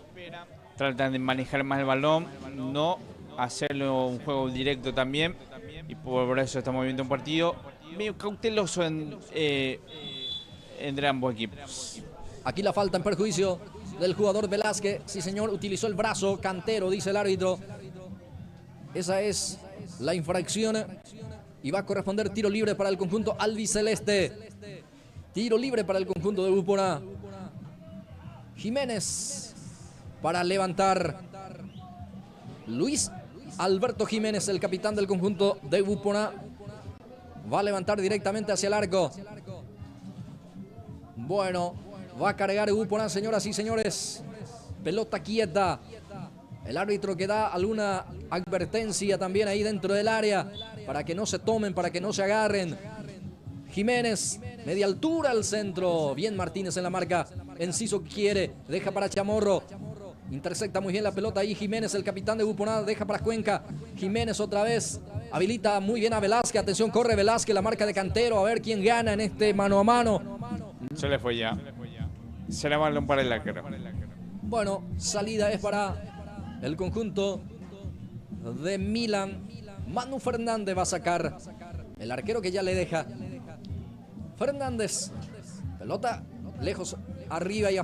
Tratan de manejar más el balón. No hacerlo un juego directo también. Y por eso estamos viendo un partido medio cauteloso entre ambos equipos. Aquí la falta en perjuicio del jugador Velázquez. Sí, señor, utilizó el brazo. Cantero, dice el árbitro. Esa es la infracción. Y va a corresponder tiro libre para el conjunto albiceleste. Tiro libre para el conjunto de Upona. Jiménez para levantar. Luis Alberto Jiménez, el capitán del conjunto de Upona. Va a levantar directamente hacia el arco. Bueno, va a cargar Upona, señoras y señores. Pelota quieta. El árbitro que da alguna advertencia también ahí dentro del área para que no se tomen, para que no se agarren. Jiménez, media altura al centro. Bien Martínez en la marca. Enciso quiere, deja para Chamorro. Intercepta muy bien la pelota ahí Jiménez, el capitán de Upona, deja para Cuenca. Jiménez otra vez, habilita muy bien a Velázquez. Atención, corre Velázquez, la marca de Cantero. A ver quién gana en este mano a mano. Se le fue ya. Se le balón para el arquero. Bueno, salida es para el conjunto de Milan. Manu Fernández va a sacar. El arquero que ya le deja. Fernández. Pelota lejos, arriba y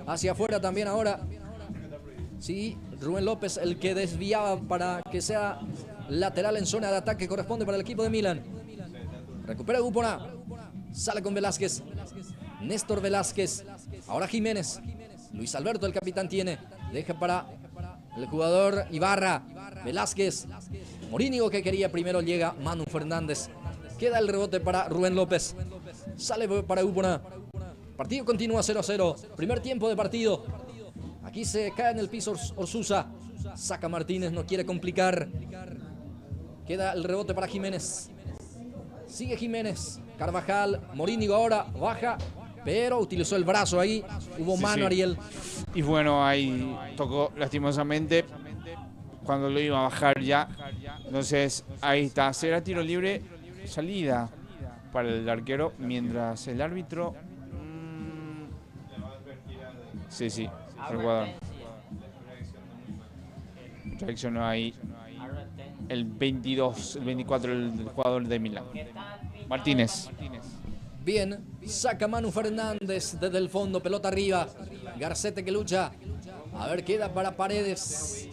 hacia afuera también ahora. Sí, Rubén López, el que desviaba para que sea lateral en zona de ataque. Corresponde para el equipo de Milan. Recupera Upona. Sale con Velázquez. Néstor Velázquez. Ahora Jiménez. Luis Alberto, el capitán, tiene. Deja para el jugador Ibarra. Velázquez. Morínigo que quería primero, llega Manu Fernández. Queda el rebote para Rubén López. Sale para Upona. Partido continúa 0-0. Primer tiempo de partido. Aquí se cae en el piso Orsusa. Saca Martínez, no quiere complicar. Queda el rebote para Jiménez. Sigue Jiménez. Carvajal. Morínigo ahora baja. Pero utilizó el brazo ahí. Hubo mano, Ariel. Y bueno, ahí tocó lastimosamente cuando lo iba a bajar ya. Entonces ahí está. Será tiro libre. Salida para el arquero. Mientras el árbitro... Sí. El jugador. Reaccionó ahí el 22, el 24, el jugador de Milán. Martínez. Bien, saca Manu Fernández desde el fondo, pelota arriba. Garcete que lucha. A ver, queda para Paredes.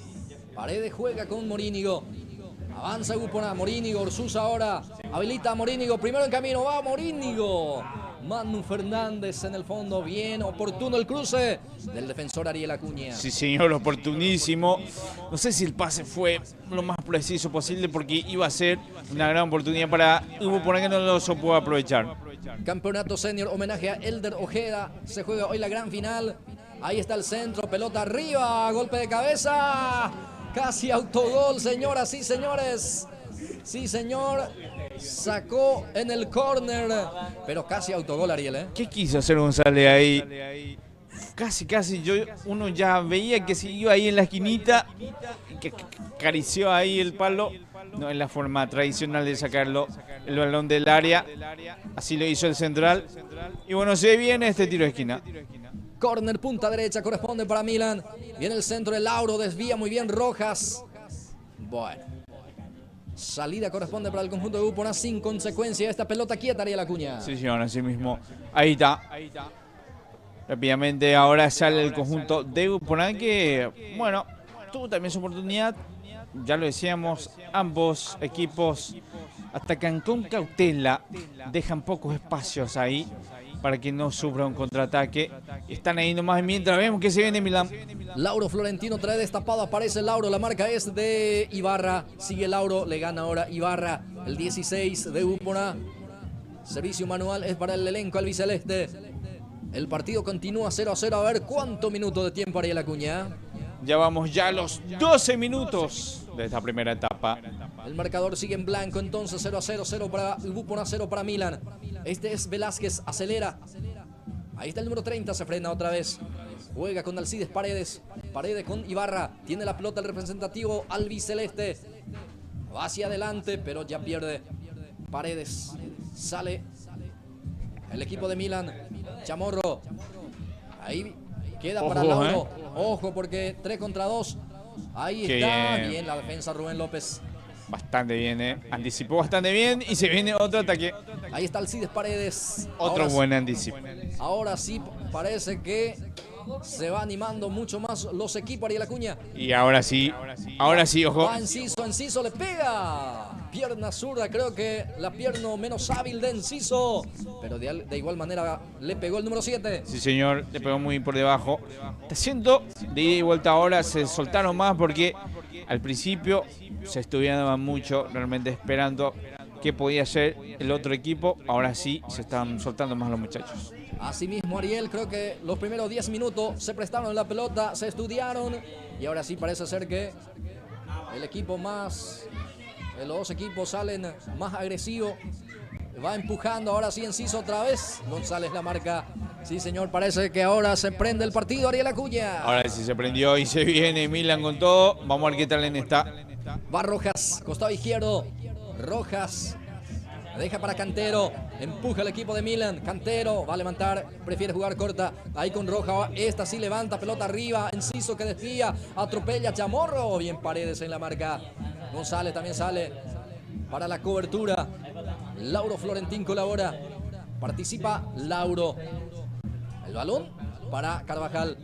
Paredes juega con Morínigo. Avanza Upona, Morínigo, Orsusa ahora. Habilita a Morínigo, primero en camino, va Morínigo. Manu Fernández en el fondo, bien oportuno el cruce del defensor Ariel Acuña. Sí, señor, oportunísimo. No sé si el pase fue lo más preciso posible porque iba a ser una gran oportunidad para Upona que no lo pudo aprovechar. Campeonato Senior, homenaje a Elder Ojeda. Se juega hoy la gran final. Ahí está el centro, pelota arriba, golpe de cabeza. Casi autogol, señoras y señores. Sí, señor. Sacó en el córner, pero casi autogol, Ariel, ¿eh? ¿Qué quiso hacer González ahí? Casi, uno ya veía que se iba ahí en la esquinita, que acarició ahí el palo. No es la forma tradicional de sacarlo el balón del área. Así lo hizo el central. Y bueno, se viene este tiro de esquina. Córner, punta derecha, corresponde para Milan. Viene el centro de Lauro, desvía muy bien Rojas. Bueno. Salida corresponde para el conjunto de Upona sin consecuencia. Esta pelota quieta, Ariel Acuña. Sí, señor, así mismo. Ahí está. Rápidamente ahora sale el conjunto de Upona que, bueno, tuvo también su oportunidad. Ya lo decíamos, ambos equipos atacan con cautela. Dejan pocos espacios ahí para que no sufra un contraataque. Están ahí nomás mientras vemos que se viene Milán. Lauro Florentino trae destapado, aparece Lauro, la marca es de Ibarra, sigue Lauro, le gana ahora Ibarra, el 16 de Upona. Servicio manual es para el elenco albiceleste. El partido continúa 0-0, a ver cuánto minuto de tiempo Ariel Acuña. Ya vamos ya a los 12 minutos de esta primera etapa. El marcador sigue en blanco, entonces 0-0, 0 para Upona, 0 para Milan. Este es Velázquez, acelera. Ahí está el número 30, se frena otra vez. Juega con Alcides Paredes. Paredes con Ibarra. Tiene la pelota el representativo albiceleste. Va hacia adelante, pero ya pierde. Paredes. Sale el equipo de Milan. Chamorro. Ahí queda para Lauro. Ojo porque 3 contra 2. Ahí Qué está. bien. Bien la defensa Rubén López. Bastante bien, anticipó bastante bien y se viene otro ataque. Ahí está Alcides Paredes. Otro buen anticipo. Ahora sí parece que se va animando mucho más los equipos Ariel Acuña. Y ahora sí, ojo. Va Enciso le pega. Pierna zurda, creo que la pierna menos hábil de Enciso. Pero de igual manera le pegó el número 7. Sí, señor, le pegó muy por debajo. Está haciendo de ida y vuelta ahora, se soltaron más porque al principio se estudiaban mucho, realmente esperando qué podía hacer el otro equipo. Ahora sí, se están soltando más los muchachos. Asimismo, Ariel, creo que los primeros 10 minutos se prestaron la pelota, se estudiaron. Y ahora sí parece ser que los dos equipos salen más agresivos. Va empujando, ahora sí Enciso otra vez. González la marca. Sí, señor, parece que ahora se prende el partido, Ariel Acuña. Ahora sí se prendió y se viene Milan con todo. Vamos a ver qué tal en esta. Va Rojas, costado izquierdo. Rojas deja para Cantero. Empuja el equipo de Milan. Cantero va a levantar, prefiere jugar corta. Ahí con Roja, esta sí levanta, pelota arriba. Enciso que desvía, atropella a Chamorro. Bien Paredes en la marca. González también sale para la cobertura. Lauro Florentín colabora. Participa Lauro. El balón para Carvajal.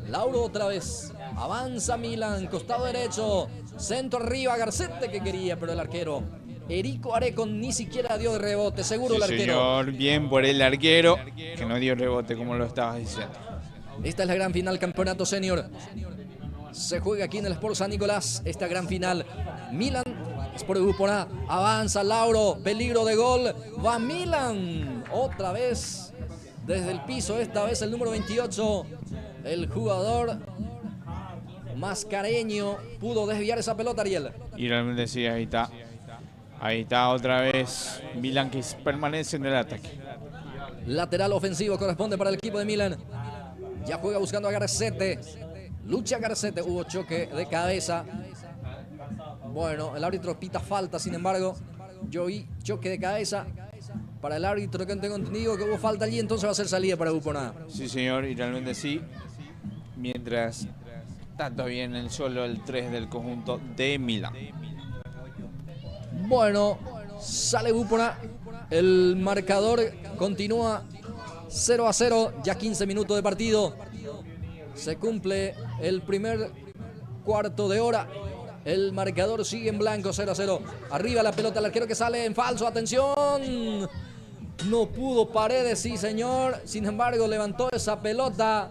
Lauro otra vez. Avanza Milan, costado derecho. Centro arriba, Garcete que quería, pero el arquero Erico Arecon ni siquiera dio de rebote. Seguro Sí, el arquero. señor, bien por el arquero, que no dio rebote como lo estabas diciendo. Esta es la gran final, campeonato senior. Se juega aquí en el Sport San Nicolás. Esta gran final. Milan, Sport Upona. Avanza Lauro. Peligro de gol. Va Milan. Otra vez. Desde el piso. Esta vez el número 28. El jugador mascareño pudo desviar esa pelota, Ariel. Y realmente sí, ahí está. Ahí está otra vez Milan que permanece en el ataque. Lateral ofensivo corresponde para el equipo de Milan. Ya juega buscando a Garcete. Lucha Garcete. Hubo choque de cabeza. Bueno, el árbitro pita falta, sin embargo. Yo vi choque de cabeza para el árbitro, que tengo entendido que hubo falta allí, entonces va a ser salida para Upona. Sí, señor, y realmente sí. Mientras está todavía en el suelo el 3 del conjunto de Milan. Bueno, sale Upona. El marcador continúa 0-0, ya 15 minutos de partido. Se cumple el primer cuarto de hora. El marcador sigue en blanco, 0-0. Arriba la pelota, el arquero que sale en falso. ¡Atención! No pudo Paredes, sí señor. Sin embargo, levantó esa pelota.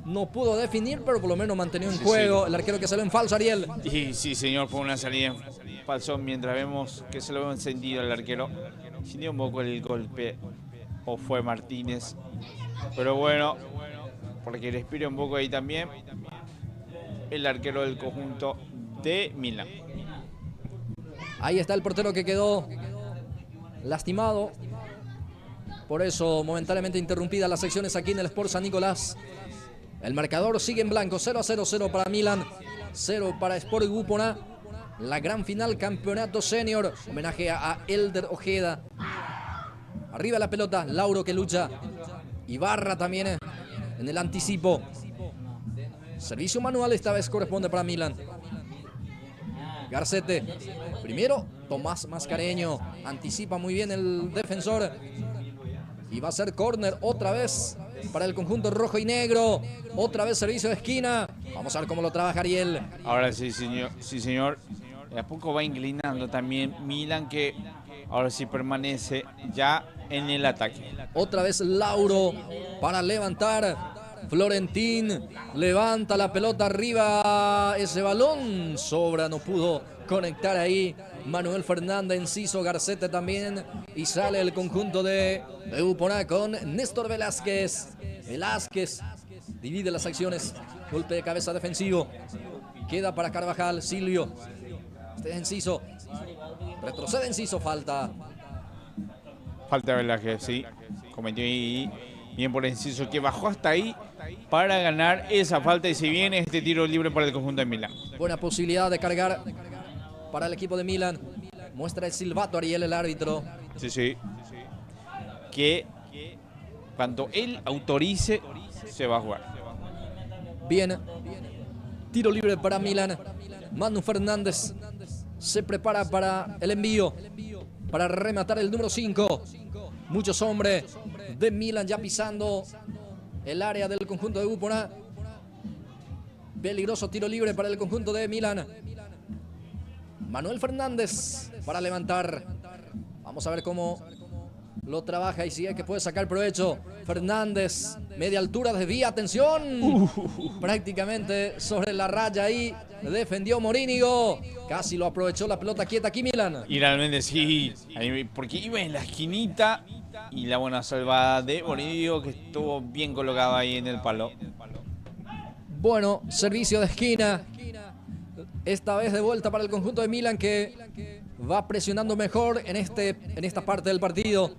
No pudo definir, pero por lo menos mantenió en juego. El arquero que salió en falso, Ariel. Y sí, señor, fue una salida en falso. Mientras vemos que se lo veo encendido al arquero. Sintió un poco el golpe. O fue Martínez. Pero bueno, porque respira un poco ahí también. El arquero del conjunto de Milan. Ahí está el portero que quedó lastimado. Por eso momentáneamente interrumpida las secciones aquí en el Sport San Nicolás. El marcador sigue en blanco, 0-0, 0 para Milan, 0 para Sport Gupona. La gran final, campeonato senior. Homenaje a Elder Ojeda. Arriba la pelota, Lauro que lucha. Ibarra también en el anticipo. Servicio manual esta vez corresponde para Milan. Garcete. Primero, Tomás Mascareño. Anticipa muy bien el defensor. Y va a ser córner otra vez para el conjunto rojo y negro. Otra vez servicio de esquina. Vamos a ver cómo lo trabaja Ariel. Ahora sí, señor. Sí, señor. De a poco va inclinando también Milan, que ahora sí permanece ya en el ataque. Otra vez Lauro para levantar. Florentín levanta la pelota arriba. Ese balón sobra, no pudo conectar ahí. Manuel Fernández, Enciso, Garcete también. Y sale el conjunto de Gupona con Néstor Velázquez. Velázquez divide las acciones. Golpe de cabeza defensivo. Queda para Carvajal, Silvio. Este es Enciso. Retrocede Enciso, falta. Falta de Velázquez, sí. Cometió ahí bien por Enciso, que bajó hasta ahí para ganar esa falta. Y se viene este tiro libre para el conjunto de Milan. Buena posibilidad de cargar para el equipo de Milan. Muestra el silbato Ariel, el árbitro. Sí, sí. Que cuando él autorice, se va a jugar. Bien. Tiro libre para Milan. Manu Fernández se prepara para el envío. Para rematar el número 5. Muchos hombres de Milan ya pisando el área del conjunto de Gupona. Peligroso tiro libre para el conjunto de Milan. Manuel Fernández para levantar. Vamos a ver cómo lo trabaja y si es que puede sacar provecho. Fernández, media altura, desvía, atención. Prácticamente sobre la raya ahí. Defendió Morínigo. Casi lo aprovechó la pelota quieta aquí Milan. Y realmente sí, porque iba en la esquinita. Y la buena salvada de Morínigo, que estuvo bien colocado ahí en el palo. Bueno, servicio de esquina. Esta vez de vuelta para el conjunto de Milan, que va presionando mejor en esta parte del partido.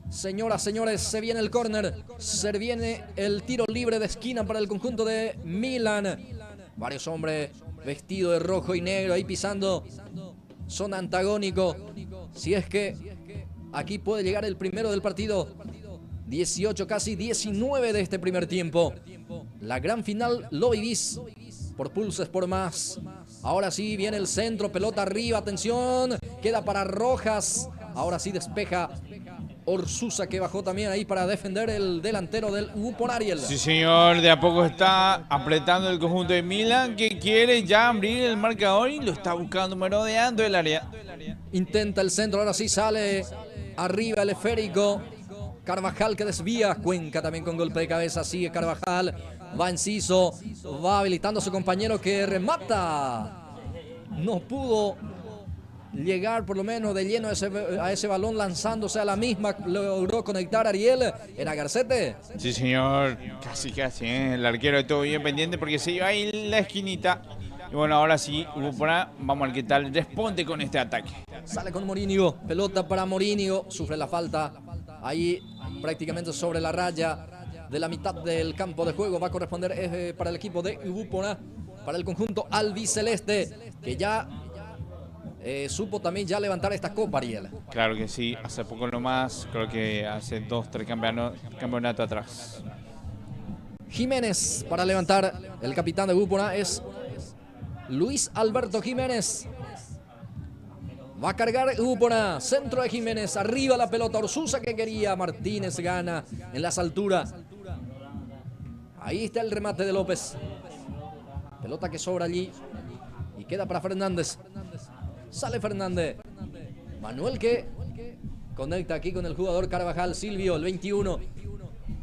Señoras, señores, se viene el córner. Se viene el tiro libre de esquina para el conjunto de Milan. Varios hombres vestidos de rojo y negro ahí pisando. Son antagónicos. Si es que aquí puede llegar el primero del partido. 18, casi 19 de este primer tiempo. La gran final lo vivís por Pulse Sport Más. Ahora sí viene el centro, pelota arriba, atención. Queda para Rojas. Ahora sí despeja Orsusa, que bajó también ahí para defender el delantero del Gupona, Ariel. Sí, señor, de a poco está apretando el conjunto de Milan, que quiere ya abrir el marcador y lo está buscando, merodeando el área. Intenta el centro, ahora sí sale arriba el esférico. Carvajal que desvía, Cuenca también con golpe de cabeza, sigue Carvajal, va Enciso, va habilitando a su compañero que remata. No pudo llegar por lo menos de lleno a ese balón, lanzándose a la misma, logró conectar Ariel, era Garcete. Sí, señor, casi, el arquero estuvo bien pendiente porque se iba ahí en la esquinita. Y bueno, ahora sí, Gupona, vamos a ver qué tal responde con este ataque. Sale con Morínigo, pelota para Morínigo, sufre la falta. Ahí prácticamente sobre la raya de la mitad del campo de juego va a corresponder para el equipo de Gupona, para el conjunto albiceleste, que ya supo también ya levantar esta copa, Ariel. Claro que sí, hace poco nomás, creo que hace 2, 3 campeonatos atrás. Jiménez para levantar, el capitán de Gupona es Luis Alberto Jiménez. Va a cargar Gupona, centro de Jiménez, arriba la pelota, Orsusa que quería, Martínez gana en las alturas. Ahí está el remate de López. Pelota que sobra allí y Y queda para Fernández. Sale Fernández. Manuel que conecta aquí con el jugador Carvajal. Silvio, el 21.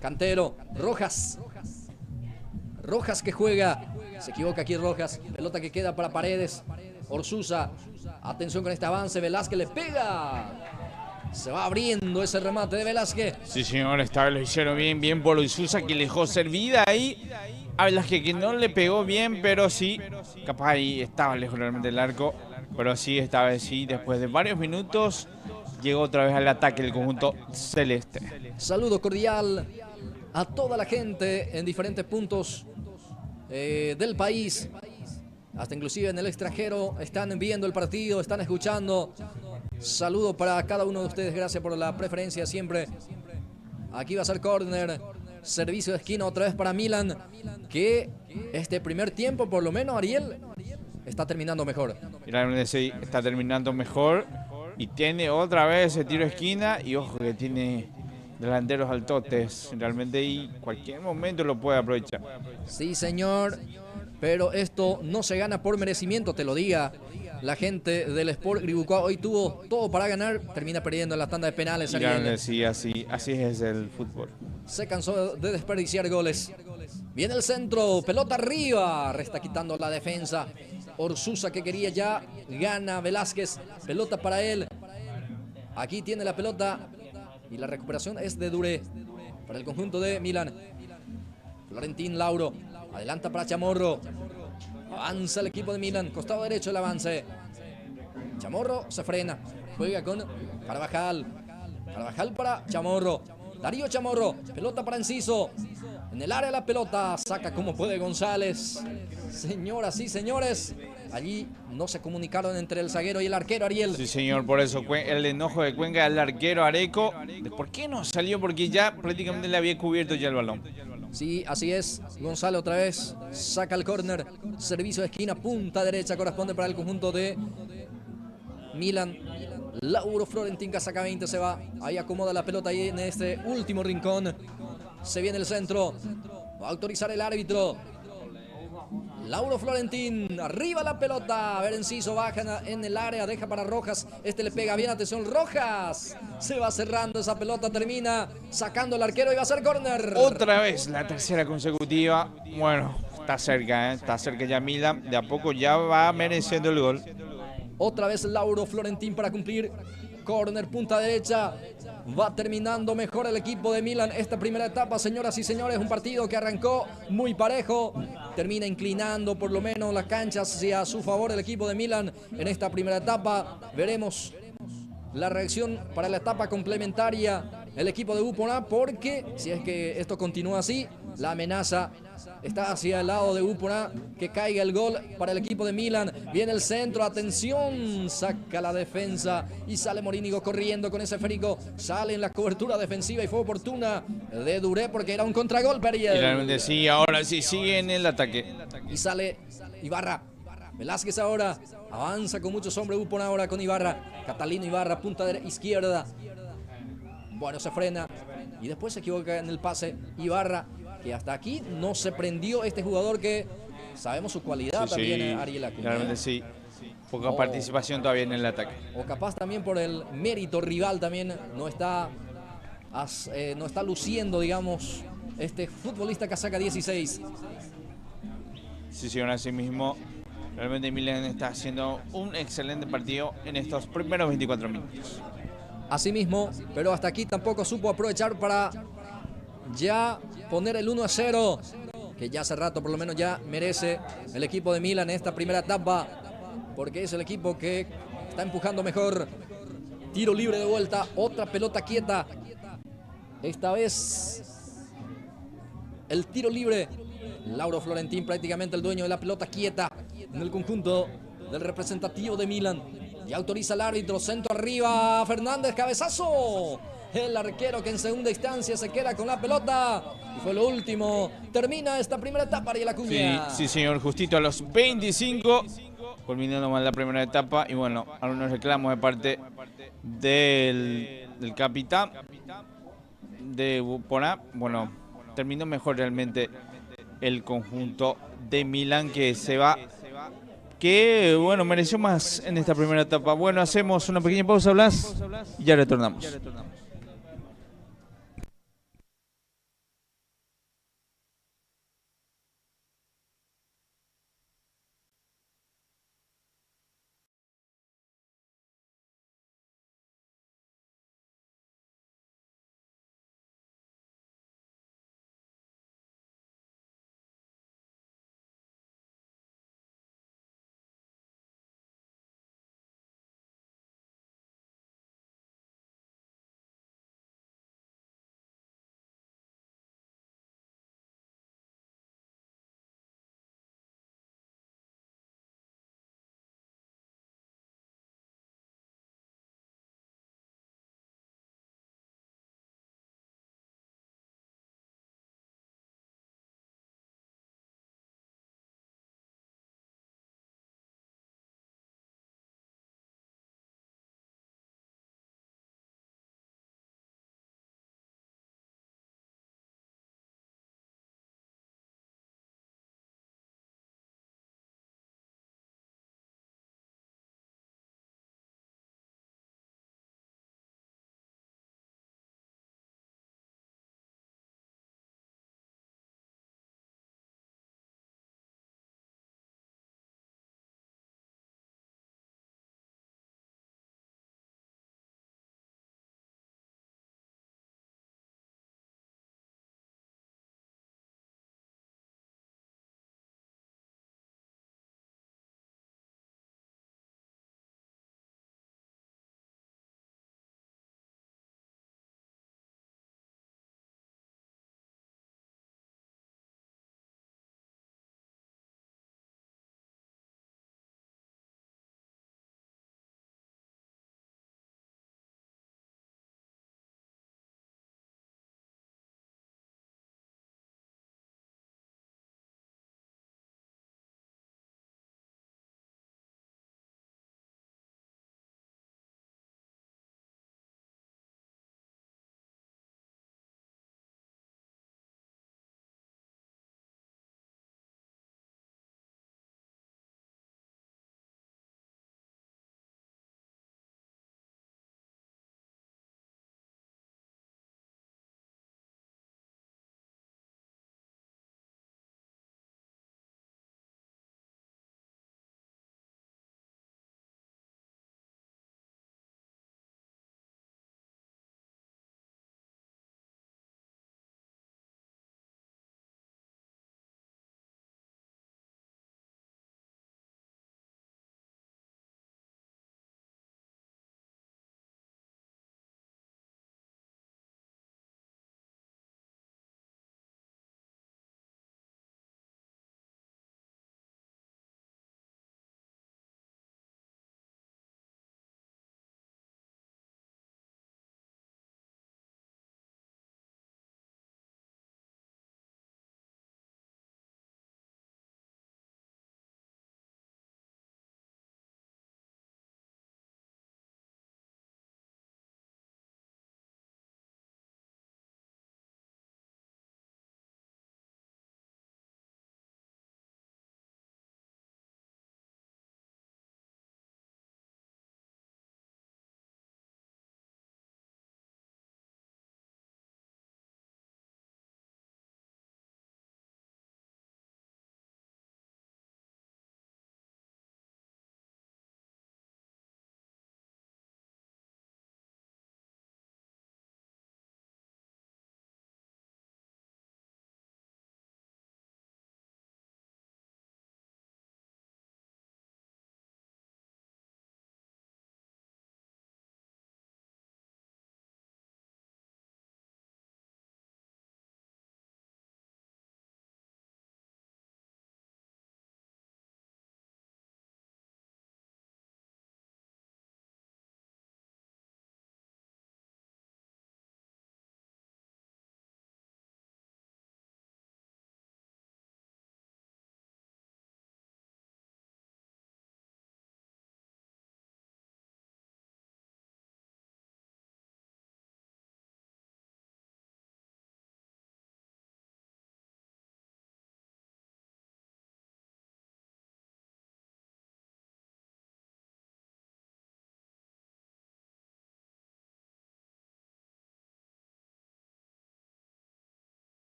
Cantero. Rojas. Rojas que juega. Se equivoca aquí Rojas. Pelota que queda para Paredes. Orsusa. Atención con este avance. Velázquez le pega. Se va abriendo ese remate de Velázquez. Sí, señor, esta vez lo hicieron bien por Orsusa, que le dejó servida ahí. A Velázquez que no le pegó bien, pero sí, capaz ahí estaba lejos realmente del arco. Pero sí, esta vez sí, después de varios minutos, llegó otra vez al ataque el conjunto celeste. Saludo cordial a toda la gente en diferentes puntos del país. Hasta inclusive en el extranjero están viendo el partido, están escuchando. Saludo para cada uno de ustedes, gracias por la preferencia siempre. Aquí va a ser córner, servicio de esquina otra vez para Milan, que este primer tiempo, por lo menos Ariel, está terminando mejor. Realmente sí, está terminando mejor y tiene otra vez ese tiro de esquina y ojo que tiene delanteros altotes, realmente y cualquier momento lo puede aprovechar. Sí, señor, pero esto no se gana por merecimiento, te lo diga. La gente del Sport Gribucá hoy tuvo todo para ganar, termina perdiendo en la tanda de penales. Ariel. Sí, así es el fútbol. Se cansó de desperdiciar goles. Viene el centro, pelota arriba, resta quitando la defensa. Orsusa que quería ya, gana Velázquez, pelota para él. Aquí tiene la pelota y la recuperación es de Duré para el conjunto de Milan. Florentín Lauro, adelanta para Chamorro. Avanza el equipo de Milan, costado derecho el avance. Chamorro se frena, juega con Carvajal. Carvajal para Chamorro. Darío Chamorro, pelota para Enciso. En el área la pelota, saca como puede González. Señoras y señores, allí no se comunicaron entre el zaguero y el arquero Ariel. Sí, señor, por eso el enojo de Cuenca al arquero Areco. ¿Por qué no salió? Porque ya prácticamente le había cubierto ya el balón. Sí, así es. Gonzalo otra vez saca el córner. Servicio de esquina, punta derecha, corresponde para el conjunto de Milan. Lauro Florentín saca 20, se va. Ahí acomoda la pelota ahí en este último rincón. Se viene el centro. Va a autorizar el árbitro. Lauro Florentín, arriba la pelota. A ver, Enciso baja en el área, deja para Rojas. Este le pega bien, atención, Rojas. Se va cerrando esa pelota, termina sacando el arquero y va a ser córner. Otra vez, la tercera consecutiva. Bueno, está cerca ya Milan. De a poco ya va mereciendo el gol. Otra vez Lauro Florentín para cumplir. Córner, punta derecha. Va terminando mejor el equipo de Milan esta primera etapa, señoras y señores. Un partido que arrancó muy parejo. Termina inclinando por lo menos las canchas hacia su favor el equipo de Milan en esta primera etapa. Veremos la reacción para la etapa complementaria el equipo de Upona, porque si es que esto continúa así, la amenaza está hacia el lado de Upona, que caiga el gol para el equipo de Milan. Viene el centro, atención, saca la defensa y sale Morínigo corriendo con ese esférico. Sale en la cobertura defensiva y fue oportuna de Duré porque era un contragolpe. Y realmente sí, ahora sí sigue en el ataque. Y sale Ibarra. Velázquez ahora avanza con muchos hombres. Upona ahora con Ibarra. Catalino Ibarra, punta izquierda. Bueno, se frena y después se equivoca en el pase. Ibarra, que hasta aquí no se prendió este jugador que sabemos su cualidad también, Ariel Acuña. Realmente sí. Poca participación todavía en el ataque. O capaz también por el mérito rival también no está luciendo, digamos, este futbolista que saca 16. Sí, señor, así mismo. Realmente Milan está haciendo un excelente partido en estos primeros 24 minutos. Asimismo, pero hasta aquí tampoco supo aprovechar para ya poner el 1-0, que ya hace rato por lo menos ya merece el equipo de Milan en esta primera etapa, porque es el equipo que está empujando mejor. Tiro libre de vuelta, otra pelota quieta. Esta vez el tiro libre. Lauro Florentín, prácticamente el dueño de la pelota quieta en el conjunto del representativo de Milan. Y autoriza el árbitro, centro arriba, Fernández, cabezazo. El arquero que en segunda instancia se queda con la pelota. Y fue lo último. Termina esta primera etapa, Ariel Acuña. Sí, señor, justito a los 25. Culminando mal la primera etapa. Y bueno, algunos reclamos de parte del capitán de Upona. Bueno, terminó mejor realmente el conjunto de Milan, que se va que, bueno, mereció más en esta primera etapa. Bueno, hacemos una pequeña pausa, Blas, y ya retornamos.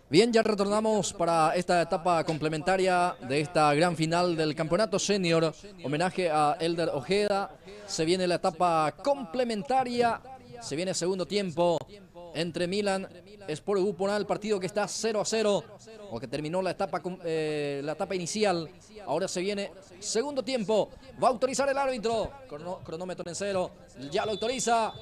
Bien, ya retornamos para esta etapa complementaria de esta gran final del campeonato senior. Homenaje a Elder Ojeda. Se viene la etapa complementaria. Se viene segundo tiempo entre Milan Sport Upona, el partido que está 0-0, o que terminó la etapa inicial. Ahora se viene segundo tiempo. Va a autorizar el árbitro. Cronómetro en cero. Ya lo autoriza.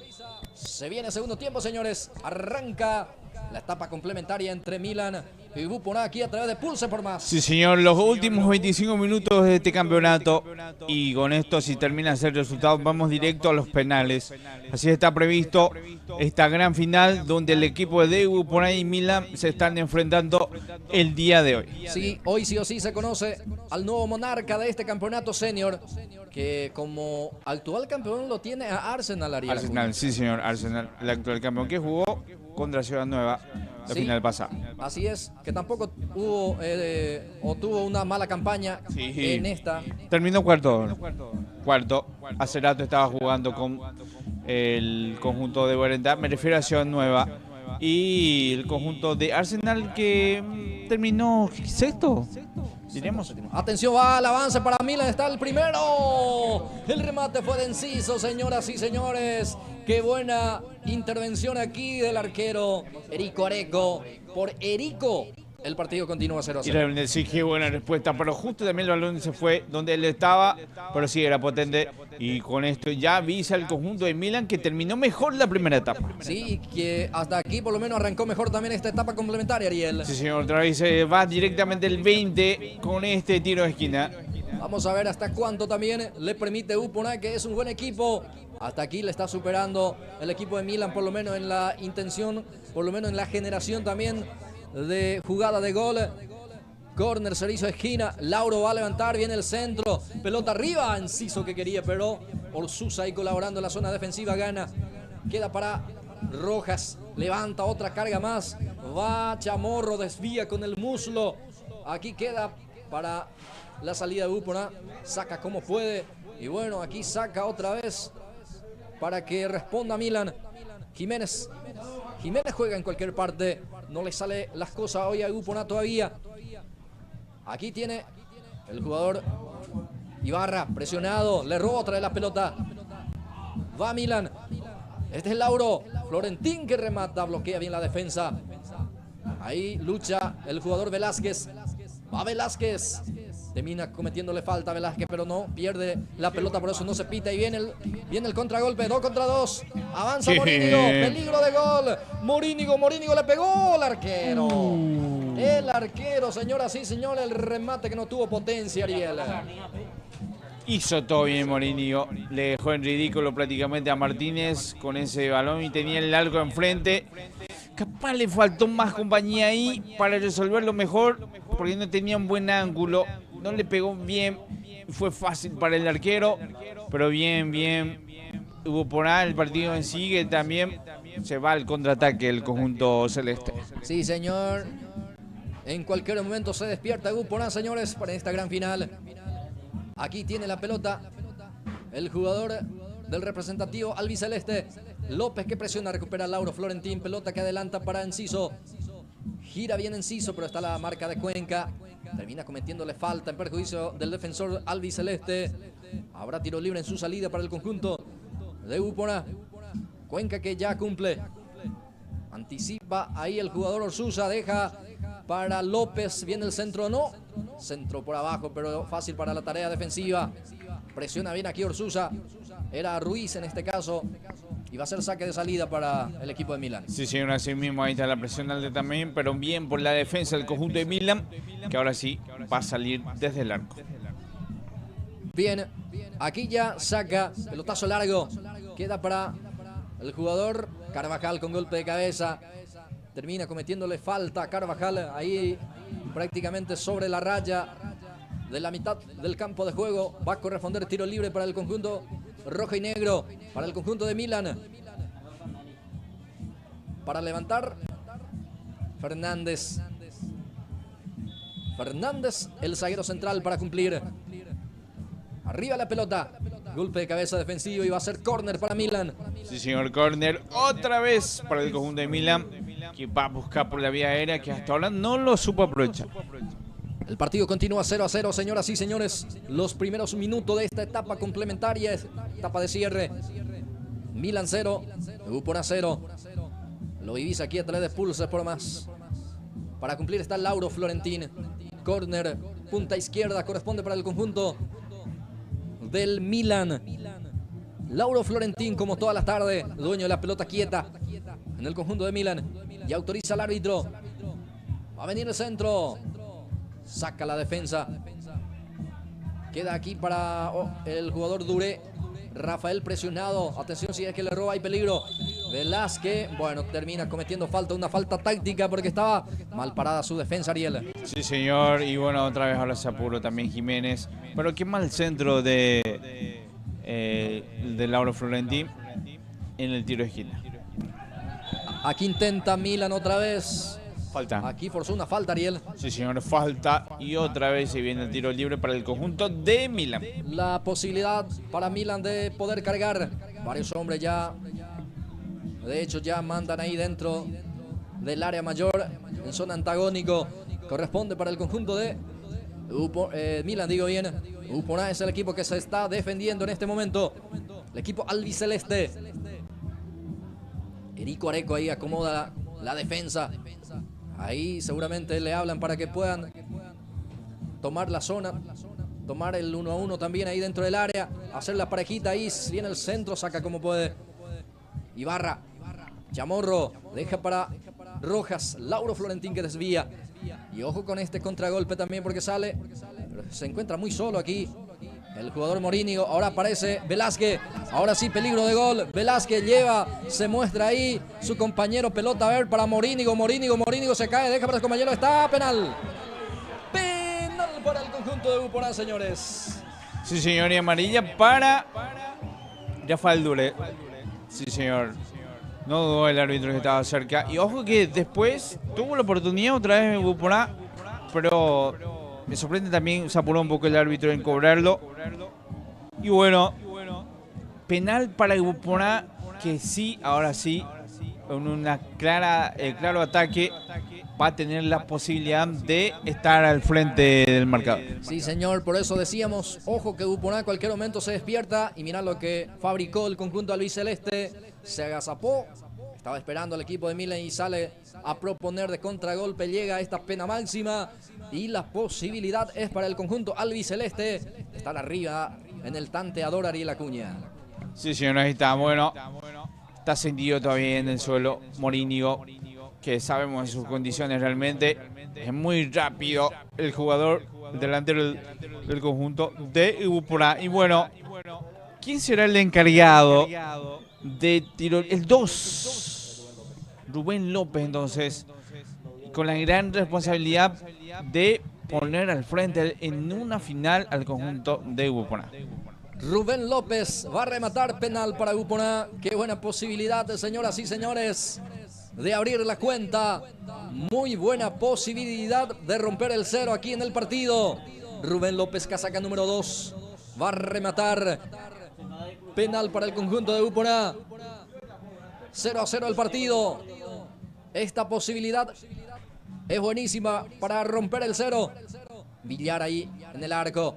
Se viene segundo tiempo, señores. Arranca la etapa complementaria entre Milan y Upona aquí a través de Pulse por Más. Sí, señor, los últimos 25 minutos de este campeonato, y con esto, si termina ese resultado, vamos directo a los penales. Así está previsto esta gran final donde el equipo de Upona y Milan se están enfrentando el día de hoy. Sí, hoy sí o sí se conoce al nuevo monarca de este campeonato senior, que como actual campeón lo tiene a Arsenal, Ariel. Arsenal, sí, señor, Arsenal, el actual campeón que jugó contra Ciudad Nueva la final pasada. Así es, que tampoco tuvo una mala campaña en esta. Terminó cuarto. Hace rato estaba jugando con el conjunto de Berenda, me refiero a Ciudad Nueva, y el conjunto de Arsenal que terminó sexto. Diremos. Atención, va al avance para Milan, está el primero. El remate fue de Enciso, señoras y señores. Qué buena intervención aquí del arquero Erico Areco. Por Erico, el partido continúa 0-0. Y realmente sí, qué buena respuesta, pero justo también el balón se fue donde él estaba, pero sí era potente. Y con esto ya avisa el conjunto de Milan que terminó mejor la primera etapa. Sí, que hasta aquí por lo menos arrancó mejor también esta etapa complementaria, Ariel. Sí, señor, otra vez va directamente el 20 con este tiro de esquina. Vamos a ver hasta cuánto también le permite Upona, que es un buen equipo. Hasta aquí le está superando el equipo de Milan, por lo menos en la intención, por lo menos en la generación también de jugada de gol. Corner, servicio de esquina. Lauro va a levantar, viene el centro. Pelota arriba, Enciso que quería, pero Orsusa ahí colaborando en la zona defensiva, gana. Queda para Rojas, levanta otra carga más. Va Chamorro, desvía con el muslo. Aquí queda para la salida de Upona. Saca como puede. Y bueno, aquí saca otra vez para que responda Milan. Jiménez juega en cualquier parte. No le sale las cosas hoy a Upona todavía. Aquí tiene el jugador Ibarra, presionado. Le roba otra vez la pelota. Va Milan. Este es Lauro. Florentín que remata, bloquea bien la defensa. Ahí lucha el jugador Velázquez. Va Velázquez. Termina cometiéndole falta a Velázquez, pero no pierde la pelota, por eso no se pita. Y viene el contragolpe, 2 contra 2. Avanza Morínigo, peligro de gol. Morínigo le pegó al arquero. El arquero, señoras y señores, el remate que no tuvo potencia, Ariel. Hizo todo bien Morínigo, le dejó en ridículo prácticamente a Martínez con ese balón y tenía el largo enfrente. Capaz le faltó más compañía ahí para resolverlo mejor, porque no tenía un buen ángulo. No le pegó bien, fue fácil para el arquero, pero bien. Hubo por ahí el partido en sí que también se va al contraataque el conjunto celeste. Sí, señor. En cualquier momento se despierta Upona, señores, para esta gran final. Aquí tiene la pelota el jugador del representativo albiceleste. López que presiona, recupera Lauro Florentín. Pelota que adelanta para Enciso. Gira bien Enciso, pero está la marca de Cuenca. Termina cometiéndole falta en perjuicio del defensor albiceleste. Habrá tiro libre en su salida para el conjunto de Upona. Cuenca que ya cumple. Anticipa ahí el jugador Orsusa. Deja para López. Viene el centro, no. Centro por abajo, pero fácil para la tarea defensiva. Presiona bien aquí Orsusa. Era Ruiz en este caso. Y va a ser saque de salida para el equipo de Milan. Sí, señor, así mismo ahí está la presión alta también, pero bien por la defensa del conjunto de Milan, que ahora sí va a salir desde el arco. Bien, aquí ya saca pelotazo largo. Queda para el jugador Carvajal con golpe de cabeza. Termina cometiéndole falta a Carvajal ahí prácticamente sobre la raya de la mitad del campo de juego. Va a corresponder tiro libre para el conjunto rojo y negro, para el conjunto de Milan. Para levantar Fernández, el zaguero central para cumplir. Arriba la pelota, golpe de cabeza defensivo y va a ser córner para Milan. Sí, señor, córner otra vez para el conjunto de Milan, que va a buscar por la vía aérea, que hasta ahora no lo supo aprovechar. El partido continúa 0-0, señoras y señores. Los primeros minutos de esta etapa complementaria, etapa de cierre. Milan 0, Upora 0. Lo vivís aquí a través de Pulse por más. Para cumplir está Lauro Florentín. Corner, punta izquierda, corresponde para el conjunto del Milan. Lauro Florentín, como todas las tardes, dueño de la pelota quieta en el conjunto de Milan. Y autoriza al árbitro. Va a venir el centro. Saca la defensa. Queda aquí para el jugador Duré. Rafael presionado. Atención, si es que le roba, hay peligro. Velázquez, bueno, termina cometiendo falta. Una falta táctica porque estaba mal parada su defensa, Ariel. Sí, señor. Y bueno, otra vez ahora se apuró también Jiménez. Pero qué mal centro de Lauro Florentín en el tiro de esquina. Aquí intenta Milan otra vez. Falta. Aquí forzó una falta, Ariel. Sí, señor, falta. Y otra vez se viene el tiro libre para el conjunto de Milan. La posibilidad para Milan de poder cargar. Varios hombres ya, de hecho, ya mandan ahí dentro del área mayor, en zona antagónico. Corresponde para el conjunto de Milan, digo bien. Upora es el equipo que se está defendiendo en este momento. El equipo albiceleste. Erico Areco ahí acomoda la defensa. Ahí seguramente le hablan para que puedan tomar la zona, tomar el 1-1 también ahí dentro del área, hacer la parejita ahí, viene el centro, saca como puede. Ibarra, Chamorro, deja para Rojas, Lauro Florentín que desvía. Y ojo con este contragolpe también porque sale, pero se encuentra muy solo aquí el jugador Morínigo. Ahora aparece Velázquez, ahora sí peligro de gol. Velázquez lleva, se muestra ahí su compañero, pelota a ver para Morínigo. Morínigo se cae, deja para el compañero, está penal. Penal para el conjunto de Upora, señores. Sí, señor, y amarilla para Rafael Duré. Sí, señor. No dudó el árbitro que estaba cerca. Y ojo que después tuvo la oportunidad otra vez en Upora, pero me sorprende también, se apuró un poco el árbitro en cobrarlo. Y bueno, penal para Upora, que sí, ahora sí, con una claro ataque, va a tener la posibilidad de estar al frente del marcador. Sí, señor, por eso decíamos, ojo que Upora en cualquier momento se despierta y mirá lo que fabricó el conjunto albiceleste. Se agazapó, estaba esperando al equipo de Milan y sale a proponer de contragolpe, llega a esta pena máxima y la posibilidad es para el conjunto albiceleste estar arriba en el tanteador Ariel Acuña. Sí, señor, ahí está, bueno, está sentido todavía en el suelo Morínigo, que sabemos de sus condiciones realmente, es muy rápido el jugador, el delantero del conjunto de Upora. Y bueno, ¿quién será el encargado de tiro? El 2, Rubén López, entonces, con la gran responsabilidad de poner al frente en una final al conjunto de Upora. Rubén López va a rematar, penal para Upora. Qué buena posibilidad, señoras y señores, de abrir la cuenta. Muy buena posibilidad de romper el cero aquí en el partido. Rubén López, casaca número 2, va a rematar. Penal para el conjunto de Upora. 0-0 el partido. Esta posibilidad es buenísima para romper el cero. Villar ahí en el arco.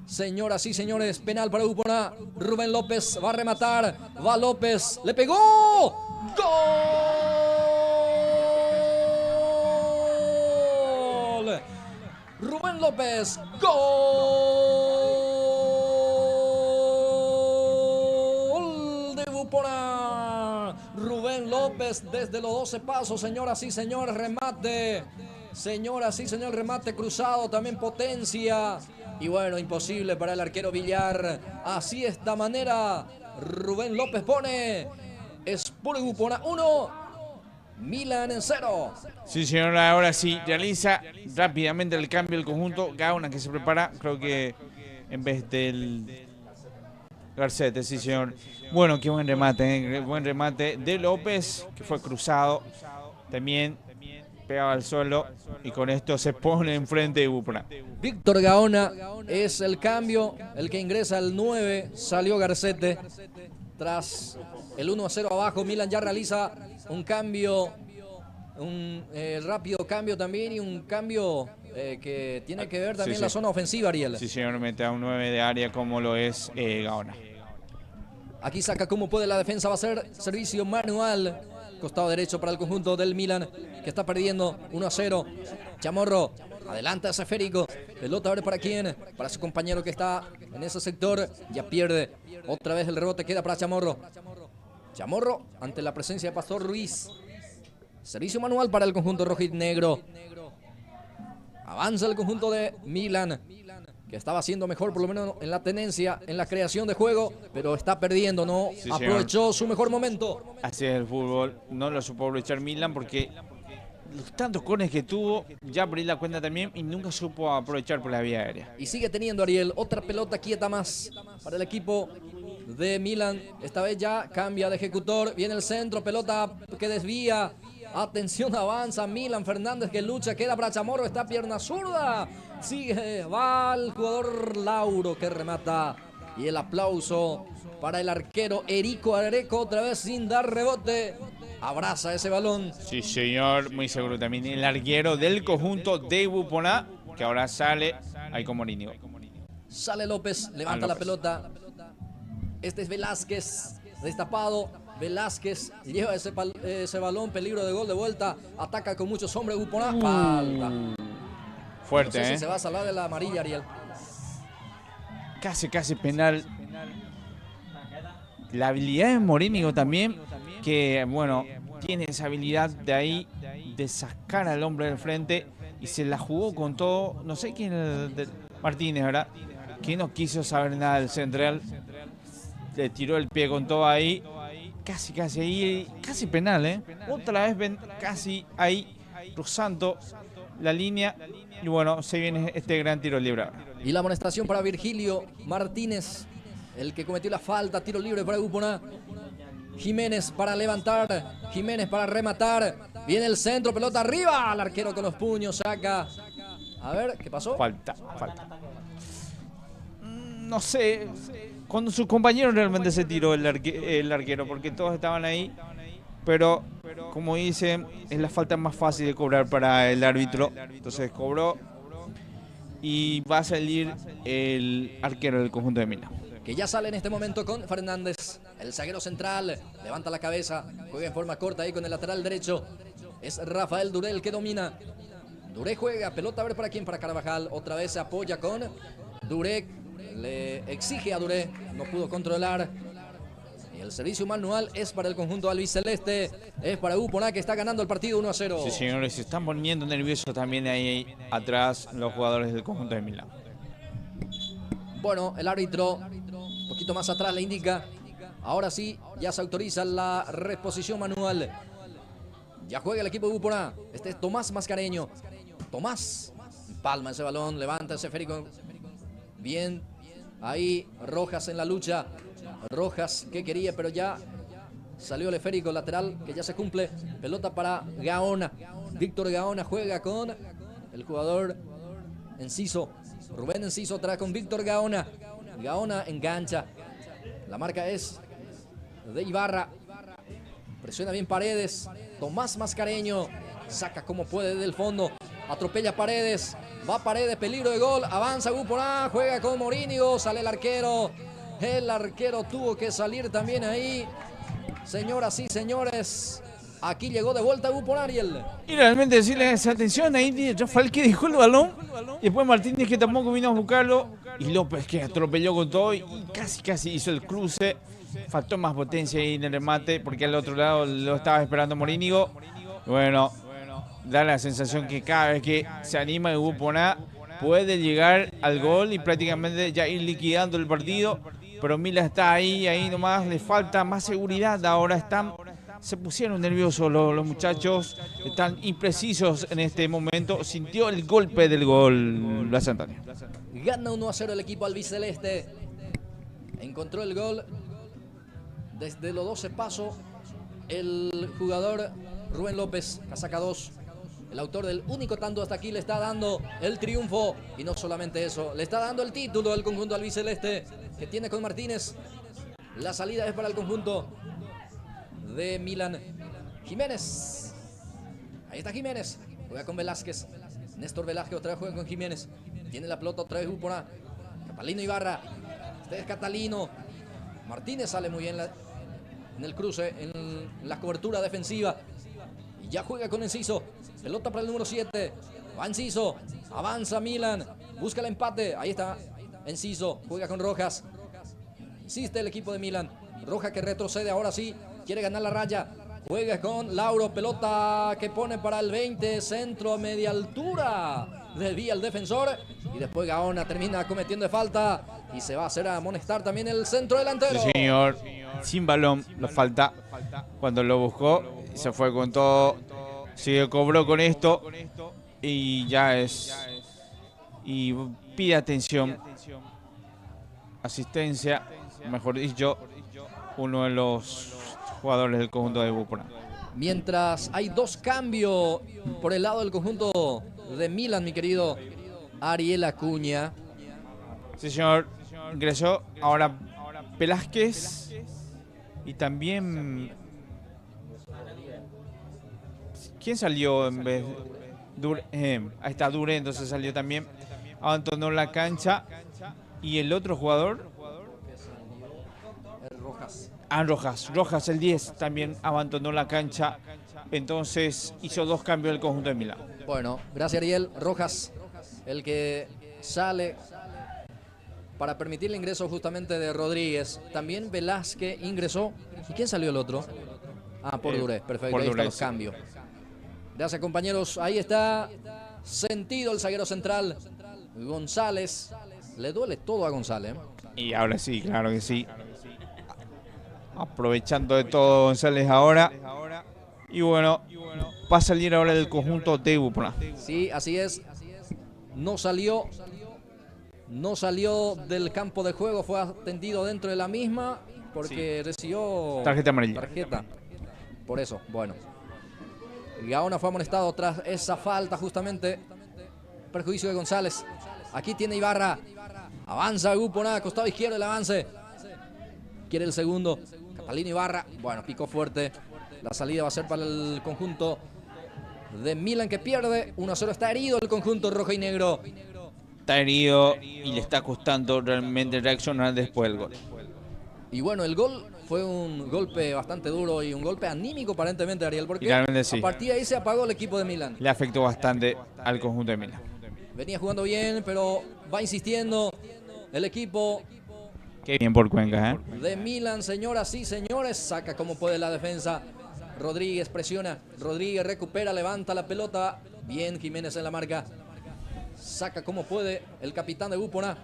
Señoras y señores, penal para Upora. Rubén López va a rematar. Va López, le pegó. ¡Gol! Rubén López, gol de Upora. Rubén López desde los 12 pasos, señoras y señores, remate. Señoras y señores, remate cruzado, también potencia. Y bueno, imposible para el arquero Villar. Así de esta manera, Rubén López pone Sport Upora 1, Milan en 0. Sí, señor, ahora sí, realiza rápidamente el cambio del conjunto. Gauna que se prepara, creo que en vez del Garcete, sí, señor. Bueno, qué buen remate, buen remate de López, que fue cruzado. También pegaba al suelo y con esto se pone enfrente de Upora. Víctor Gaona es el cambio, el que ingresa al 9, salió Garcete. Tras el 1-0 abajo, Milan ya realiza un cambio un rápido cambio también y un cambio que tiene que ver también Sí, la sí. zona ofensiva, Ariel. Sí, señor, mete a un 9 de área como lo es Gaona. Aquí saca como puede la defensa, va a ser servicio manual. Costado derecho para el conjunto del Milan, que está perdiendo 1-0. Chamorro, adelanta ese esférico. Pelota abre para quién, para su compañero que está en ese sector. Ya pierde. Otra vez el rebote queda para Chamorro. Chamorro ante la presencia de Pastor Ruiz. Servicio manual para el conjunto rojinegro. Avanza el conjunto de Milan, que estaba haciendo mejor por lo menos en la tenencia, en la creación de juego, pero está perdiendo, no Sí, aprovechó su mejor momento. Así es el fútbol. No lo supo aprovechar Milan porque los tantos corners que tuvo, ya perdí la cuenta también y nunca supo aprovechar por la vía aérea. Y sigue teniendo Ariel otra pelota quieta más para el equipo de Milan. Esta vez ya cambia de ejecutor. Viene el centro, pelota que desvía. Atención, avanza Milan. Fernández que lucha, queda para Chamorro. Está pierna zurda. Sigue, va el jugador Lauro que remata. Y el aplauso para el arquero Erico Areco, otra vez sin dar rebote. Abraza ese balón. Sí, señor, muy seguro también el arquero del conjunto de Buponá, que ahora sale ahí con Morínigo. Sale López, levanta la pelota. Este es Velázquez, destapado. Velázquez lleva ese balón, peligro de gol de vuelta. Ataca con muchos hombres Buponá. Falta. Fuerte, No sé si se va a salvar de la amarilla, Ariel. Casi penal. La habilidad de Morínigo también, que bueno, tiene esa habilidad de ahí, de sacar al hombre del frente y se la jugó con todo. No sé quién, Martínez, ¿verdad? Que no quiso saber nada del central. Le tiró el pie con todo ahí. Casi ahí, casi penal, ¿eh? Otra vez casi ahí, cruzando la línea. Y bueno, se viene este gran tiro libre. Y la amonestación para Virgilio Martínez, el que cometió la falta. Tiro libre para Buponá. Jiménez para levantar, Jiménez para rematar. Viene el centro, pelota arriba. El arquero con los puños saca. A ver, ¿qué pasó? Falta. No sé, cuando sus compañeros realmente se tiró el arquero, porque todos estaban ahí. Pero, como dicen, es la falta más fácil de cobrar para el árbitro. Entonces cobró y va a salir el arquero del conjunto de Milan. Que ya sale en este momento con Fernández, el zaguero central, levanta la cabeza, juega en forma corta ahí con el lateral derecho. Es Rafael Duré el que domina. Duré juega, pelota a ver para quién, para Carvajal. Otra vez se apoya con Duré, le exige a Duré, no pudo controlar. Y el servicio manual es para el conjunto albiceleste, es para Buponá que está ganando el partido 1-0. Sí, señores, se están poniendo nerviosos también ahí atrás los jugadores del conjunto de Milan. Bueno, el árbitro un poquito más atrás le indica. Ahora sí, ya se autoriza la reposición manual. Ya juega el equipo de Buponá. Este es Tomás Mascareño. Tomás palma ese balón, levanta ese esférico. Bien, ahí Rojas en la lucha. Rojas que quería, pero ya salió el esférico lateral que ya se cumple. Pelota para Gaona. Víctor Gaona juega con el jugador Enciso. Rubén Enciso atrás con Víctor Gaona. Gaona engancha. La marca es de Ibarra. Presiona bien Paredes. Tomás Mascareño saca como puede del fondo. Atropella Paredes. Va Paredes, peligro de gol. Avanza Buponá. Juega con Morínigo. Sale el arquero. El arquero tuvo que salir también ahí. Señoras y señores, aquí llegó de vuelta Buponá, Ariel. Y realmente decirle esa atención, ahí Rafael que dejó el balón, y después Martínez que tampoco vino a buscarlo, y López que atropelló con todo y casi hizo el cruce. Faltó más potencia ahí en el remate porque al otro lado lo estaba esperando Morínigo. Bueno, da la sensación que cada vez que se anima el Buponá puede llegar al gol y prácticamente ya ir liquidando el partido. Pero Milan está ahí nomás, le falta más seguridad. Ahora se pusieron nerviosos los muchachos, están imprecisos en este momento. Sintió el golpe del gol Blas Antonio. Gana 1-0 el equipo albiceleste. Encontró el gol desde los 12 pasos el jugador Rubén López, casaca 2. El autor del único tanto hasta aquí le está dando el triunfo. Y no solamente eso, le está dando el título al conjunto albiceleste que tiene con Martínez. La salida es para el conjunto de Milan. Jiménez. Ahí está Jiménez. Juega con Velázquez. Néstor Velázquez otra vez juega con Jiménez. Tiene la pelota otra vez Upona. Catalino Ibarra. Este es Catalino. Martínez sale muy bien en el cruce, en la cobertura defensiva. Y ya juega con Enciso. Pelota para el número 7. Va Enciso. Avanza Milan. Busca el empate. Ahí está Enciso. Juega con Rojas. Insiste el equipo de Milan. Rojas que retrocede ahora sí. Quiere ganar la raya. Juega con Lauro. Pelota que pone para el 20. Centro a media altura. Desvía el defensor. Y después Gaona termina cometiendo falta. Y se va a hacer amonestar también el centro delantero. Sí, señor. Sin balón. Lo falta. Cuando lo buscó, se fue con todo. Se cobró con esto. Y ya es. Y pide atención. Asistencia. Mejor dicho. Uno de los jugadores del conjunto de Upona. Mientras hay 2 cambios por el lado del conjunto de Milan, mi querido Ariel Acuña. Sí, señor. Ingresó ahora Velázquez y también... ¿Quién salió en vez? Ahí está Dure, entonces salió también. Abandonó la cancha. Y el otro jugador... Rojas, el 10, también abandonó la cancha. Entonces hizo 2 cambios el conjunto de Milán. Bueno, gracias Ariel. Rojas, el que sale para permitir el ingreso justamente de Rodríguez. También Velázquez ingresó. ¿Y quién salió el otro? Por Duré. Perfecto, por ahí Duré, están los sí. cambios. Gracias compañeros. Ahí está Sentido el zaguero central. González. Le duele todo a González. Y ahora sí, claro que sí. Aprovechando de todo González ahora. Y bueno, va a salir ahora del conjunto de Upona. Sí, así es. No salió del campo de juego, fue atendido dentro de la misma porque recibió tarjeta amarilla. Por eso, bueno. Gaona fue amonestado tras esa falta justamente. Perjuicio de González. Aquí tiene Ibarra. Avanza Upona, costado izquierdo el avance. Quiere el segundo. Catalino Ibarra. Bueno, picó fuerte. La salida va a ser para el conjunto de Milan que pierde. 1-0. Está herido el conjunto rojo y negro. Está herido y le está costando realmente reaccionar después del gol. Y bueno, el gol fue un golpe bastante duro y un golpe anímico aparentemente, Ariel, porque sí. A partir de ahí se apagó el equipo de Milan. Le afectó bastante al conjunto de Milan. Venía jugando bien, pero va insistiendo el equipo. Qué bien por Cuenca, ¿eh? De Milan, señoras y señores. Saca como puede la defensa. Rodríguez presiona. Rodríguez recupera, levanta la pelota. Bien Jiménez en la marca. Saca como puede el capitán de Upona.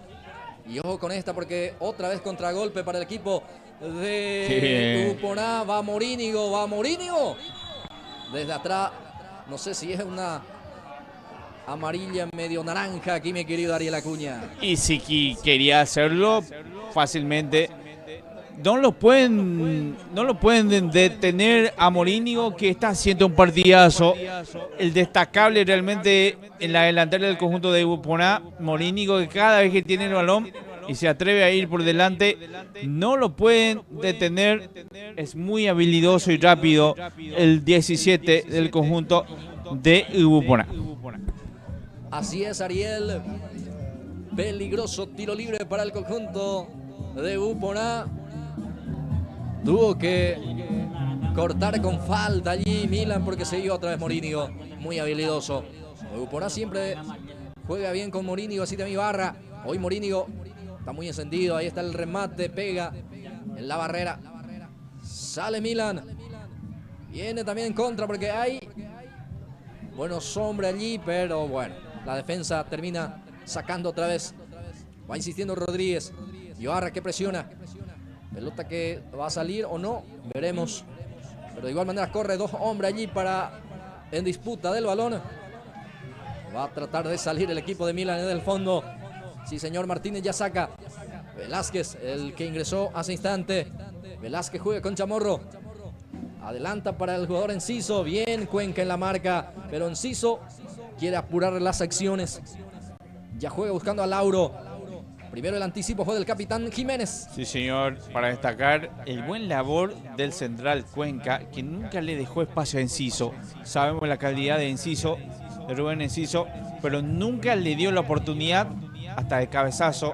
Y ojo con esta porque otra vez contragolpe para el equipo de Upona. Va Morínigo. Desde atrás. No sé si es una amarilla medio naranja aquí, mi querido Ariel Acuña. Y si quería hacerlo fácilmente. No lo pueden detener a Morínigo, que está haciendo un partidazo. El destacable realmente en la delantera del conjunto de Upona. Morínigo, que cada vez que tiene el balón y se atreve a ir por delante, no lo pueden detener. Es muy habilidoso y rápido el 17 del conjunto de Upona. Así es, Ariel. Peligroso tiro libre para el conjunto de Upona. Tuvo que cortar con falta allí Milan porque se iba otra vez Morínigo. Muy habilidoso. Upona siempre juega bien con Morínigo, así también Ibarra. Hoy Morínigo está muy encendido. Ahí está el remate, pega en la barrera. Sale Milan. Viene también en contra porque hay buenos hombres allí, pero bueno, la defensa termina sacando otra vez. Va insistiendo Rodríguez. Ibarra que presiona. Pelota que va a salir o no, veremos. Pero de igual manera corre 2 hombres allí en disputa del balón. Va a tratar de salir el equipo de Milan en el fondo. Sí, señor, Martínez ya saca. Velázquez, el que ingresó hace instante. Velázquez juega con Chamorro. Adelanta para el jugador Enciso. Bien Cuenca en la marca, pero Enciso quiere apurar las acciones. Ya juega buscando a Lauro. Primero el anticipo fue del capitán Jiménez. Sí, señor, para destacar el buen labor del central Cuenca, que nunca le dejó espacio a Enciso. Sabemos la calidad de Enciso, de Rubén Enciso, pero nunca le dio la oportunidad hasta de cabezazo.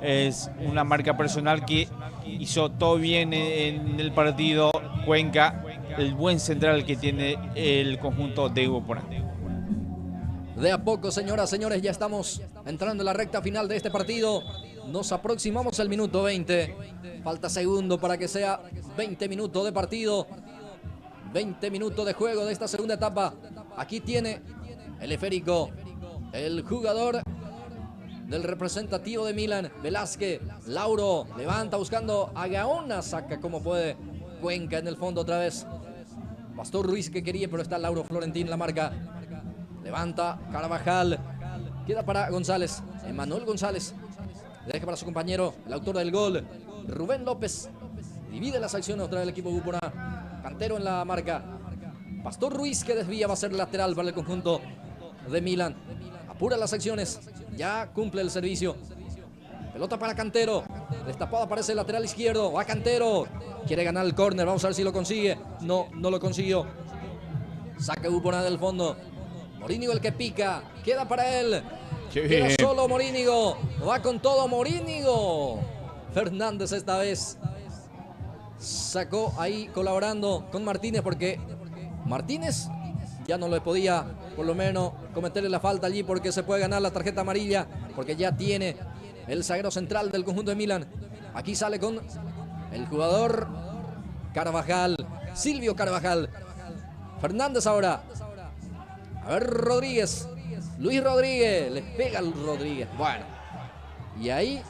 Es una marca personal que hizo todo bien en el partido. Cuenca, el buen central que tiene el conjunto de Ubupona. De a poco, señoras, señores, ya estamos entrando en la recta final de este partido. Nos aproximamos al minuto 20. Falta segundo para que sea 20 minutos de partido. 20 minutos de juego de esta segunda etapa. Aquí tiene el esférico, el jugador del representativo de Milan, Velázquez. Lauro levanta buscando a Gaona, saca como puede. Cuenca en el fondo otra vez. Pastor Ruiz que quería, pero está Lauro Florentín la marca. Levanta Carvajal. Queda para González. Emanuel González. Deja para su compañero, el autor del gol, Rubén López. Divide las acciones otra vez el equipo Ubupona. Cantero en la marca. Pastor Ruiz que desvía, va a ser lateral para el conjunto de Milan. Apura las acciones. Ya cumple el servicio. Pelota para Cantero. Destapado aparece el lateral izquierdo. Va Cantero. Quiere ganar el córner. Vamos a ver si lo consigue. No, no lo consiguió. Saca Ubupona del fondo. Morínigo el que pica. Queda para él. Queda solo Morínigo. Va con todo Morínigo. Fernández esta vez sacó ahí colaborando con Martínez, porque Martínez ya no le podía por lo menos cometerle la falta allí, porque se puede ganar la tarjeta amarilla, porque ya tiene el zaguero central del conjunto de Milan. Aquí sale con el jugador Carvajal, Silvio Carvajal. Fernández ahora. A ver, Rodríguez. Luis Rodríguez. Le pega al Rodríguez. Bueno. Y ahí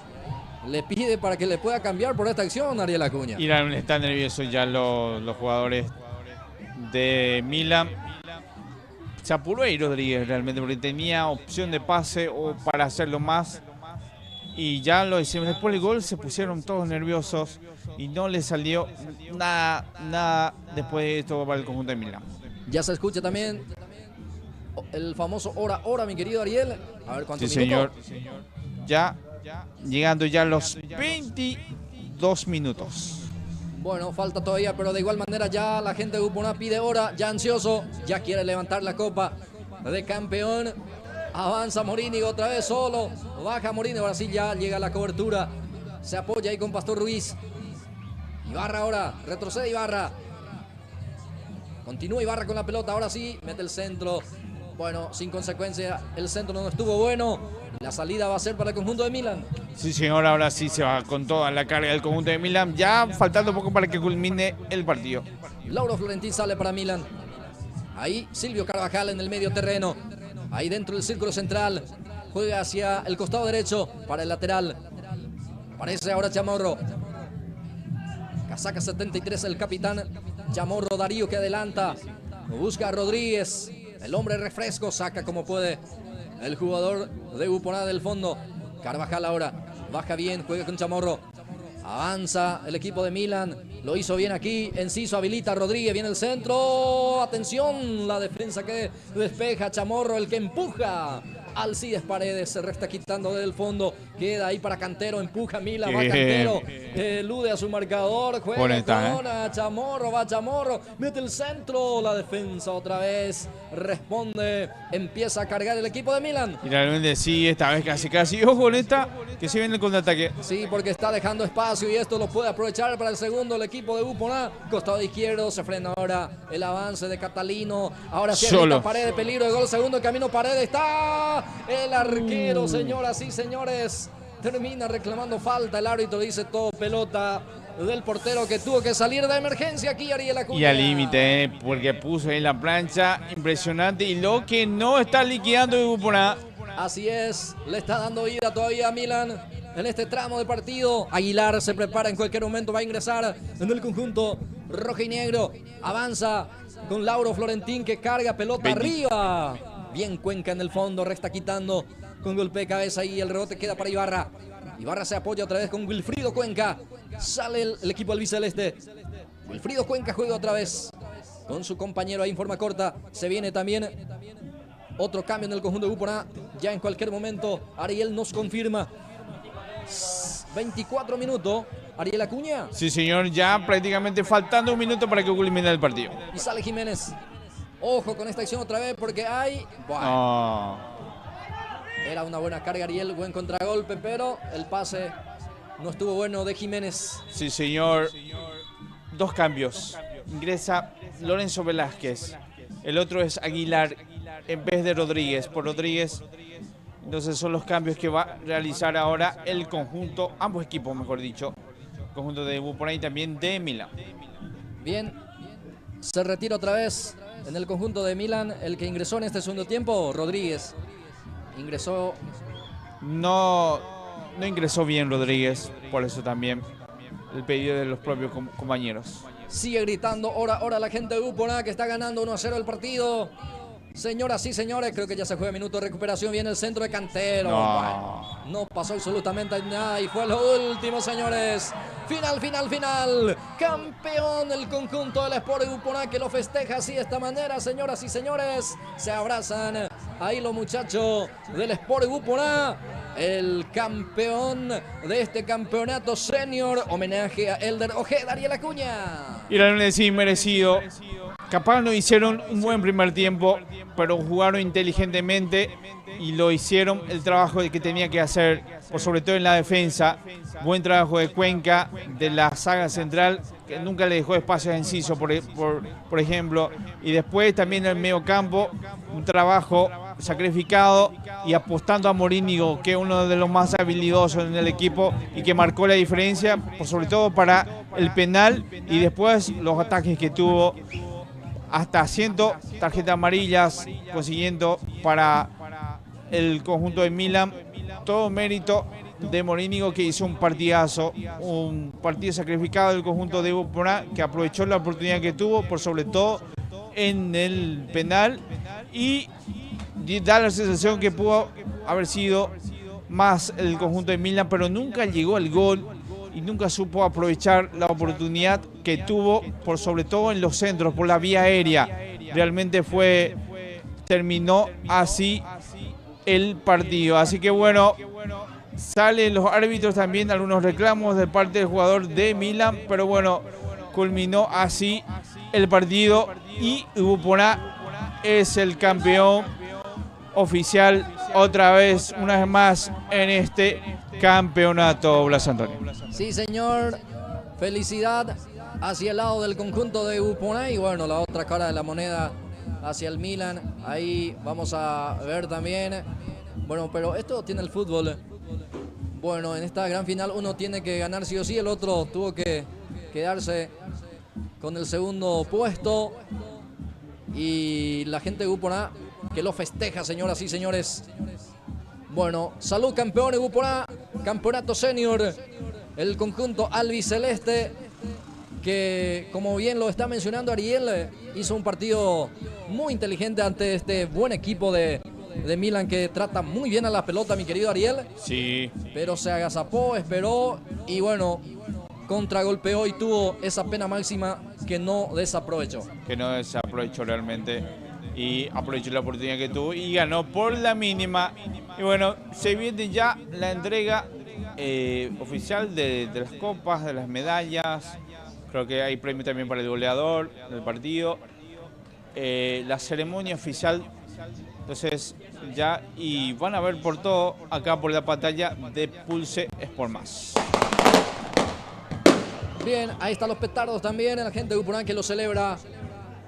le pide para que le pueda cambiar por esta acción Ariel Acuña. Y están nerviosos ya los jugadores de Milan. Se apuró ahí Rodríguez realmente, porque tenía opción de pase o para hacerlo más. Y ya lo hicimos. Después del gol se pusieron todos nerviosos y no le salió nada después de esto para el conjunto de Milan. Ya se escucha también el famoso hora, mi querido Ariel. A ver cuántos minutos. Sí, señor. Ya llegando ya a los 22 minutos. Bueno, falta todavía, pero de igual manera ya la gente de Ubupona pide hora, ya ansioso, ya quiere levantar la copa de campeón. Avanza Morínigo otra vez solo, baja Morínigo, ahora sí ya llega la cobertura. Se apoya ahí con Pastor Ruiz. Ibarra ahora, retrocede Ibarra. Continúa Ibarra con la pelota, ahora sí, mete el centro. Bueno, sin consecuencia, el centro no estuvo bueno. La salida va a ser para el conjunto de Milan. Sí, señor, ahora sí se va con toda la carga del conjunto de Milan. Ya faltando poco para que culmine el partido. Lauro Florentín sale para Milan. Ahí Silvio Carvajal en el medio terreno. Ahí dentro del círculo central. Juega hacia el costado derecho para el lateral. Aparece ahora Chamorro. Casaca 73 el capitán Chamorro Darío, que adelanta. Busca a Rodríguez. El hombre refresco, saca como puede el jugador de Ubupona del fondo. Carvajal ahora baja bien, juega con Chamorro. Avanza el equipo de Milan. Lo hizo bien aquí. Enciso habilita a Rodríguez. Viene el centro. Atención, la defensa que despeja. Chamorro el que empuja. Alcides Paredes se resta quitando del fondo. Queda ahí para Cantero. Empuja Milan. Va Cantero. Elude a su marcador. Juega con Chamorro. Va Chamorro. Mete el centro. La defensa otra vez responde. Empieza a cargar el equipo de Milan. Y realmente sí, esta vez casi. Ojo con esta, que se viene el contraataque. Sí, porque está dejando espacio y esto lo puede aprovechar para el segundo el equipo de Ubupona. Costado izquierdo, se frena ahora el avance de Catalino. Ahora sí habilita Paredes, peligro de gol. Segundo camino, Paredes está. El arquero, señoras y señores, termina reclamando falta. El árbitro dice todo pelota del portero, que tuvo que salir de emergencia aquí Ariel Acuña. Y al límite, porque puso ahí la plancha, impresionante. Y lo que no está liquidando Ubupona. Así es, le está dando vida todavía a Milan en este tramo de partido. Aguilar se prepara, en cualquier momento va a ingresar en el conjunto rojo y negro. Avanza con Lauro Florentín, que carga pelota arriba. Bien Cuenca en el fondo, resta quitando con golpe de cabeza y el rebote queda para Ibarra. Ibarra se apoya otra vez con Wilfrido Cuenca. Sale el equipo albiceleste. Wilfrido Cuenca juega otra vez con su compañero ahí en forma corta. Se viene también otro cambio en el conjunto de Ubupona. Ya en cualquier momento Ariel nos confirma. 24 minutos. Ariel Acuña. Sí, señor, ya prácticamente faltando un minuto para que culmine el partido. Y sale Jiménez. Ojo con esta acción otra vez porque hay... Bueno, Oh. era una buena carga Ariel, buen contragolpe, pero el pase no estuvo bueno de Jiménez. Sí, señor. Dos cambios. Ingresa Lorenzo Velázquez. El otro es Aguilar en vez de Rodríguez. Por Rodríguez. Entonces son los cambios que va a realizar ahora el conjunto, ambos equipos, mejor dicho. Conjunto de Ubupona y también de Milán. Bien, se retira otra vez en el conjunto de Milán el que ingresó en este segundo tiempo, Rodríguez. Ingresó... No ingresó bien Rodríguez, por eso también el pedido de los propios compañeros. Sigue gritando, ahora la gente de Ubupona que está ganando 1-0 el partido. Señoras y señores, creo que ya se juega minuto de recuperación. Viene el centro de Cantero. No. No pasó absolutamente nada y fue lo último, señores. Final. Campeón el conjunto del Sport Ubupona que lo festeja así de esta manera, señoras y señores. Se abrazan ahí los muchachos del Sport Ubupona. El campeón de este campeonato senior. Homenaje a Elder Ojeda, Ariel Acuña. Y la lunes sí, merecido. Capaz no hicieron un buen primer tiempo, pero jugaron inteligentemente y lo hicieron el trabajo que tenía que hacer, por sobre todo en la defensa. Buen trabajo de Cuenca, de la saga central, que nunca le dejó espacio a Enciso, por ejemplo. Y después también en el medio campo, un trabajo sacrificado y apostando a Morínigo, que es uno de los más habilidosos en el equipo y que marcó la diferencia, por sobre todo para el penal y después los ataques que tuvo. Hasta haciendo tarjetas amarillas, consiguiendo para el conjunto de Milán. Todo mérito de Morínigo, que hizo un partidazo, un partido sacrificado del conjunto de Ubupona, que aprovechó la oportunidad que tuvo, por sobre todo en el penal, y da la sensación que pudo haber sido más el conjunto de Milán, pero nunca llegó al gol y nunca supo aprovechar la oportunidad que tuvo, por sobre todo en los centros, por la vía aérea. Realmente terminó así el partido. Así que bueno, salen los árbitros también algunos reclamos de parte del jugador de Milán, pero bueno, culminó así el partido y Ubupona es el campeón oficial una vez más en este campeonato, Blas Antonio. Sí, señor. Felicidad hacia el lado del conjunto de Ubupona y bueno, la otra cara de la moneda hacia el Milan. Ahí vamos a ver también. Bueno, pero esto tiene el fútbol. Bueno, en esta gran final uno tiene que ganar sí o sí. El otro tuvo que quedarse con el segundo puesto. Y la gente de Ubupona que lo festeja, señoras y señores. Bueno, salud campeón de Ubupona, campeonato senior. El conjunto albiceleste que, como bien lo está mencionando Ariel, hizo un partido muy inteligente ante este buen equipo de Milán que trata muy bien a la pelota, mi querido Ariel. Sí. Pero se agazapó, esperó y bueno, contragolpeó y tuvo esa pena máxima que no desaprovechó. Que no desaprovechó realmente y aprovechó la oportunidad que tuvo y ganó por la mínima. Y bueno, se viene ya la entrega oficial de las copas, de las medallas. Creo que hay premio también para el goleador del partido. La ceremonia oficial. Entonces ya, y van a ver por todo acá por la pantalla de Pulse Sport Más. Bien, ahí están los petardos también, la gente de Ubupona que lo celebra.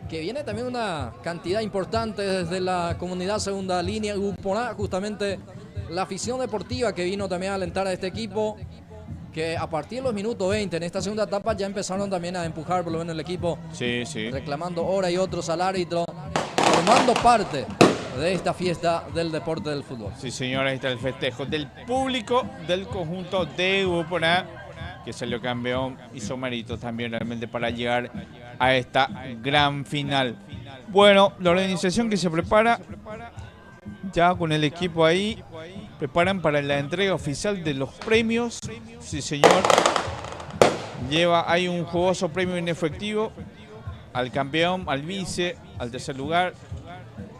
Que viene también una cantidad importante desde la comunidad segunda línea Ubupona, justamente la afición deportiva que vino también a alentar a este equipo, que a partir de los minutos 20 en esta segunda etapa ya empezaron también a empujar por lo menos el equipo, sí, sí, reclamando hora y otros al árbitro, formando parte de esta fiesta del deporte del fútbol. Sí, señor, ahí está el festejo del público del conjunto de Ubupona, que salió campeón, hizo méritos también realmente para llegar a esta gran final. Bueno, la organización que se prepara ya con el equipo ahí, preparan para la entrega oficial de los premios. Sí, señor. Hay un jugoso premio en efectivo al campeón, al vice, al tercer lugar.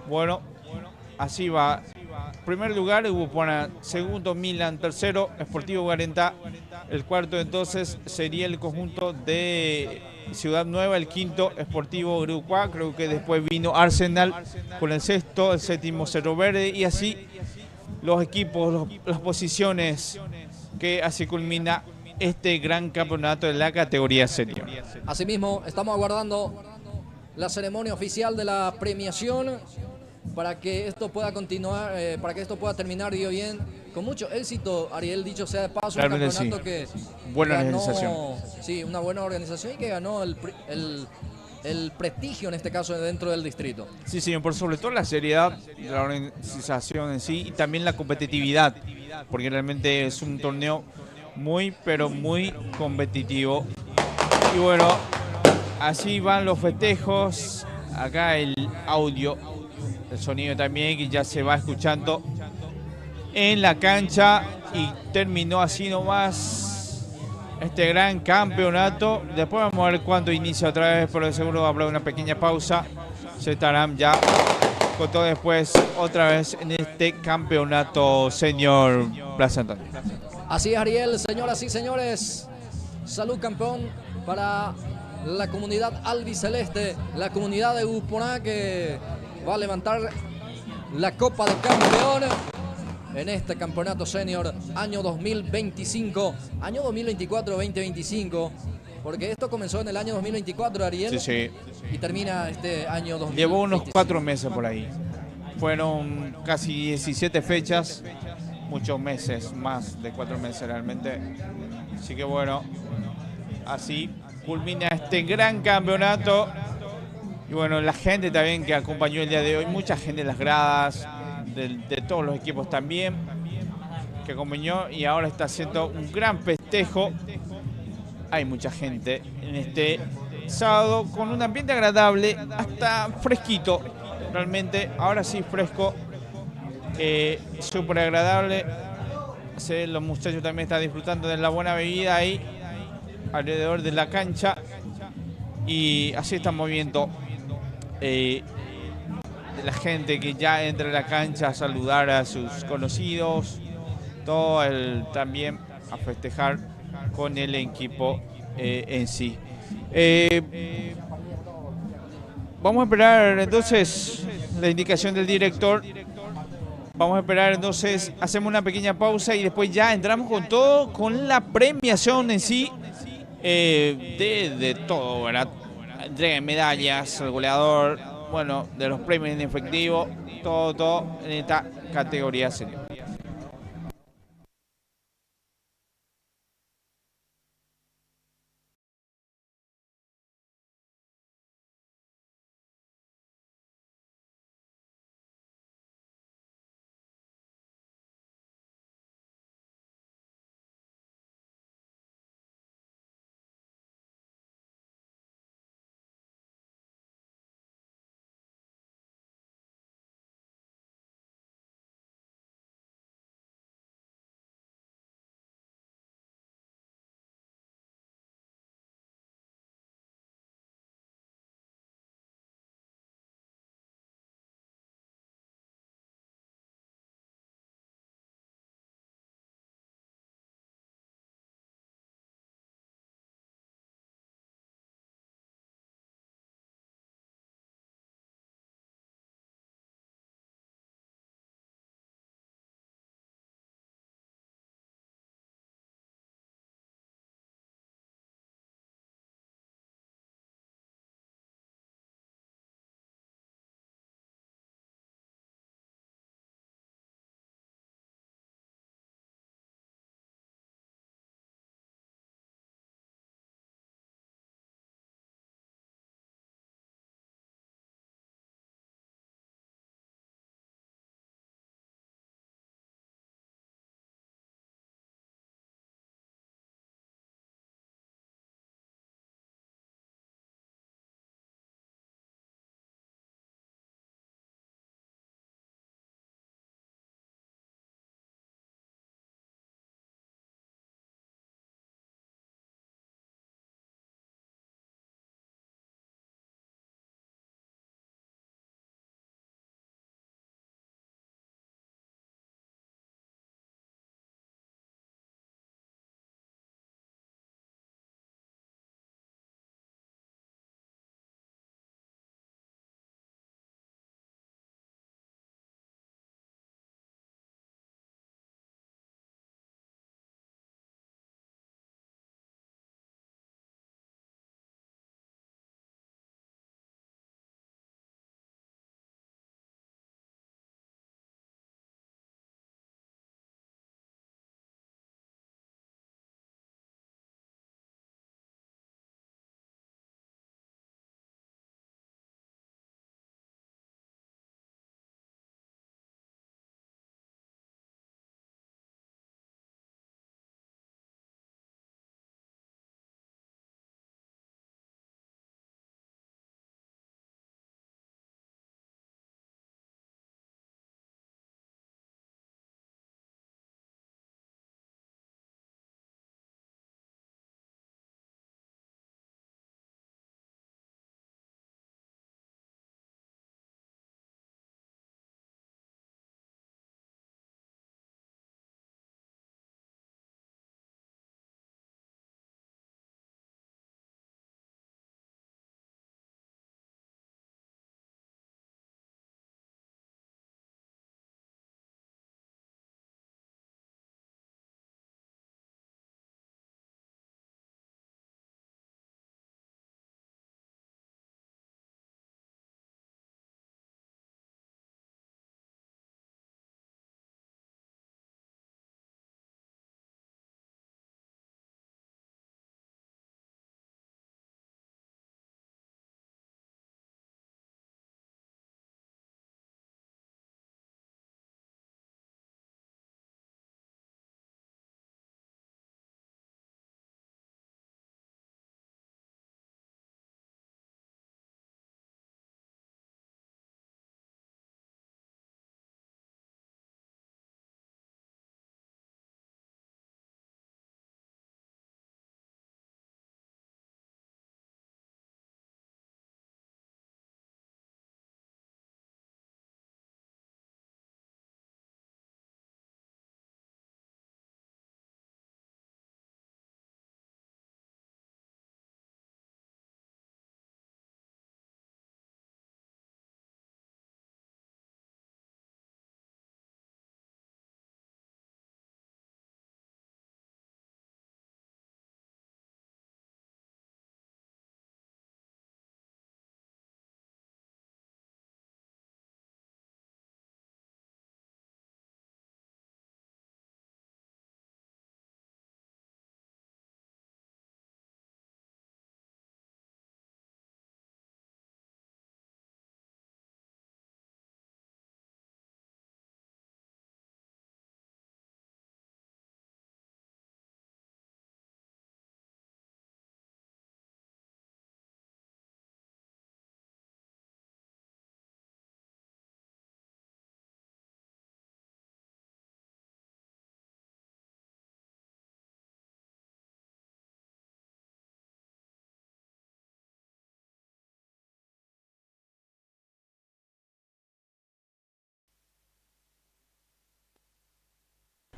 Bueno, así va primer lugar, Ubupona. Segundo, Milan. Tercero, Sportivo Garentá. El cuarto, entonces, sería el conjunto de Ciudad Nueva. El quinto, Sportivo Grucuá. Creo que después vino Arsenal con el sexto. El séptimo, Cerro Verde. Y así los equipos, las posiciones que así culmina este gran campeonato de la categoría senior. Asimismo, estamos aguardando la ceremonia oficial de la premiación para que esto pueda continuar, para que esto pueda terminar bien, con mucho éxito. Ariel, dicho sea de paso, Realmente un campeonato sí. que Buena ganó, organización. sí, una buena organización y que ganó el prestigio en este caso dentro del distrito. Sí, señor, por sobre todo la seriedad de la organización en sí y también la competitividad, porque realmente es un torneo muy, pero muy competitivo. Y bueno, así van los festejos. Acá el audio, el sonido también que ya se va escuchando en la cancha y terminó así nomás este gran campeonato. Después vamos a ver cuándo inicia otra vez, pero de seguro habrá una pequeña pausa. Se estarán ya con todo después otra vez en este campeonato señor Plaza Antonio. Así es, Ariel, señoras y señores. Salud campeón para la comunidad albiceleste, la comunidad de Ubupona que va a levantar la Copa de Campeón en este campeonato senior año 2025, año 2024-2025, porque esto comenzó en el año 2024, Ariel, Sí, sí. y termina este año 2025. Llevó unos 4 meses por ahí. Fueron casi 17 fechas, muchos meses, más de 4 meses realmente. Así que bueno, así culmina este gran campeonato. Y bueno, la gente también que acompañó el día de hoy, mucha gente en las gradas, de todos los equipos también, que acompañó y ahora está haciendo un gran festejo. Hay mucha gente en este sábado con un ambiente agradable, hasta fresquito, realmente, ahora sí fresco, súper agradable. Los muchachos también están disfrutando de la buena bebida ahí alrededor de la cancha y así están moviendo la gente que ya entra a la cancha a saludar a sus conocidos, todo también a festejar con el equipo en sí. Vamos a esperar entonces la indicación del director. Vamos a esperar entonces, hacemos una pequeña pausa y después ya entramos con todo, con la premiación en sí, de todo, ¿verdad? Entrega de medallas, el goleador, bueno, de los premios en efectivo, todo en esta categoría senior.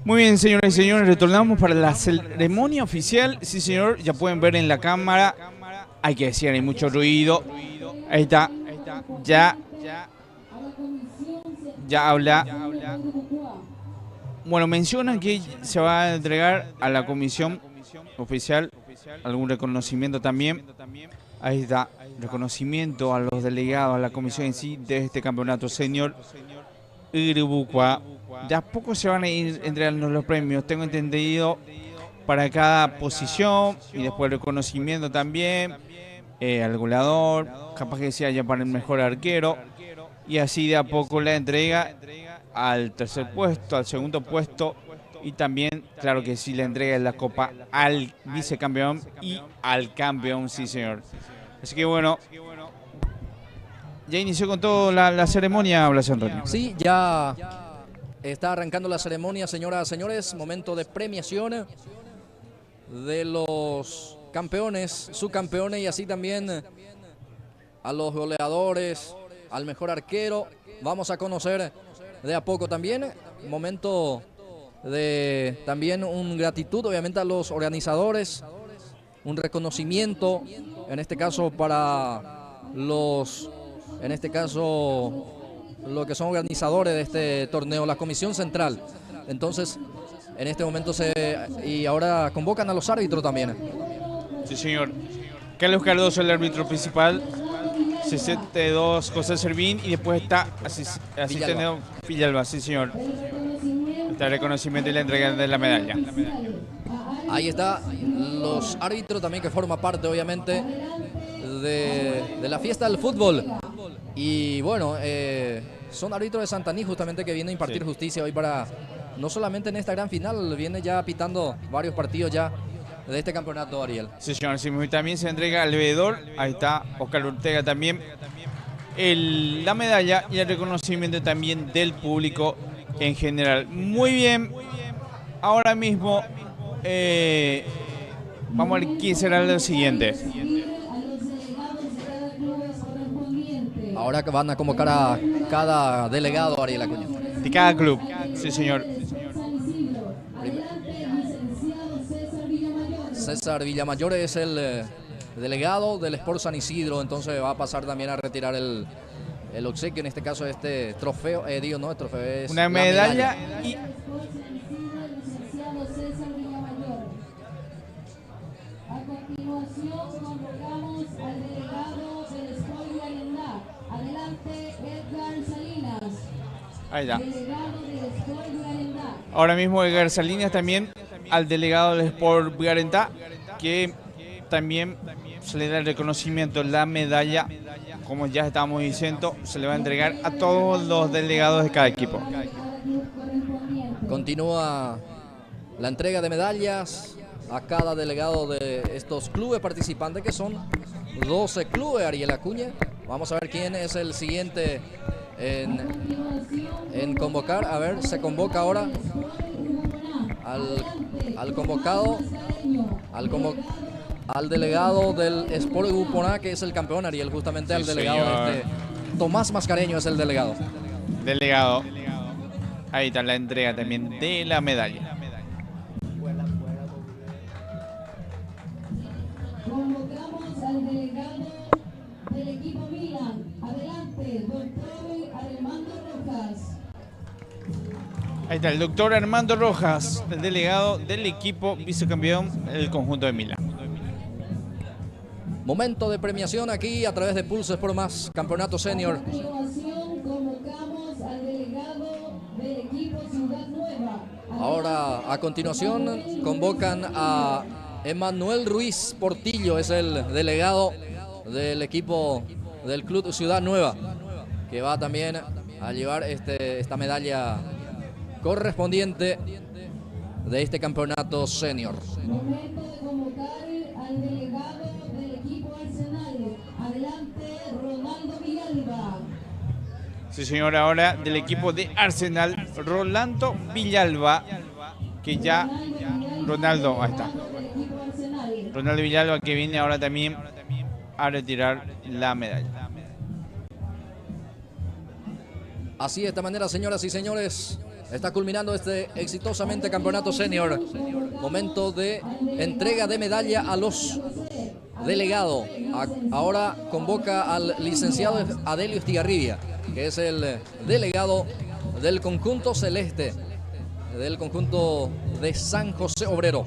Muy bien, señoras y señores, retornamos para la ceremonia oficial. Sí, señor, ya pueden ver en la cámara. Hay que decir, hay mucho ruido. Ahí está. Ya habla. Bueno, mencionan que se va a entregar a la comisión oficial algún reconocimiento también. Ahí está, reconocimiento a los delegados, a la comisión en sí de este campeonato senior Iribucua. De a poco se van a ir entregando los premios, tengo entendido, para cada posición y después el reconocimiento también al goleador, capaz que se haya para el mejor arquero y así de a poco la entrega al tercer puesto, al segundo puesto y también, claro que sí, la entrega de la copa al vicecampeón y al campeón, sí señor. Así que bueno, ya inició con todo la ceremonia, Blas Antonio. Sí, ya está arrancando la ceremonia, señoras y señores. Momento de premiación de los campeones, subcampeones y así también a los goleadores, al mejor arquero. Vamos a conocer de a poco también. Momento de también un gratitud, obviamente, a los organizadores. Un reconocimiento, en este caso para los, en este caso, lo que son organizadores de este torneo, la Comisión Central. Entonces, en este momento y ahora convocan a los árbitros también. Sí, señor. Carlos Cardoso, el árbitro principal. 62, José Servín. Y después está asistente Villalba, sí, señor. Está el reconocimiento y la entrega de la medalla. Ahí está los árbitros también, que forma parte, obviamente, de la fiesta del fútbol. Y bueno, son árbitros de Santaní justamente que vienen a impartir justicia hoy para, no solamente en esta gran final, viene ya pitando varios partidos ya de este campeonato, Ariel. Sí, señor, sí, también se entrega al veedor, ahí está Oscar Ortega también, la medalla y el reconocimiento también del público en general. Muy bien, ahora mismo vamos a ver quién será el siguiente. Ahora que van a convocar a cada delegado, Ariel Acuña. De cada club, sí señor. César Villamayor es el delegado del Sport San Isidro, entonces va a pasar también a retirar el obsequio, en este caso este trofeo, digo, no, el trofeo es una medalla y... A continuación convocamos al delegado del Sport Guarendá. Adelante, Edgar Salinas. Ahí está. Delegado del Sport Guarendá. Ahora mismo Edgar Salinas también al delegado del Sport Guarendá, que también se le da el reconocimiento, la medalla, como ya estábamos diciendo, se le va a entregar a todos los delegados de cada equipo. Continúa la entrega de medallas a cada delegado de estos clubes participantes, que son 12 clubes, Ariel Acuña. Vamos a ver quién es el siguiente en convocar. A ver, se convoca ahora al convocado, al delegado del Sport Guponá, que es el campeón, Ariel, justamente sí, al delegado Tomás Mascareño es el delegado. Delegado. Ahí está la entrega también de la medalla. Convocamos al delegado del equipo Milan. Adelante, doctor Armando Rojas. Ahí está el doctor Armando Rojas, el delegado del equipo vicecampeón del conjunto de Milán. Momento de premiación aquí a través de Pulso Sport Más, campeonato senior. A continuación convocamos al delegado del equipo Ciudad Nueva. Ahora, a continuación, convocan a Emanuel Ruiz Portillo, es el delegado del equipo del Club Ciudad Nueva, que va también a llevar esta medalla correspondiente de este campeonato senior. Momento de convocar al delegado del equipo Arsenal. Adelante, Ronaldo Villalba. Sí, señor, ahora del equipo de Arsenal, Rolando Villalba, que ya... Ronaldo, ahí está. Ronaldo Villalba, que viene ahora también a retirar la medalla. Así de esta manera, señoras y señores, Está culminando este exitosamente campeonato senior. Momento de entrega de medalla a los delegados. Ahora convoca al licenciado Adelio Estigarribia, que es el delegado del conjunto celeste, del conjunto de San José Obrero.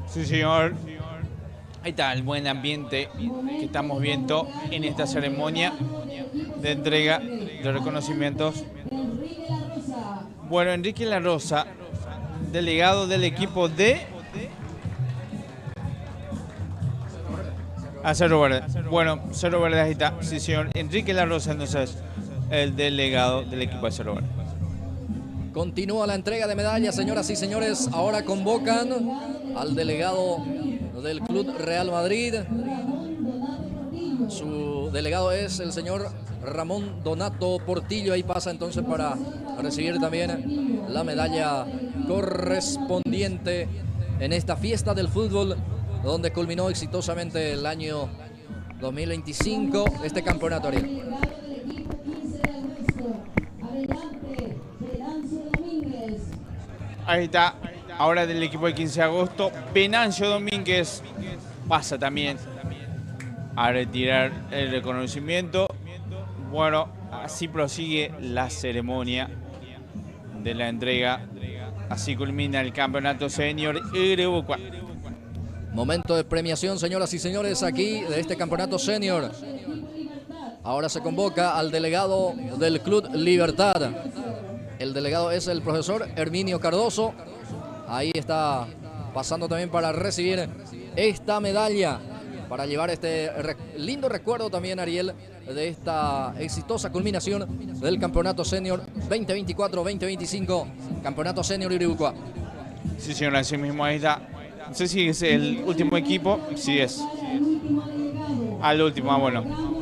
Sí, señor. Ahí está el buen ambiente que estamos viendo en esta ceremonia de entrega de reconocimientos. Bueno, Enrique La Rosa, delegado del equipo de Cerro Verde. Bueno, Cerro Verde, ahí está. Sí, señor. Enrique La Rosa, entonces, el delegado del equipo de Cerro Verde. Continúa la entrega de medallas, señoras y señores. Ahora convocan al delegado del Club Real Madrid. Su delegado es el señor Ramón Donato Portillo. Ahí pasa entonces para recibir también la medalla correspondiente en esta fiesta del fútbol, donde culminó exitosamente el año 2025 este campeonato, Ariel. Ahí está. Ahora del equipo de 15 de agosto, Venancio Domínguez pasa también a retirar el reconocimiento. Bueno, así prosigue la ceremonia de la entrega. Así culmina el campeonato senior Irebucua. Momento de premiación, señoras y señores, aquí de este campeonato senior. Ahora se convoca al delegado del Club Libertad. El delegado es el profesor Herminio Cardoso. Ahí está pasando también para recibir esta medalla, para llevar este lindo recuerdo también, Ariel, de esta exitosa culminación del campeonato senior 2024-2025, campeonato senior Irebucua. Sí, señor, así mismo ahí está. No sé si es el último equipo. Sí es. Al último, bueno.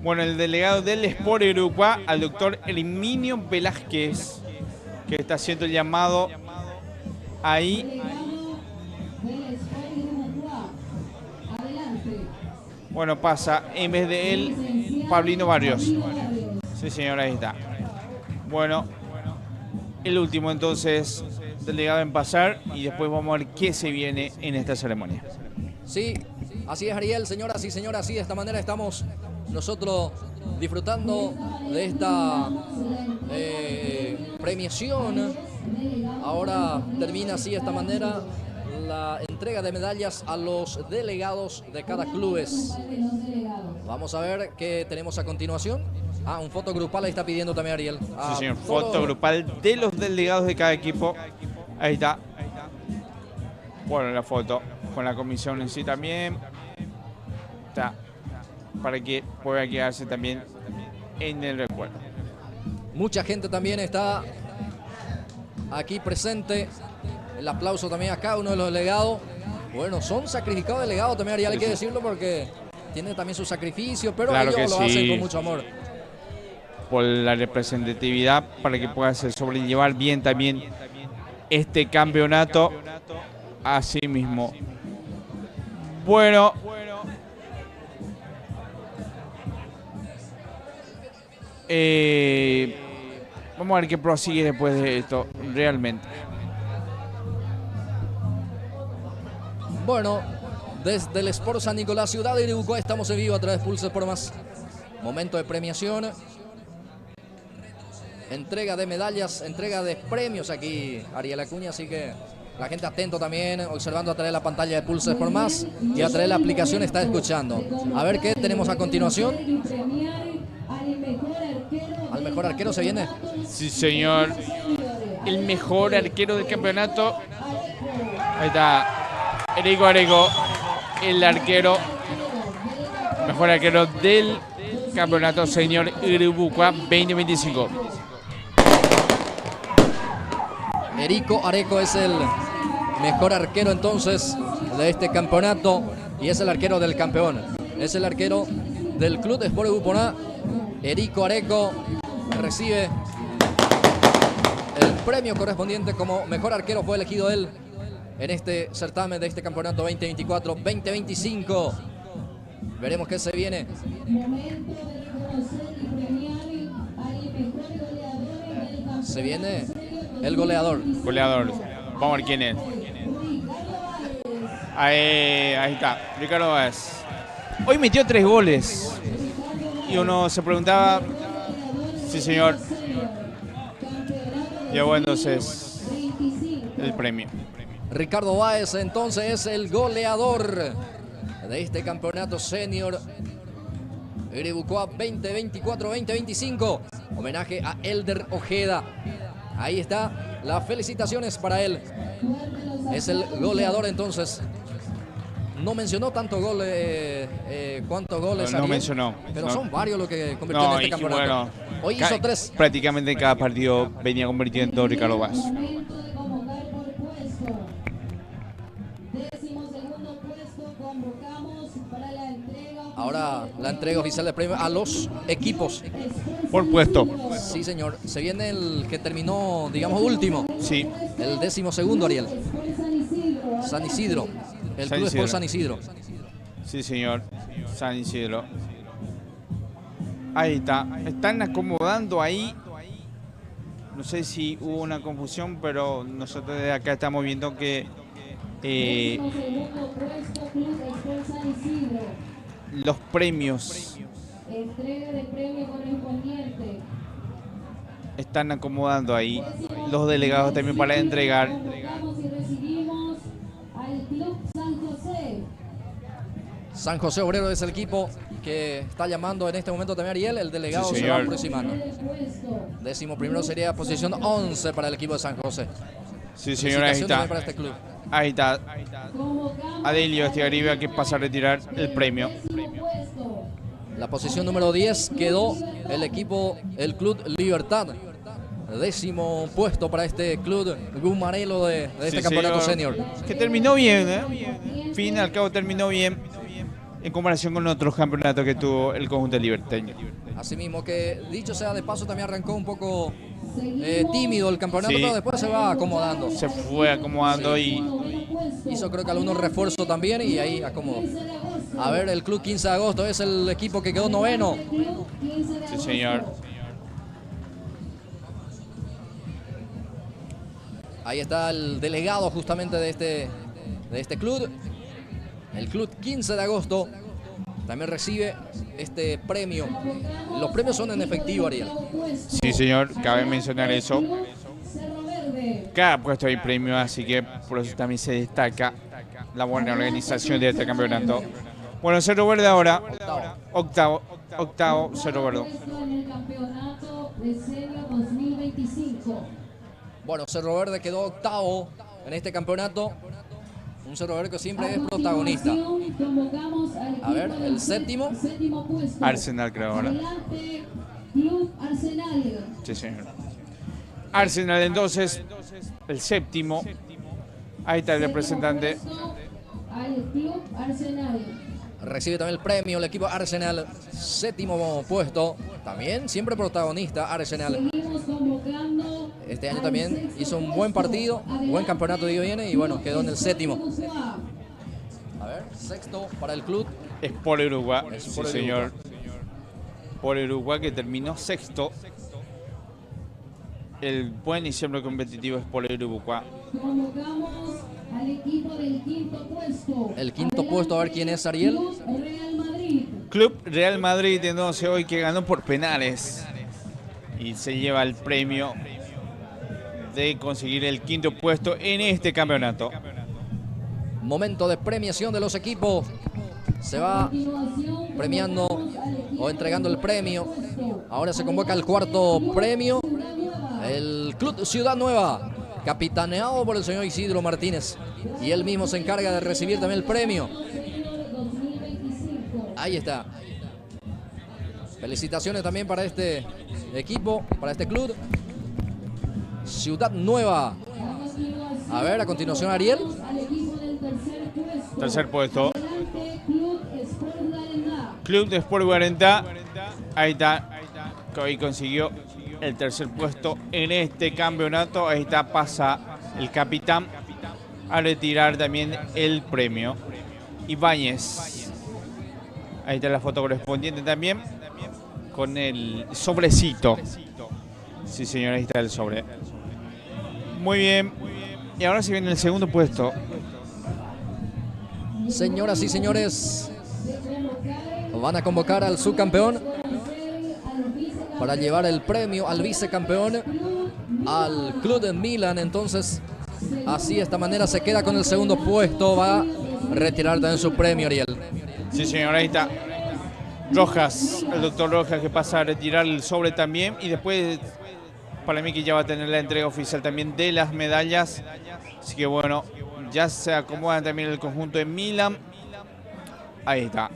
Bueno, el delegado del Sport Irebucua, al doctor Herminio Velázquez, que está haciendo el llamado ahí. Bueno, pasa en vez de él, Pablino Barrios. Sí, señor, ahí está. Bueno, el último entonces delegado en pasar y después vamos a ver qué se viene en esta ceremonia. Sí, así es, Ariel, señoras y señores, así de esta manera estamos nosotros disfrutando de esta premiación. Ahora termina así de esta manera la entrega de medallas a los delegados de cada club. Vamos a ver qué tenemos a continuación. Un foto grupal ahí está pidiendo también Ariel. Sí, señor, foto grupal de los delegados de cada equipo. Ahí está. Bueno, la foto con la comisión en sí también. Está. Para que pueda quedarse también en el recuerdo. Mucha gente también está aquí presente. El aplauso también a cada uno de los delegados. Bueno, son sacrificados delegados también, Ariel, hay que decirlo, porque tiene también su sacrificio, pero claro ellos lo sí. hacen con mucho amor. Por la representatividad, para que pueda sobrellevar bien también este campeonato. Así mismo. Bueno. Vamos a ver qué prosigue después de esto, realmente. Bueno, desde el Sport San Nicolás, ciudad de Irebucua, estamos en vivo a través de Pulse por Más. Momento de premiación. Entrega de medallas, entrega de premios aquí, Ariel Acuña, así que la gente atento también, observando a través de la pantalla de Pulse por Más y a través de la aplicación está escuchando. A ver qué tenemos a continuación. Al mejor arquero se viene. Sí, señor. El mejor arquero del campeonato. Ahí está. Erico Areco, el arquero. Mejor arquero del campeonato senior Irebucua 2025. Erico Areco es el mejor arquero entonces de este campeonato y es el arquero del campeón. Es el arquero del Club Sport Irebucua. Erico Areco recibe el premio correspondiente como mejor arquero. Fue elegido él en este certamen de este campeonato 2024-2025. Veremos qué se viene. Momento de reconocer y premiar al mejor goleador del campeonato. Se viene el goleador. Goleador. Vamos a ver quién es. Ahí está, Ricardo Báez. Hoy metió 3 goles. Y uno se preguntaba, sí señor, llevó entonces el premio. Ricardo Báez entonces es el goleador de este campeonato senior Iribucuá 2024-2025. Homenaje a Elder Ojeda. Ahí está, las felicitaciones para él. Es el goleador entonces. No mencionó tanto goles, cuántos goles No Ariel, mencionó. pero No. son varios los que convirtió en este y campeonato. bueno, Hoy hizo 3. prácticamente en cada partido venía convirtiendo Ricardo Báez. Momento de convocar por puesto. 12º puesto, convocamos para la entrega. Ahora la entrega oficial de premio a los equipos. Por puesto. Sí, señor. Se viene el que terminó, digamos, último. Sí. El 12º, Ariel. Sport San Isidro. San Isidro. El San Club Sport Isidro. San Isidro. Sí, señor. San Isidro. Ahí está. Están acomodando ahí. No sé si hubo una confusión, pero nosotros desde acá estamos viendo que 12º puesto, Club Sport San Isidro. los premios Entrega de premio correspondiente. están acomodando ahí. Los delegados también para entregar. Convocamos y recibimos al Club San José. San José Obrero es el equipo que está llamando en este momento también Ariel. El delegado Sí, se va señor. aproximando. El puesto. 11º sería posición 11 para el equipo de San José. Sí, señor, ahí Felicitaciones está. para este club. Ahí está. Convocamos Adelio Estigarribia que pasa a retirar el premio. 10º puesto. La posición número 10 quedó el equipo, el Club Libertad. 10º puesto para este club gumarelo de este Sí, campeonato señor. senior. Que terminó bien, ¿eh? Fin al cabo terminó bien en comparación con otros campeonatos que tuvo el conjunto liberteño. Asimismo que, dicho sea de paso, también arrancó un poco tímido el campeonato, Sí. pero después se va acomodando. Se fue acomodando y Hizo creo que algunos refuerzos también y ahí acomodó. A ver, el club 15 de agosto es el equipo que quedó noveno. Club 15 de sí, agosto. señor. Ahí está el delegado justamente de este club. El club 15 de agosto también recibe este premio. Los premios son en efectivo, Ariel. Sí, señor, cabe mencionar eso. Cerro Verde. Cada puesto hay premio, así que por eso también se destaca la buena organización de este campeonato. Bueno, Cerro Verde ahora, octavo Cerro Verde. Puesto en el campeonato de Senior 2025. Bueno, Cerro Verde quedó octavo en este campeonato. Un Cerro Verde que siempre es protagonista. Convocamos al A ver, equipo el del séptimo. séptimo puesto. Arsenal, creo ahora. Adelante, Club Arsenal. Sí, señor. Arsenal entonces, el séptimo. Ahí está el representante. Al Club Arsenal. Recibe también el premio el equipo Arsenal. Séptimo puesto. También siempre protagonista Arsenal. Seguimos convocando. Este año al también sexto hizo un buen puesto. partido, Adelante, buen campeonato digo viene y bueno, quedó en el séptimo. Uruguay. A ver, sexto para el club. Es por Uruguay. Es Sí, por señor. Por Uruguay que terminó sexto. El buen y siempre competitivo es por Uruguay. Convocamos al equipo del quinto puesto. El quinto puesto, a ver quién es, Ariel. Club Real Madrid. Club Real Madrid entonces hoy que ganó por penales y se lleva el premio de conseguir el quinto puesto en este campeonato. Momento de premiación de los equipos. Se va Continuación, premiando convocamos al equipo o entregando el premio. puesto. Ahora se convoca el cuarto premio. El Club Ciudad Nueva, capitaneado por el señor Isidro Martínez. Y él mismo se encarga de recibir también el premio. Senior 2025. Ahí está. Felicitaciones también para este equipo, para este club. Ciudad Nueva. A ver, a continuación Ariel. Al equipo del tercer puesto. Tercer puesto. Adelante, Club Sport Guaraná. Club de Sport 40. Ahí está. Que hoy consiguió el tercer puesto en este campeonato. Ahí está, pasa el capitán a retirar también el premio. Ibáñez. Ahí está la foto correspondiente también. Con el sobrecito. Sí, señor, ahí está el sobre. Muy bien. Y ahora se viene el segundo puesto. Señoras y señores, van a convocar al subcampeón para llevar el premio al vicecampeón al Club de Milan. Entonces, así de esta manera se queda con el segundo puesto. Va a retirar también su premio, Ariel. Sí, señor, ahí está. Rojas, el doctor Rojas, que pasa a retirar el sobre también. Y después, para mí que ya va a tener la entrega oficial también de las medallas. Así que bueno, ya se acomoda también el conjunto de Milan. Ahí está.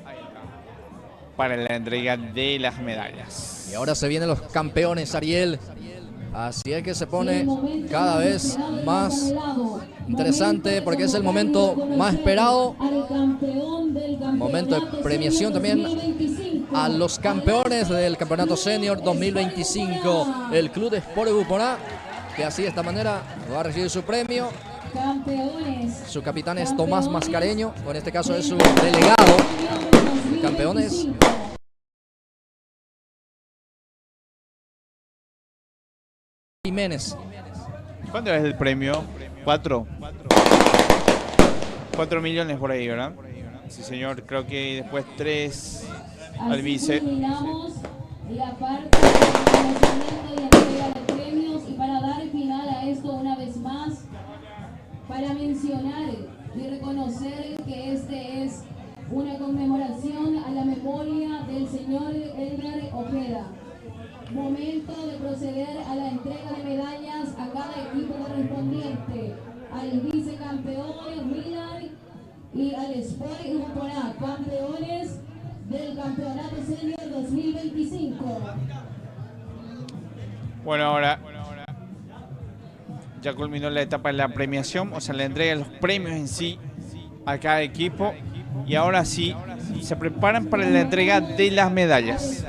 Para la entrega de las medallas. Y ahora se vienen los campeones, Ariel. Así es que se pone cada vez más interesante porque es el momento más esperado. Momento de premiación también a los campeones del Campeonato Senior 2025. El Club de Sport Buponá, que así de esta manera va a recibir su premio. Su capitán es Tomás Mascareño, o en este caso es su delegado. Campeones. Jiménez. ¿Cuánto es el premio? 4 millones por ahí, ¿verdad? Sí, señor. Creo que después 3 al vice. Terminamos la parte de reconocimiento y entrega de premios. Y para dar final a esto una vez más, para mencionar y reconocer que este es una conmemoración a la memoria del señor Elder Ojeda. Momento de proceder a la entrega de medallas a cada equipo correspondiente, al vicecampeón Milan y al Sport Buponá, campeones del Campeonato Senior 2025. Bueno, ahora ya culminó la etapa de la premiación, o sea, la entrega de los premios en sí a cada equipo. Y ahora sí, se preparan para la entrega de las medallas.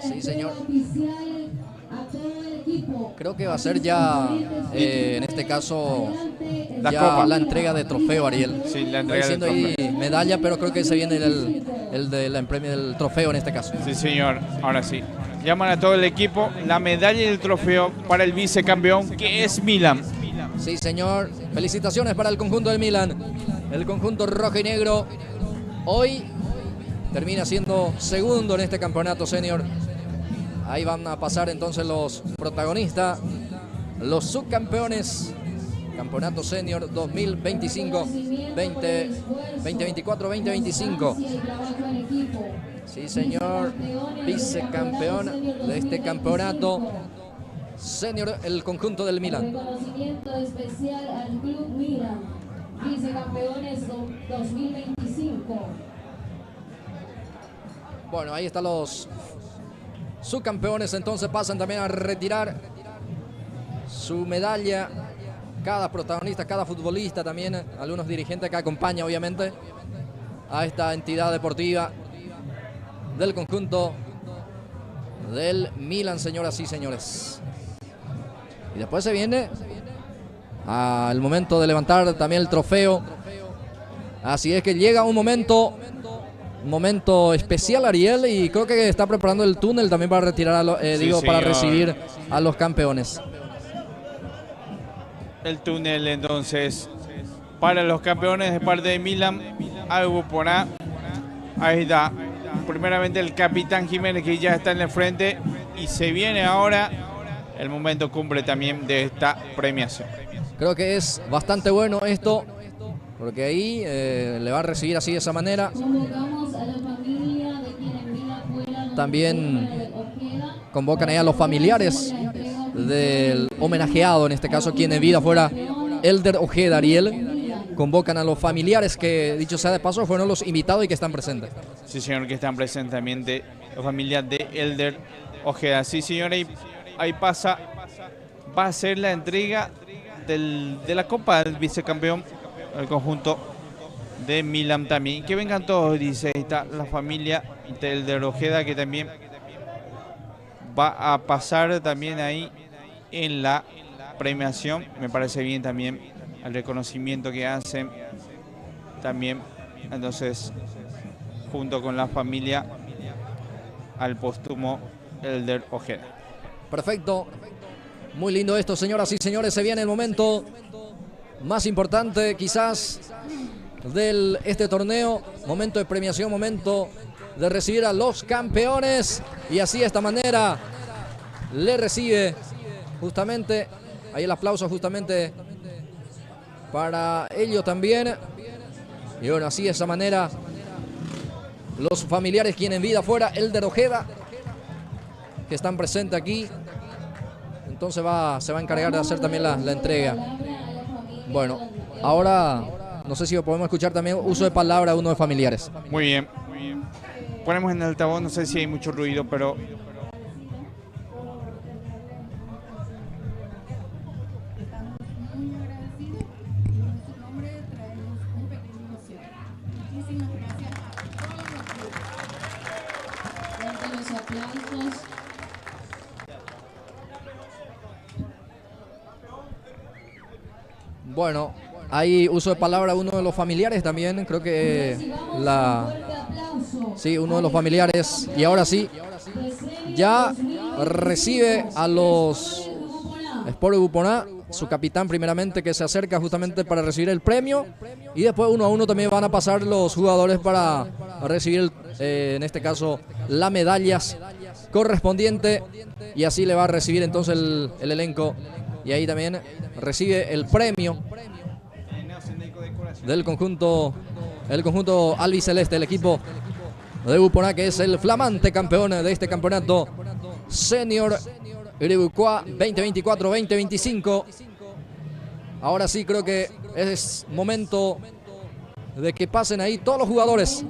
Sí, señor. Creo que va a ser ya, en este caso, la entrega de trofeo, Ariel. Sí, la entrega Estoy del diciendo trofeo. ahí medalla, pero creo que se viene el de la premio del trofeo en este caso. Sí, señor, ahora sí. Llaman a todo el equipo, la medalla y el trofeo para el vicecampeón, que es Milan. Sí, señor. Felicitaciones para el conjunto del Milan. El conjunto rojo y negro hoy termina siendo segundo en este campeonato senior. Ahí van a pasar entonces los protagonistas, los subcampeones. Campeonato Senior 2025, 2024-2025. Sí, señor. Vicecampeón de este campeonato Senior, el conjunto del Milan. Reconocimiento especial al Club Milan, vicecampeones 2025. Bueno, ahí están los subcampeones, entonces pasan también a retirar su medalla. Cada protagonista, cada futbolista, también algunos dirigentes que acompañan obviamente a esta entidad deportiva del conjunto del Milan, señoras y señores. Y después se viene al momento de levantar también el trofeo. Así es que llega un momento especial, Ariel, y creo que está preparando el túnel también para retirar para recibir a los campeones. El túnel entonces para los campeones de parte de Milan al Buponá. Ahí está. Primeramente el capitán Jiménez, que ya está en el frente, y se viene ahora el momento cumbre también de esta premiación. Creo que es bastante bueno esto, porque ahí le va a recibir así de esa manera. Convocamos a la familia de quienes Milan fueran. También convocan ahí a los familiares del homenajeado, en este caso quien en vida fuera Elder Ojeda, Ariel. Convocan a los familiares que, dicho sea de paso, fueron los invitados y que están presentes. Sí, señor, que están presentes también de la familia de Elder Ojeda. Sí, señor, ahí pasa, va a ser la entrega de la Copa del vicecampeón, el conjunto de Milan también. Que vengan todos, dice, ahí está la familia de Elder Ojeda, que también va a pasar también ahí en la premiación. Me parece bien también el reconocimiento que hacen también. Entonces junto con la familia al póstumo Elder Ojeda. Perfecto. Muy lindo esto, señoras y señores. Se viene el momento más importante quizás de este torneo. Momento de premiación, momento de recibir a los campeones. Y así de esta manera le recibe justamente, ahí el aplauso justamente para ellos también. Y bueno, así de esa manera los familiares quienes en vida fuera Elder Ojeda, que están presentes aquí. Entonces se va a encargar de hacer también la entrega. Bueno, ahora no sé si podemos escuchar también uso de palabra a uno de familiares. Muy bien. Ponemos en el altavoz, no sé si hay mucho ruido, pero... Bueno, hay uso de palabra uno de los familiares también, creo que sí, uno de los familiares. Y ahora sí, ya recibe a los Sport Buponá, su capitán primeramente, que se acerca justamente para recibir el premio. Y después uno a uno también van a pasar los jugadores para recibir, en este caso, las medallas correspondientes. Y así le va a recibir entonces el elenco. Y ahí también recibe el premio del conjunto albiceleste, el equipo de Buponá, que es el flamante campeón de este campeonato Senior Iribucuá 2024-2025. Ahora sí creo que es momento de que pasen ahí todos los jugadores.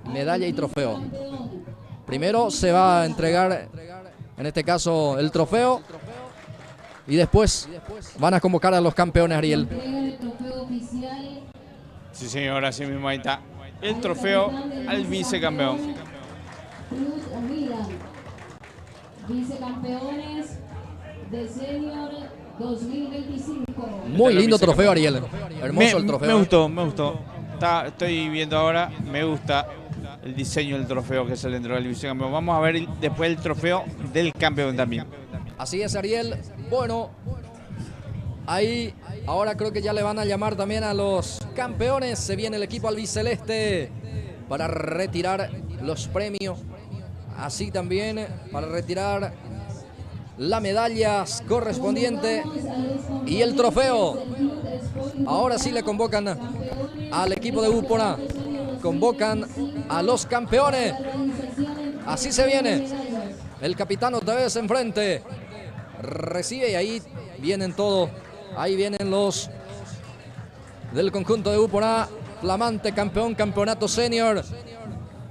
Medalla y trofeo. Primero se va a entregar, en este caso, el trofeo. Y después van a convocar a los campeones, Ariel. Sí, señor, así mismo ahí está. El trofeo al vicecampeón. Vicecampeones de Senior 2025. Muy lindo trofeo, Ariel. Hermoso el trofeo. Me gustó. Estoy viendo ahora, me gusta el diseño del trofeo que se le entregó al vicecampeón. Vamos a ver después el trofeo del campeón también. Así es, Ariel. Bueno, ahí ahora creo que ya le van a llamar también a los campeones. Se viene el equipo albiceleste para retirar los premios. Así también para retirar las medallas correspondientes y el trofeo. Ahora sí le convocan al equipo de Buponá. Convocan a los campeones. Así se viene. El capitán otra vez enfrente. Recibe y ahí vienen todos. Ahí vienen los del conjunto de Buponá. Flamante campeón, campeonato senior.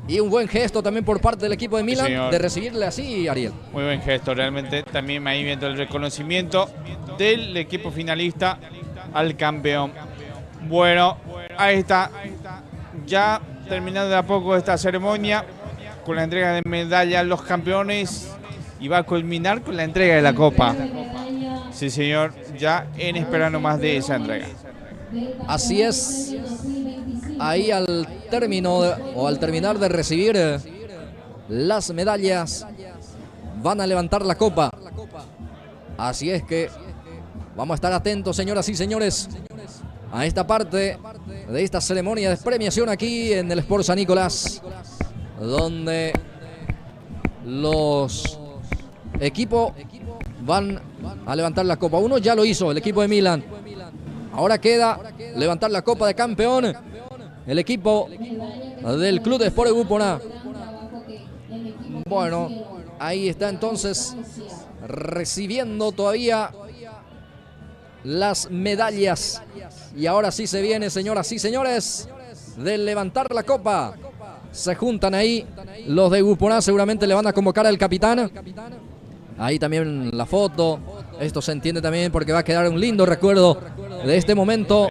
Y un buen gesto también por parte del equipo de Milan, sí, de recibirle así, Ariel. Muy buen gesto, realmente. También ahí viendo el reconocimiento del equipo finalista al campeón. Bueno, ahí está. Ya terminando de a poco esta ceremonia con la entrega de medalla a los campeones y va a culminar con la entrega de la copa. Sí, señor, ya en espera nomás de esa entrega. Así es. Ahí al terminar de recibir las medallas, van a levantar la copa. Así es que vamos a estar atentos, señoras y señores, a esta parte de esta ceremonia de premiación aquí en el Sport San Nicolás, donde los equipos van a levantar la copa. Uno ya lo hizo, el equipo de Milan. Ahora queda levantar la copa de campeón el equipo del Club de Sport de Buponá. Bueno, ahí está entonces recibiendo todavía las medallas. Y ahora sí se viene, señoras y señores, de levantar la copa. Se juntan ahí los de Buponá, seguramente le van a convocar al capitán. Ahí también la foto. Esto se entiende también porque va a quedar un lindo recuerdo de este momento.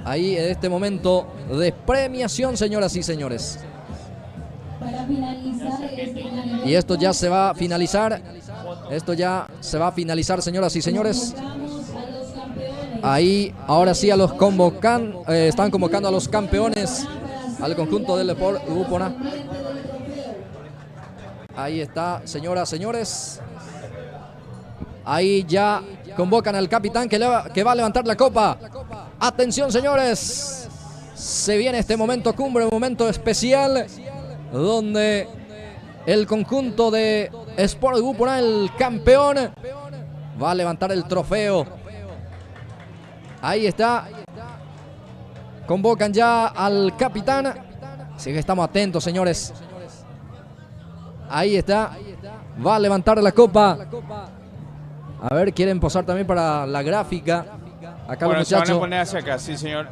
Ahí en este momento de premiación, señoras y señores. Y esto ya se va a finalizar. Esto ya se va a finalizar, señoras y señores. Ahí, ahora sí, a los están convocando a los campeones, al conjunto del Sport Upona. Ahí está, señoras, señores. Ahí ya convocan al capitán que va a levantar la copa. Atención, señores. Se viene este momento cumbre, un momento especial, donde el conjunto de Sport Upona, el campeón, va a levantar el trofeo. Ahí está. Convocan ya al capitán. Así que estamos atentos, señores. Ahí está. Va a levantar la copa. A ver, quieren posar también para la gráfica. Acá Bueno, los se van muchachos. a poner hacia acá, sí, señor.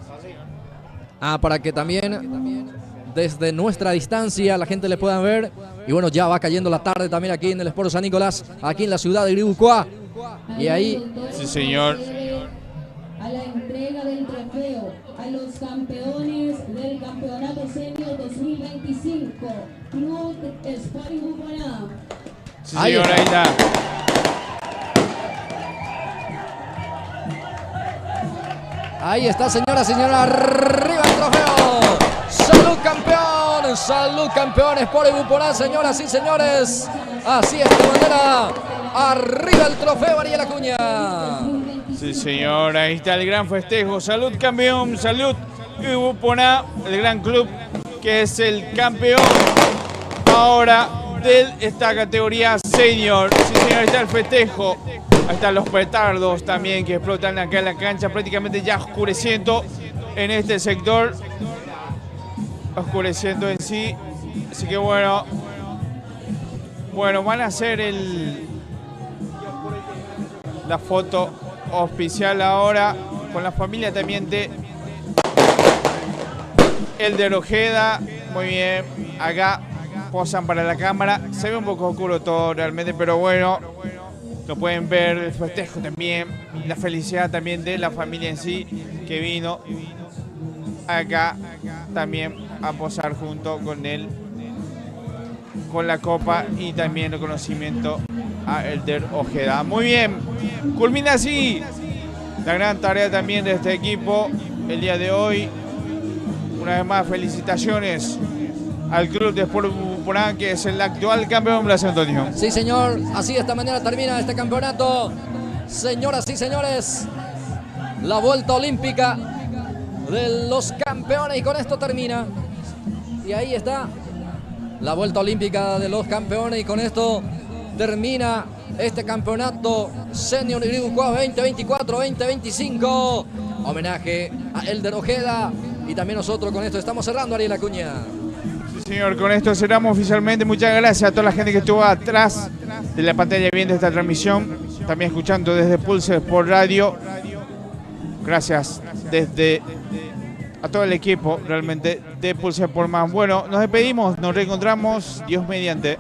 Para que también desde nuestra distancia la gente le pueda ver. Y bueno, ya va cayendo la tarde también aquí en el Sport San Nicolás, aquí en la ciudad de Griboucoa. Y ahí, Sí, señor. A la entrega del trofeo a los campeones del campeonato senior 2025, Club Sport Upona. Sí, señor, ahí está. ahí está, señora, señora, arriba el trofeo. ¡Salud, campeón! ¡Salud, campeones por Upona, señoras y señores! Así es de manera. Arriba el trofeo, Ariel Acuña. Sí, señor, ahí está el gran festejo. Salud, campeón, salud. Upona, el gran club que es el campeón ahora de esta categoría senior. Sí, señor, ahí está el festejo. Ahí están los petardos también que explotan acá en la cancha, prácticamente ya oscureciendo en este sector. Oscureciendo en sí. Así que bueno, van a hacer la foto oficial ahora con la familia también de Elder Ojeda. Muy bien, acá posan para la cámara. Se ve un poco oscuro todo realmente, pero bueno, lo pueden ver, el festejo también, la felicidad también de la familia en sí que vino acá también a posar junto con él, con la copa y también reconocimiento a Elder Ojeda. Muy bien, culmina así la gran tarea también de este equipo el día de hoy. Una vez más, felicitaciones al Club de Sport Upona, que es el actual campeón, Blas Antonio. Sí, señor, así de esta manera termina este campeonato. Señoras y señores, la vuelta olímpica de los campeones, y con esto termina. Y ahí está la vuelta olímpica de los campeones, y con esto termina este campeonato Senior Griboucoa 2024-2025. Homenaje a Elder Ojeda, y también nosotros con esto estamos cerrando, Ariel Acuña. Sí, señor, con esto cerramos oficialmente. Muchas gracias a toda la gente que estuvo atrás de la pantalla viendo esta transmisión, también escuchando desde Pulse Sport Radio. Gracias a todo el equipo realmente de Pulse Sport Más. Bueno, nos despedimos, nos reencontramos, Dios mediante.